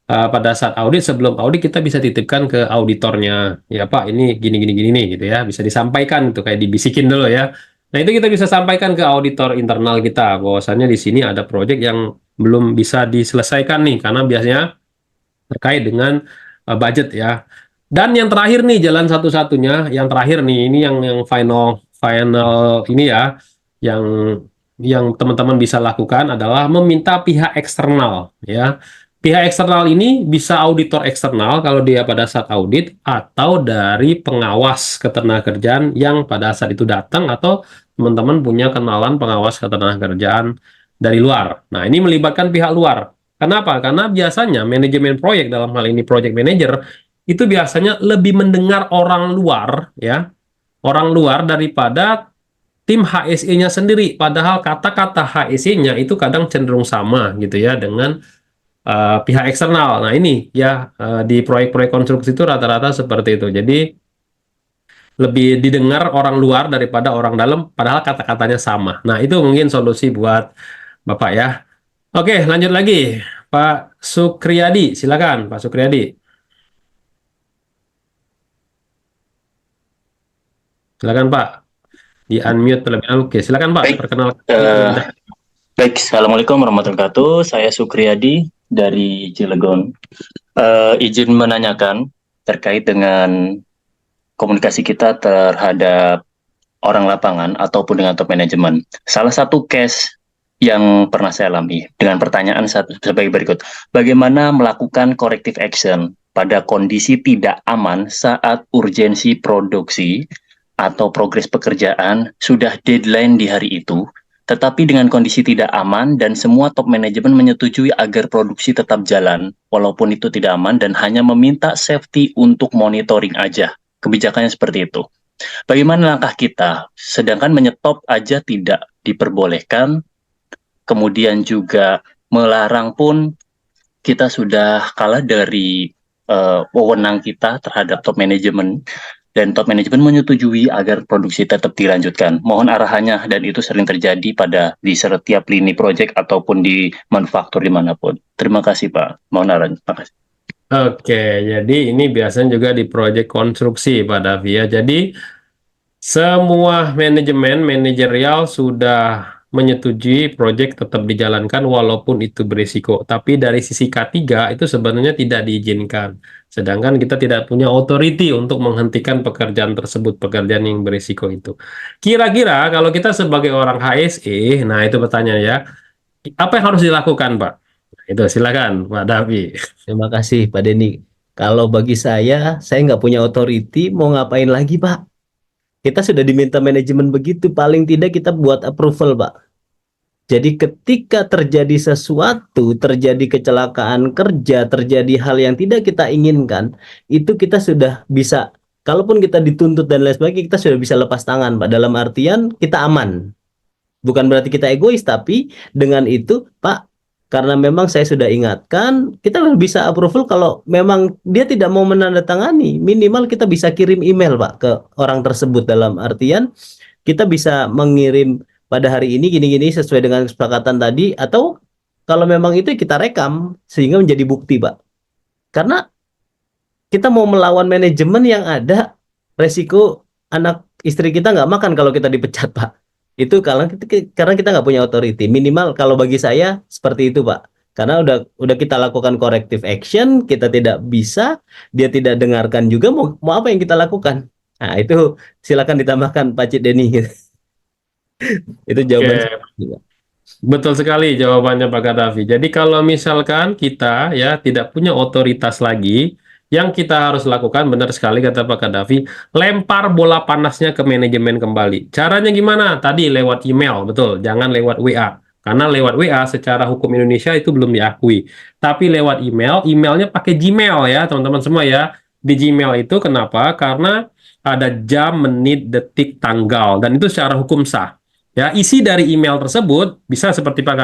D: pada saat audit, sebelum audit kita bisa titipkan ke auditornya ya, Pak, ini gini gini gini nih gitu ya, bisa disampaikan itu kayak dibisikin dulu ya. Nah, itu kita bisa sampaikan ke auditor internal kita bahwasannya di sini ada project yang belum bisa diselesaikan nih karena biasanya terkait dengan budget ya. Dan yang terakhir nih, jalan satu-satunya yang terakhir nih, ini yang final final ini ya, yang teman-teman bisa lakukan adalah meminta pihak eksternal ya. Pihak eksternal ini bisa auditor eksternal kalau dia pada saat audit, atau dari pengawas ketenagakerjaan yang pada saat itu datang, atau teman-teman punya kenalan pengawas ketenagakerjaan dari luar. Nah, ini melibatkan pihak luar. Kenapa? Karena biasanya manajemen proyek, dalam hal ini project manager, itu biasanya lebih mendengar orang luar ya, orang luar daripada tim HSE-nya sendiri. Padahal kata-kata HSE-nya itu kadang cenderung sama gitu ya dengan pihak eksternal. Nah, ini ya di proyek-proyek konstruksi itu rata-rata seperti itu. Jadi lebih didengar orang luar daripada orang dalam, padahal kata-katanya sama. Nah, itu mungkin solusi buat Bapak ya. Oke, lanjut lagi. Pak Sukriyadi, silakan Pak Sukriyadi. Silakan Pak. Di unmute terlebih dahulu. Oke, silakan Pak.
F: Baik,
D: Perkenalkan.
F: baik. Assalamualaikum warahmatullahi wabarakatuh. Saya Sukriyadi dari Cilegon. Izin menanyakan terkait dengan komunikasi kita terhadap orang lapangan ataupun dengan top manajemen. Salah satu case yang pernah saya alami dengan pertanyaan sebagai berikut. Bagaimana melakukan corrective action pada kondisi tidak aman saat urgensi produksi atau progres pekerjaan sudah deadline di hari itu, tetapi dengan kondisi tidak aman dan semua top manajemen menyetujui agar produksi tetap jalan, walaupun itu tidak aman dan hanya meminta safety untuk monitoring aja. Kebijakannya seperti itu. Bagaimana langkah kita? Sedangkan menyetop aja tidak diperbolehkan, kemudian juga melarang pun kita sudah kalah dari wewenang kita terhadap top manajemen. Dan top manajemen menyetujui agar produksi tetap dilanjutkan. Mohon arahannya, dan itu sering terjadi di setiap lini proyek ataupun di manufaktur dimanapun. Terima kasih Pak. Mohon arahannya. Terima kasih.
D: Oke, jadi ini biasanya juga di proyek konstruksi Pak Davi ya. Jadi semua manajemen manajerial sudah menyetujui proyek tetap dijalankan walaupun itu berisiko. Tapi dari sisi K3 itu sebenarnya tidak diizinkan. Sedangkan kita tidak punya authority untuk menghentikan pekerjaan tersebut, pekerjaan yang berisiko itu. Kira-kira kalau kita sebagai orang HSE, nah itu pertanyaan ya, Apa yang harus dilakukan, Pak? Itu silakan, Pak Davi.
A: Terima kasih Pak Denny. Kalau bagi saya nggak punya authority, mau ngapain lagi Pak? Kita sudah diminta manajemen begitu, paling tidak kita buat approval Pak. Jadi ketika terjadi sesuatu, terjadi kecelakaan kerja, terjadi hal yang tidak kita inginkan, itu kita sudah bisa, kalaupun kita dituntut dan lain sebagainya, kita sudah bisa lepas tangan Pak. Dalam artian kita aman. Bukan berarti kita egois, tapi dengan itu, Pak, karena memang saya sudah ingatkan, kita bisa approval kalau memang dia tidak mau menandatangani, minimal kita bisa kirim email, Pak, ke orang tersebut dalam artian kita bisa mengirim pada hari ini gini-gini sesuai dengan kesepakatan tadi, atau kalau memang itu kita rekam sehingga menjadi bukti, Pak. Karena kita mau melawan manajemen yang ada resiko anak istri kita nggak makan kalau kita dipecat, Pak. Itu karena kita nggak punya authority. Minimal kalau bagi saya seperti itu, Pak. Karena udah kita lakukan corrective action, kita tidak bisa, dia tidak dengarkan juga, mau apa yang kita lakukan. Nah, itu silakan ditambahkan Pak Cik Denny. Itu jawaban
D: Oke,
A: saya, Pak.
D: betul sekali jawabannya Pak Gaddafi. Jadi kalau misalkan kita ya tidak punya otoritas lagi, yang kita harus lakukan benar sekali kata Pak Gaddafi, lempar bola panasnya ke manajemen kembali. Caranya gimana? Tadi lewat email, betul. Jangan lewat WA. Karena lewat WA secara hukum Indonesia itu belum diakui. Tapi lewat email, emailnya pakai Gmail ya teman-teman semua ya. Di Gmail itu kenapa? Karena ada jam, menit, detik, tanggal. Dan itu secara hukum sah. Ya, isi dari email tersebut bisa seperti Pak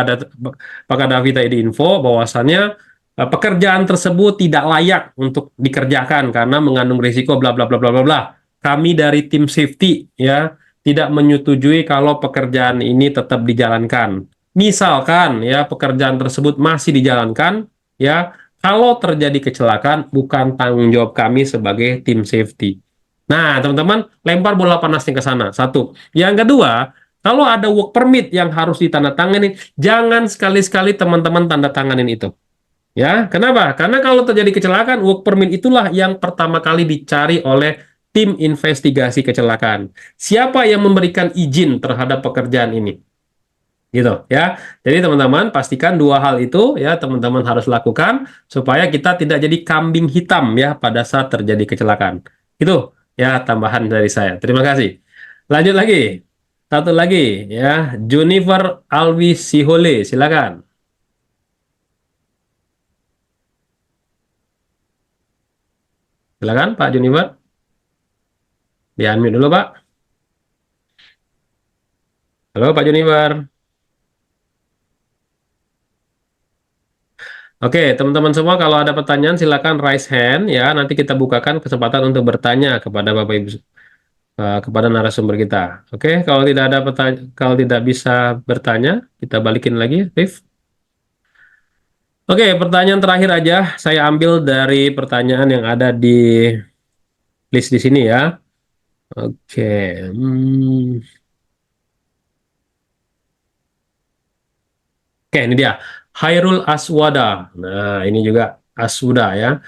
D: Gaddafi tadi info bahwasannya pekerjaan tersebut tidak layak untuk dikerjakan karena mengandung risiko bla bla bla bla bla bla. Kami dari tim safety ya tidak menyetujui kalau pekerjaan ini tetap dijalankan. Misalkan ya pekerjaan tersebut masih dijalankan ya, kalau terjadi kecelakaan bukan tanggung jawab kami sebagai tim safety. Nah, teman-teman, lempar bola panasnya ke sana. Satu. Yang kedua, kalau ada work permit yang harus ditandatangani, jangan sekali-sekali teman-teman tanda tanganin itu. Ya, kenapa? Karena kalau terjadi kecelakaan, work permit itulah yang pertama kali dicari oleh tim investigasi kecelakaan. Siapa yang memberikan izin terhadap pekerjaan ini? Gitu ya. Jadi teman-teman pastikan dua hal itu ya teman-teman harus lakukan supaya kita tidak jadi kambing hitam ya pada saat terjadi kecelakaan. Itu ya tambahan dari saya. Terima kasih. Lanjut lagi. Satu lagi ya, Junifer Alwi Sihole, silakan. Silakan Pak Junifer. Di unmute dulu Pak. Halo Pak Junifer. Oke, teman-teman semua kalau ada pertanyaan silakan raise hand ya. Nanti kita bukakan kesempatan untuk bertanya kepada Bapak Ibu kepada narasumber kita. Oke, kalau tidak ada kalau tidak bisa bertanya, kita balikin lagi, Rif. Oke, pertanyaan terakhir aja saya ambil dari pertanyaan yang ada di list di sini ya. Oke. Oke, ini dia. Hairul Aswada. Nah, ini juga Aswada ya.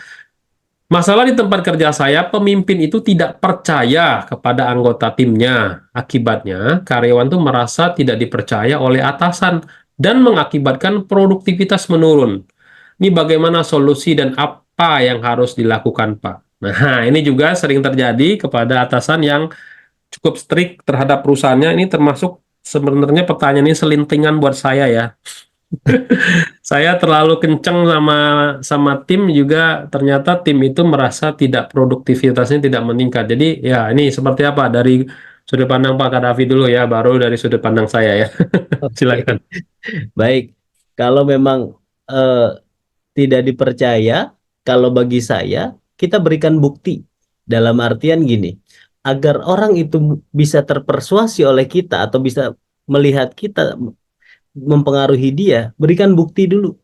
D: Masalah di tempat kerja saya, pemimpin itu tidak percaya kepada anggota timnya. Akibatnya, karyawan itu merasa tidak dipercaya oleh atasan dan mengakibatkan produktivitas menurun. Ini bagaimana solusi dan apa yang harus dilakukan, Pak? Nah, ini juga sering terjadi kepada atasan yang cukup strict terhadap perusahaannya. Ini termasuk sebenarnya pertanyaan ini selintingan buat saya ya. Saya terlalu kenceng sama tim juga ternyata tim itu merasa tidak produktivitasnya tidak meningkat. Jadi ya ini seperti apa dari sudut pandang Pak Kadafi dulu ya, baru dari sudut pandang saya ya.
A: Oke.
D: Silakan.
A: Baik. Kalau memang tidak dipercaya, kalau bagi saya kita berikan bukti. Dalam artian gini, agar orang itu bisa terpersuasi oleh kita atau bisa melihat kita mempengaruhi dia, berikan bukti dulu.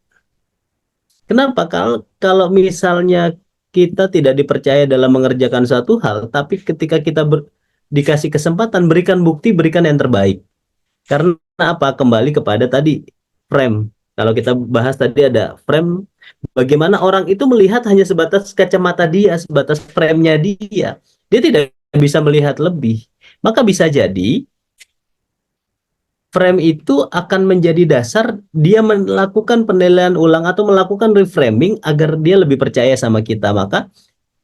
A: Kenapa? Kalau misalnya kita tidak dipercaya dalam mengerjakan suatu hal, tapi ketika kita dikasih kesempatan, berikan bukti, berikan yang terbaik. Karena apa? Kembali kepada tadi frame. Kalau kita bahas tadi ada frame, bagaimana orang itu melihat hanya sebatas kacamata dia, sebatas frame-nya dia. Dia tidak bisa melihat lebih. Maka bisa jadi frame itu akan menjadi dasar dia melakukan penilaian ulang atau melakukan reframing agar dia lebih percaya sama kita. Maka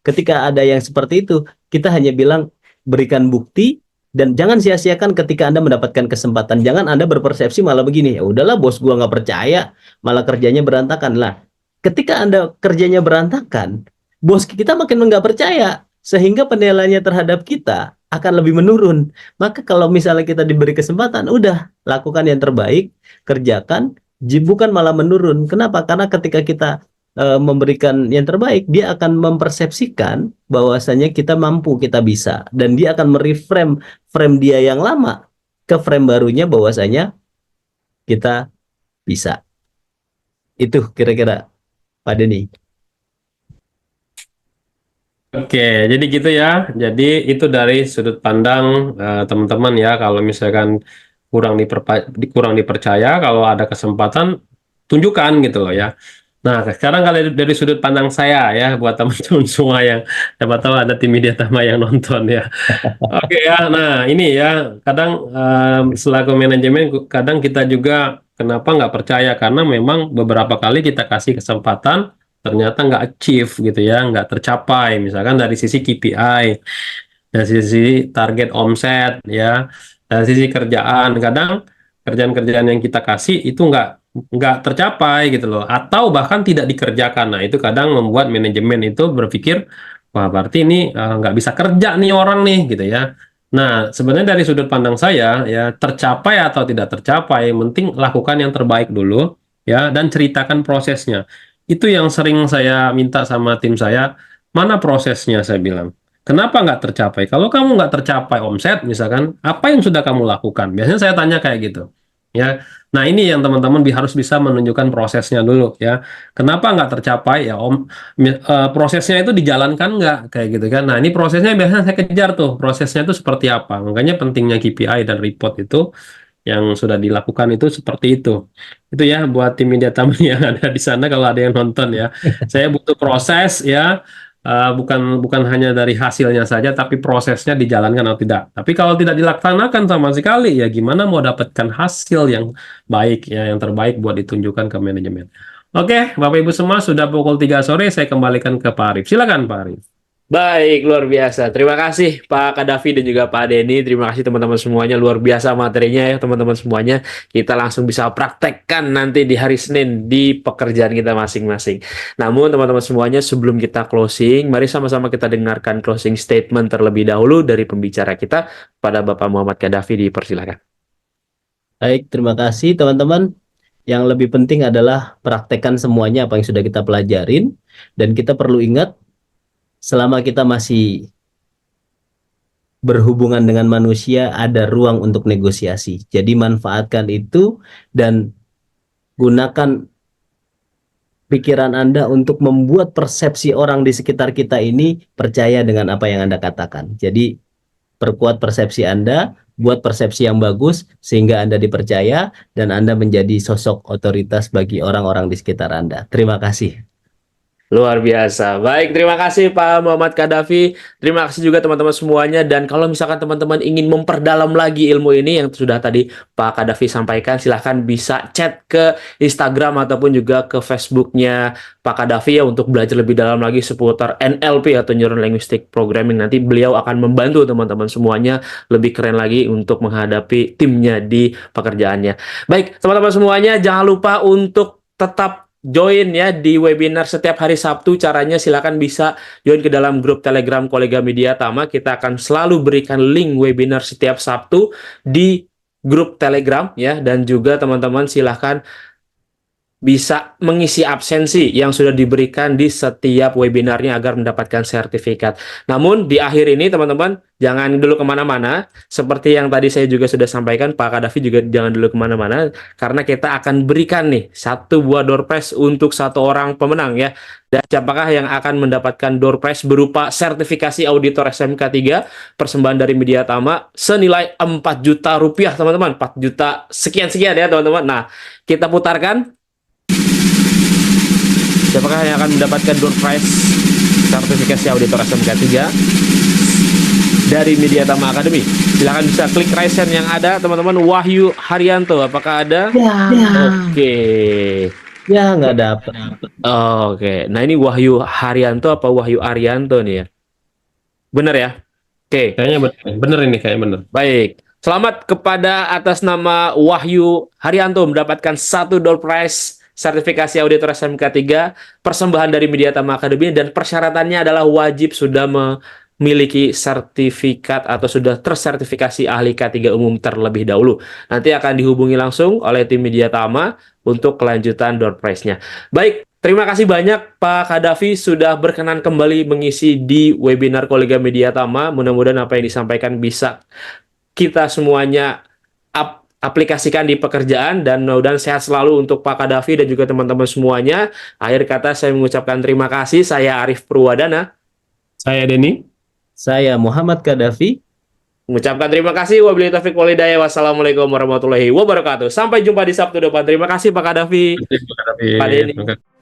A: ketika ada yang seperti itu, kita hanya bilang berikan bukti dan jangan sia-siakan ketika Anda mendapatkan kesempatan. Jangan Anda berpersepsi malah begini, ya udahlah bos gua nggak percaya, malah kerjanya berantakan. Lah, ketika Anda kerjanya berantakan, bos kita makin nggak percaya, sehingga penilaiannya terhadap kita akan lebih menurun. Maka kalau misalnya kita diberi kesempatan, udah lakukan yang terbaik, kerjakan, bukan malah menurun. Kenapa? Karena ketika kita memberikan yang terbaik, dia akan mempersepsikan bahwasanya kita mampu, kita bisa, dan dia akan mereframe frame dia yang lama ke frame barunya bahwasanya kita bisa. Itu kira-kira Pak Denny.
D: Oke, jadi gitu ya. Jadi itu dari sudut pandang teman-teman ya. Kalau misalkan kurang dipercaya, kalau ada kesempatan tunjukkan gitu loh ya. Nah, sekarang kalau dari sudut pandang saya ya, buat teman-teman semua yang siapa tahu ada tim Media Tama yang nonton ya. Oke ya, nah ini ya, kadang selaku manajemen, kadang kita juga kenapa nggak percaya, karena memang beberapa kali kita kasih kesempatan, ternyata nggak achieve gitu ya, nggak tercapai, misalkan dari sisi KPI, dari sisi target omset ya, dari sisi kerjaan, kadang kerjaan-kerjaan yang kita kasih itu nggak tercapai gitu loh, atau bahkan tidak dikerjakan. Nah itu kadang membuat manajemen itu berpikir, wah berarti ini nggak bisa kerja nih orang nih gitu ya. Nah sebenarnya dari sudut pandang saya ya, tercapai atau tidak tercapai, penting lakukan yang terbaik dulu ya, dan ceritakan prosesnya. Itu yang sering saya minta sama tim saya, mana prosesnya saya bilang. Kenapa nggak tercapai? Kalau kamu nggak tercapai omset, misalkan, apa yang sudah kamu lakukan? Biasanya saya tanya kayak gitu. Ya, nah ini yang teman-teman harus bisa menunjukkan prosesnya dulu ya. Kenapa nggak tercapai ya Om? Prosesnya itu dijalankan nggak kayak gitu kan? Nah ini prosesnya biasanya saya kejar tuh. Prosesnya itu seperti apa? Makanya pentingnya KPI dan report itu yang sudah dilakukan itu seperti itu. Itu ya buat tim Media Tama yang ada di sana kalau ada yang nonton ya. Saya butuh proses ya. Bukan hanya dari hasilnya saja, tapi prosesnya dijalankan atau tidak. Tapi kalau tidak dilaksanakan sama sekali, ya gimana mau dapatkan hasil yang baik, ya yang terbaik buat ditunjukkan ke manajemen. Oke, Bapak Ibu semua, sudah pukul 3 sore, saya kembalikan ke Pak Arif. Silakan Pak Arif.
B: Baik, luar biasa. Terima kasih Pak Kadafi dan juga Pak Denny. Terima kasih teman-teman semuanya. Luar biasa materinya ya teman-teman semuanya. Kita langsung bisa praktekkan nanti di hari Senin di pekerjaan kita masing-masing. Namun teman-teman semuanya, sebelum kita closing, mari sama-sama kita dengarkan closing statement terlebih dahulu dari pembicara kita pada Bapak Muhammad Kadafi. Dipersilakan.
A: Baik, terima kasih teman-teman. Yang lebih penting adalah praktekkan semuanya apa yang sudah kita pelajarin, dan kita perlu ingat, selama kita masih berhubungan dengan manusia, ada ruang untuk negosiasi. Jadi manfaatkan itu dan gunakan pikiran Anda untuk membuat persepsi orang di sekitar kita ini percaya dengan apa yang Anda katakan. Jadi perkuat persepsi Anda, buat persepsi yang bagus sehingga Anda dipercaya dan Anda menjadi sosok otoritas bagi orang-orang di sekitar Anda. Terima kasih.
B: Luar biasa. Baik, terima kasih Pak Muhammad Kadafi. Terima kasih juga teman-teman semuanya. Dan kalau misalkan teman-teman ingin memperdalam lagi ilmu ini yang sudah tadi Pak Kadafi sampaikan, silahkan bisa chat ke Instagram ataupun juga ke Facebooknya Pak Kadafi ya untuk belajar lebih dalam lagi seputar NLP atau Neural Linguistic Programming. Nanti beliau akan membantu teman-teman semuanya lebih keren lagi untuk menghadapi timnya di pekerjaannya. Baik, teman-teman semuanya, jangan lupa untuk tetap join ya di webinar setiap hari Sabtu. Caranya silakan bisa join ke dalam grup Telegram Kolega Media Tama. Kita akan selalu berikan link webinar setiap Sabtu di grup Telegram ya, dan juga teman-teman silahkan bisa mengisi absensi yang sudah diberikan di setiap webinarnya agar mendapatkan sertifikat. Namun di akhir ini teman-teman jangan dulu kemana-mana. Seperti yang tadi saya juga sudah sampaikan, Pak Kadafi juga jangan dulu kemana-mana, karena kita akan berikan nih 1 buah door prize untuk 1 orang pemenang ya. Dan siapakah yang akan mendapatkan door prize berupa sertifikasi auditor SMK 3 persembahan dari Media Tama senilai 4 juta rupiah teman-teman. 4 juta sekian-sekian ya teman-teman. Nah, kita putarkan. Siapakah yang akan mendapatkan door prize sertifikasi auditor SMK 3? dari Mediatama Academy. Silahkan bisa klik raise hand yang ada, teman-teman. Wahyu Haryanto, apakah ada? Oke.
A: Ya, nggak dapet.
B: Oke. Nah, ini Wahyu Haryanto apa Wahyu Arianto nih ya? Bener ya? Oke.
D: Kayaknya bener ini, kayaknya bener.
B: Baik. Selamat kepada atas nama Wahyu Haryanto mendapatkan 1 door prize sertifikasi auditor SMK 3 persembahan dari Mediatama Academy, dan persyaratannya adalah wajib sudah memiliki sertifikat atau sudah tersertifikasi ahli K3 umum terlebih dahulu. Nanti akan dihubungi langsung oleh tim Mediatama untuk kelanjutan door prize-nya. Baik, terima kasih banyak Pak Kadafi sudah berkenan kembali mengisi di webinar Kolega Mediatama. Mudah-mudahan apa yang disampaikan bisa kita semuanya aplikasikan di pekerjaan, dan mudah-mudahan sehat selalu untuk Pak Kadafi dan juga teman-teman semuanya. Akhir kata saya mengucapkan terima kasih. Saya Arif Purwadana.
D: Saya Denny.
A: Saya Muhammad Kadafi.
B: Mengucapkan terima kasih. Wabillahi taufiq wal hidayah. Wassalamualaikum warahmatullahi wabarakatuh. Sampai jumpa di Sabtu depan. Terima kasih Pak Kadafi.
D: Terima kasih,
B: Pak Denny.
D: Terima kasih.